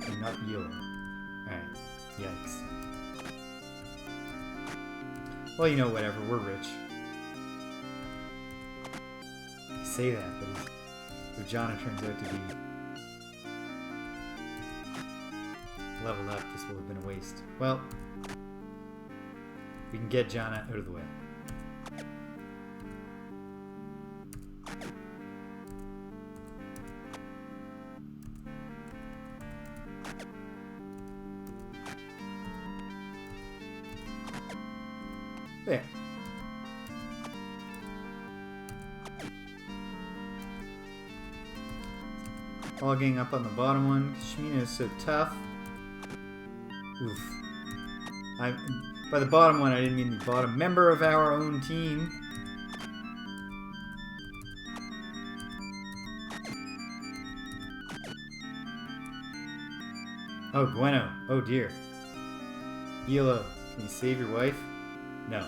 And not Elo. Alright. Yikes. Well, you know, whatever. We're rich. I say that, but if Jana turns out to be leveled up, this will have been a waste. Well... We can get Jana out of the way. There. All gang up on the bottom one. Shmina is so tough. Oof. By the bottom one, I didn't mean the bottom member of our own team. Oh, Gweno. Oh dear. Elo, can you save your wife? No.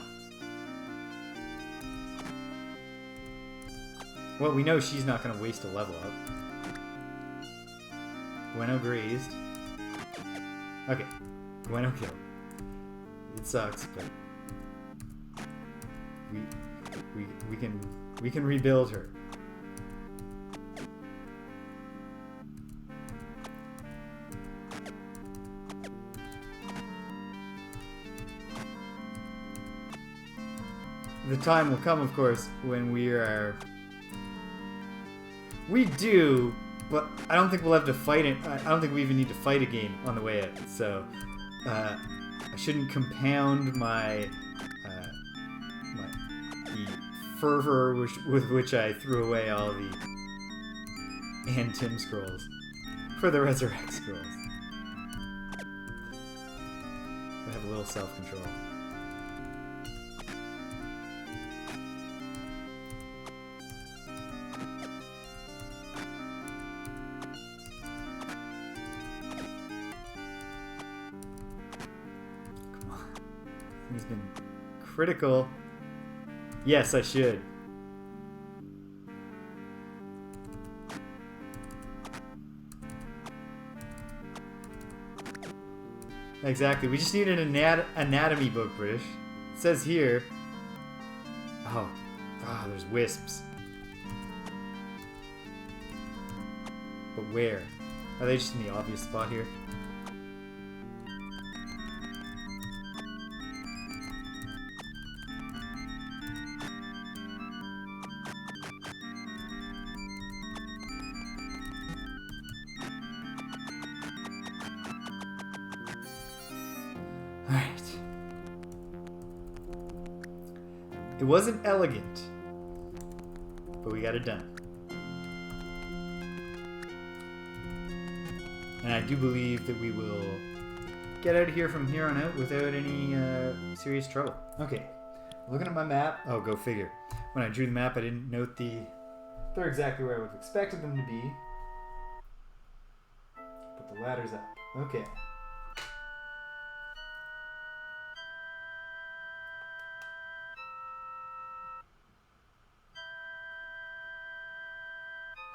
Well, we know she's not going to waste a level up. Gweno grazed. Okay. Gweno killed. It sucks, but we can rebuild her. The time will come, of course, when we do, but I don't think we'll have to fight it. I don't think we even need to fight again on the way out. So I shouldn't compound the fervor with which I threw away all the Antim scrolls for the Resurrect scrolls. I have a little self-control. He's been critical. Yes, I should. Exactly. We just need an anatomy book, British. It says here. Oh, there's wisps. But where? Are they just in the obvious spot here? Alright. It wasn't elegant, but we got it done. And I do believe that we will get out of here from here on out without any serious trouble. Okay, looking at my map. Oh, go figure. When I drew the map, I didn't note they're exactly where I would have expected them to be. But the ladder's up. Okay.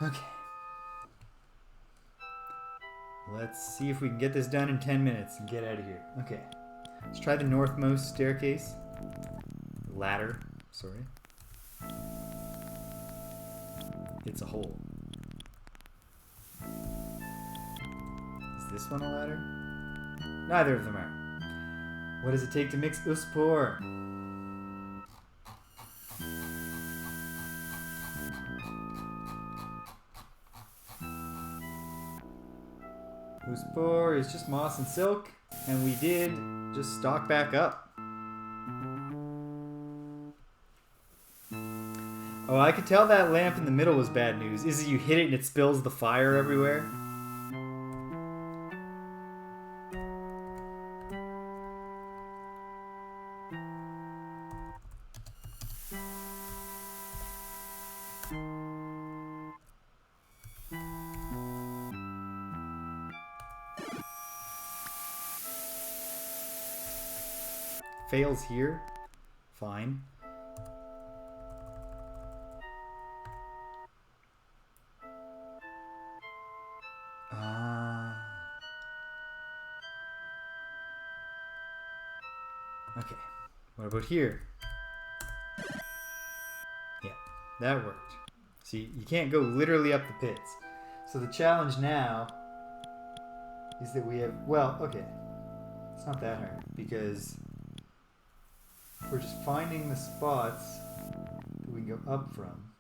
Okay. Let's see if we can get this done in 10 minutes and get out of here. Okay. Let's try the northmost staircase. Ladder. Sorry. It's a hole. Is this one a ladder? Neither of them are. What does it take to mix Uspor? Uspor is just moss and silk, and we did just stock back up. Oh, I could tell that lamp in the middle was bad news. Is it you hit it and it spills the fire everywhere? Fails here. Fine. Okay. What about here? Yeah, that worked. See, you can't go literally up the pits. So the challenge now is that we have... Well, okay. It's not that hard because we're just finding the spots that we can go up from.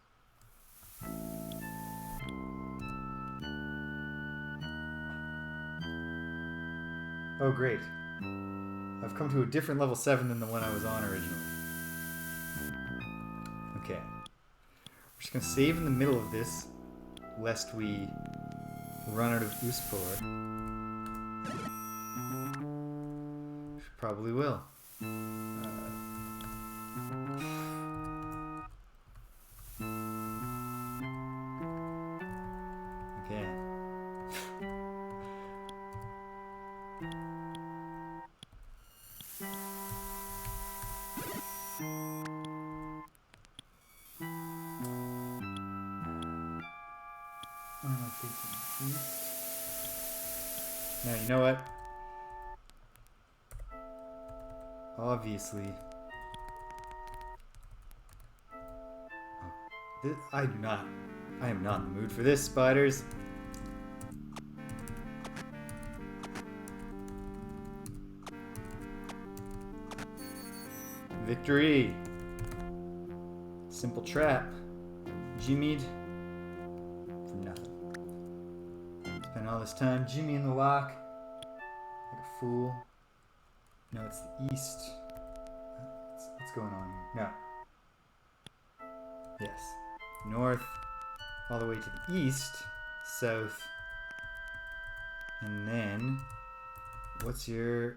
Oh, great. I've come to a different level 7 than the one I was on originally. Okay. We're just going to save in the middle of this, lest we run out of Uspor. Probably will. Okay. you know what? Obviously. Oh, I am not in the mood for this, spiders. Victory! Simple trap. Jimmied for nothing. Spent all this time jimmying the lock like a fool. No, it's the east. What's going on here? No. Yes. North, all the way to the east, south, and then what's your...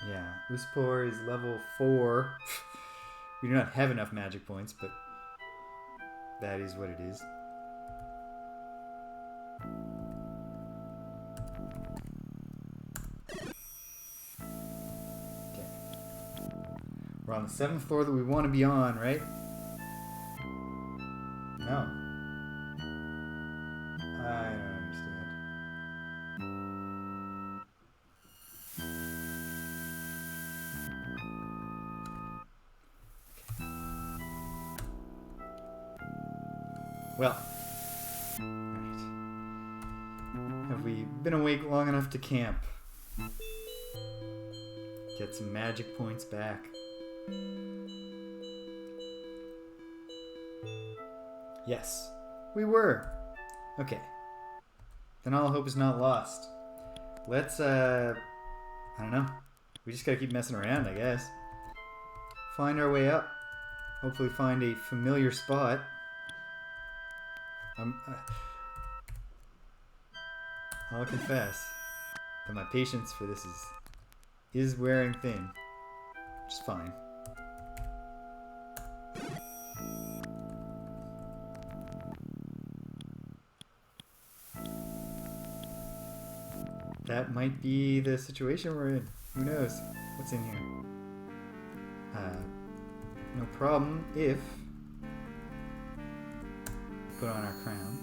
Yeah, Uspor is level 4. We do not have enough magic points, but that is what it is. Okay. We're on the 7th floor that we want to be on, right? No. I don't understand. Well, alright. Have we been awake long enough to camp? Get some magic points back. Yes, we were. Okay. Then all hope is not lost. Let's, I don't know. We just gotta keep messing around, I guess. Find our way up. Hopefully find a familiar spot. I'll confess that my patience for this is wearing thin, which is fine. That might be the situation we're in. Who knows what's in here? No problem if put on our crown.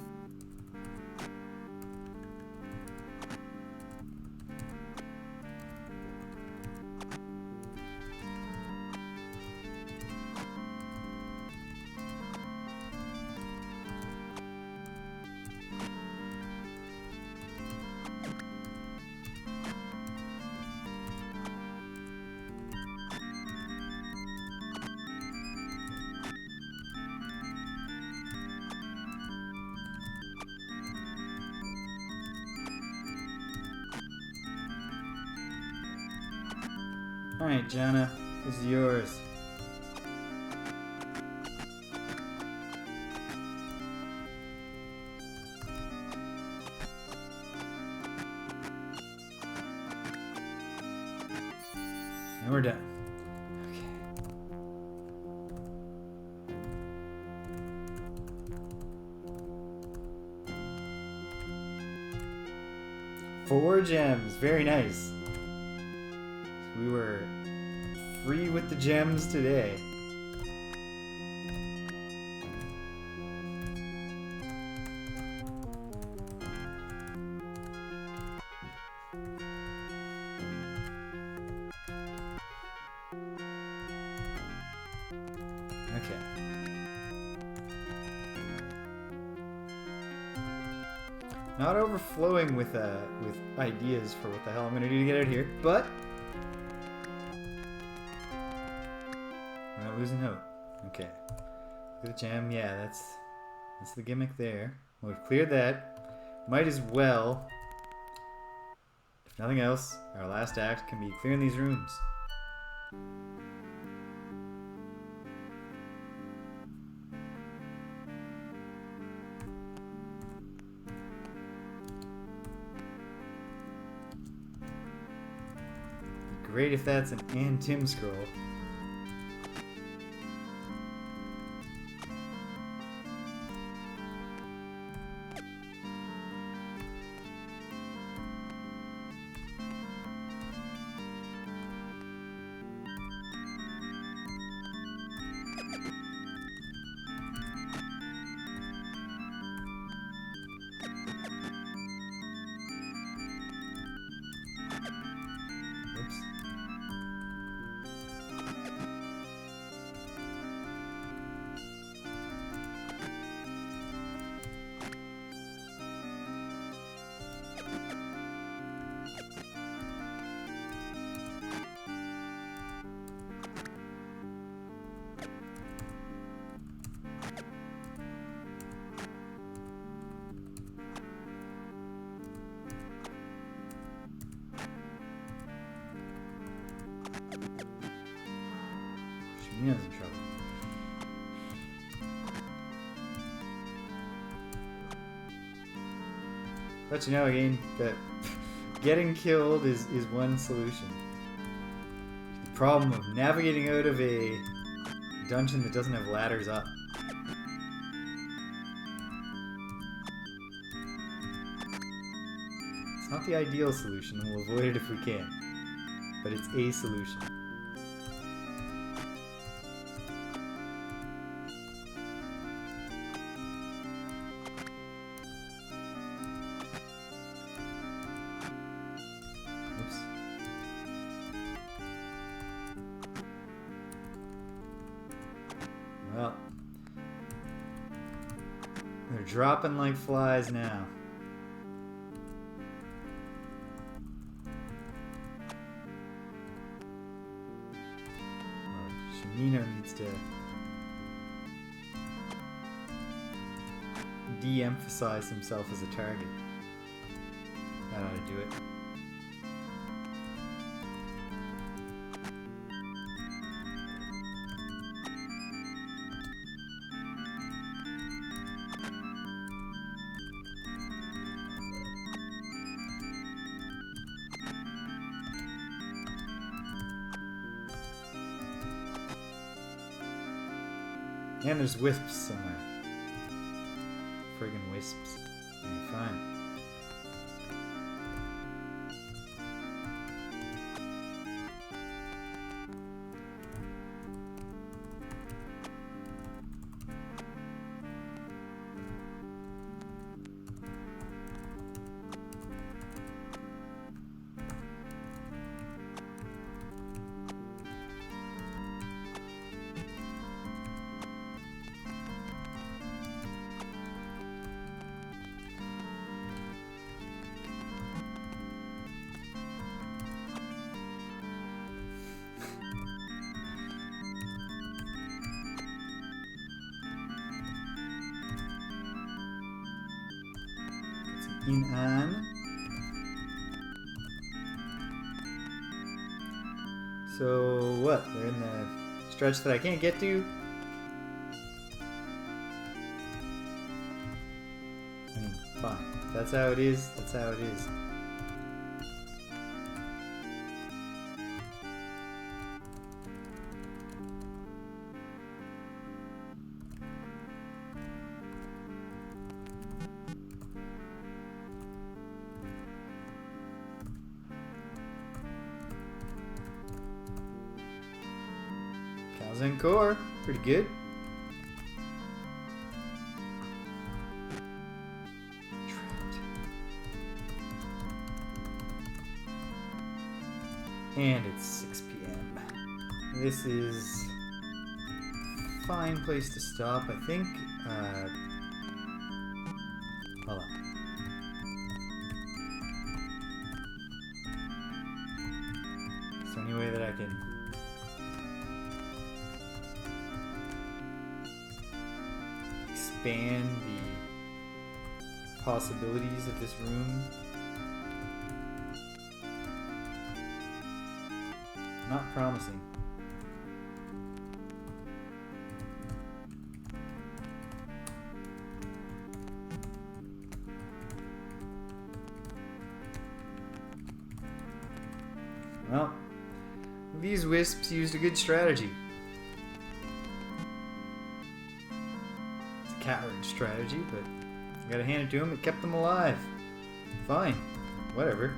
Alright, Jana, this is yours. And we're done. Okay. 4 gems, very nice. We were free with the gems today. Okay. Not overflowing with ideas for what the hell I'm gonna do to get out of here, but we're not losing hope. Okay. Look at the gem. Yeah, that's the gimmick there. Well, we've cleared that. Might as well, if nothing else, our last act can be clearing these rooms. Great if that's an Antim scroll. Gina's in trouble. But you know again that getting killed is one solution. The problem of navigating out of a dungeon that doesn't have ladders up. It's not the ideal solution, and we'll avoid it if we can. But it's a solution. Oops. Well, they're dropping like flies now. Nino needs to de-emphasize himself as a target. That ought to do it. And there's wisps somewhere. Friggin' wisps. Okay, fine. In on. So what? They're in the stretch that I can't get to? I mean, fine. If that's how it is, that's how it is. Core, pretty good. Trapped. And it's 6 p.m. This is a fine place to stop, I think. Hold on. Is there any way that I can expand the possibilities of this room? Not promising. Well, these wisps used a good strategy. Coward strategy, but I gotta hand it to him. It kept them alive. Fine. Whatever.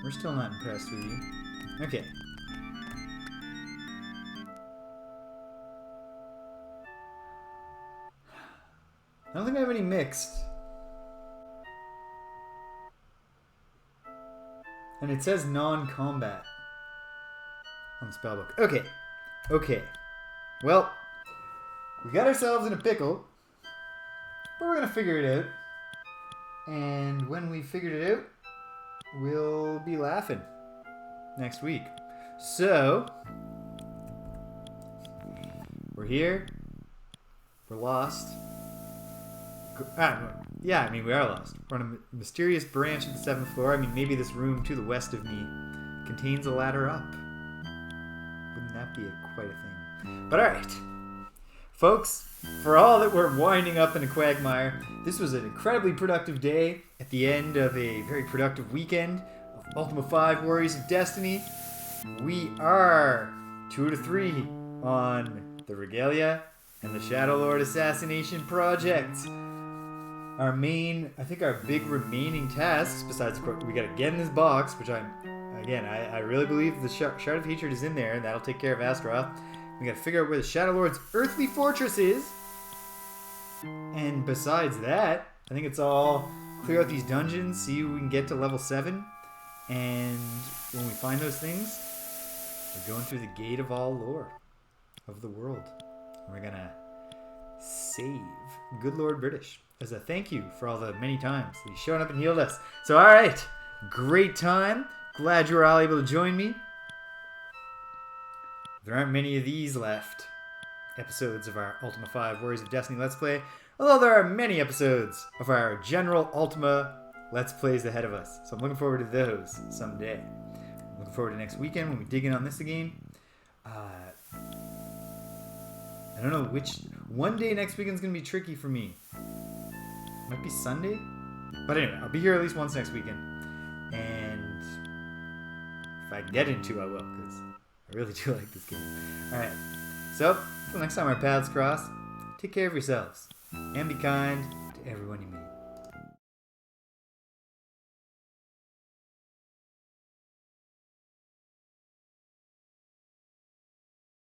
We're still not impressed with you. Okay. I don't think I have any mixed. And it says non-combat on the spellbook. Okay. Okay. Well, we got ourselves in a pickle, but we're gonna figure it out. And when we figured it out, we'll be laughing next week. So, we're here. We're lost. Yeah, I mean, we are lost. We're on a mysterious branch of the 7th floor. I mean, maybe this room to the west of me contains a ladder up. Wouldn't that be quite a thing? But alright. Folks, for all that we're winding up in a quagmire, this was an incredibly productive day at the end of a very productive weekend of Ultima V Warriors of Destiny. We are 2 out of 3 on the Regalia and the Shadowlord assassination project. Our big remaining tasks, besides, of course, we gotta get in this box, which I really believe the Shard of Hatred is in there, and that'll take care of Astaroth. We gotta figure out where the Shadowlord's earthly fortress is. And besides that, I think it's all clear out these dungeons, see if we can get to level 7. And when we find those things, we're going through the gate of all lore of the world. We're gonna save good Lord British as a thank you for all the many times that he's shown up and healed us. So, alright, great time. Glad you were all able to join me. There aren't many of these left episodes of our Ultima V Warriors of Destiny Let's Play, although there are many episodes of our general Ultima Let's Plays ahead of us. So I'm looking forward to those someday. I'm looking forward to next weekend when we dig in on this again. I don't know which... One day next weekend's going to be tricky for me. Might be Sunday? But anyway, I'll be here at least once next weekend. And if I get into, I will, because I really do like this game. Alright, so, until next time our paths cross, take care of yourselves, and be kind to everyone you meet.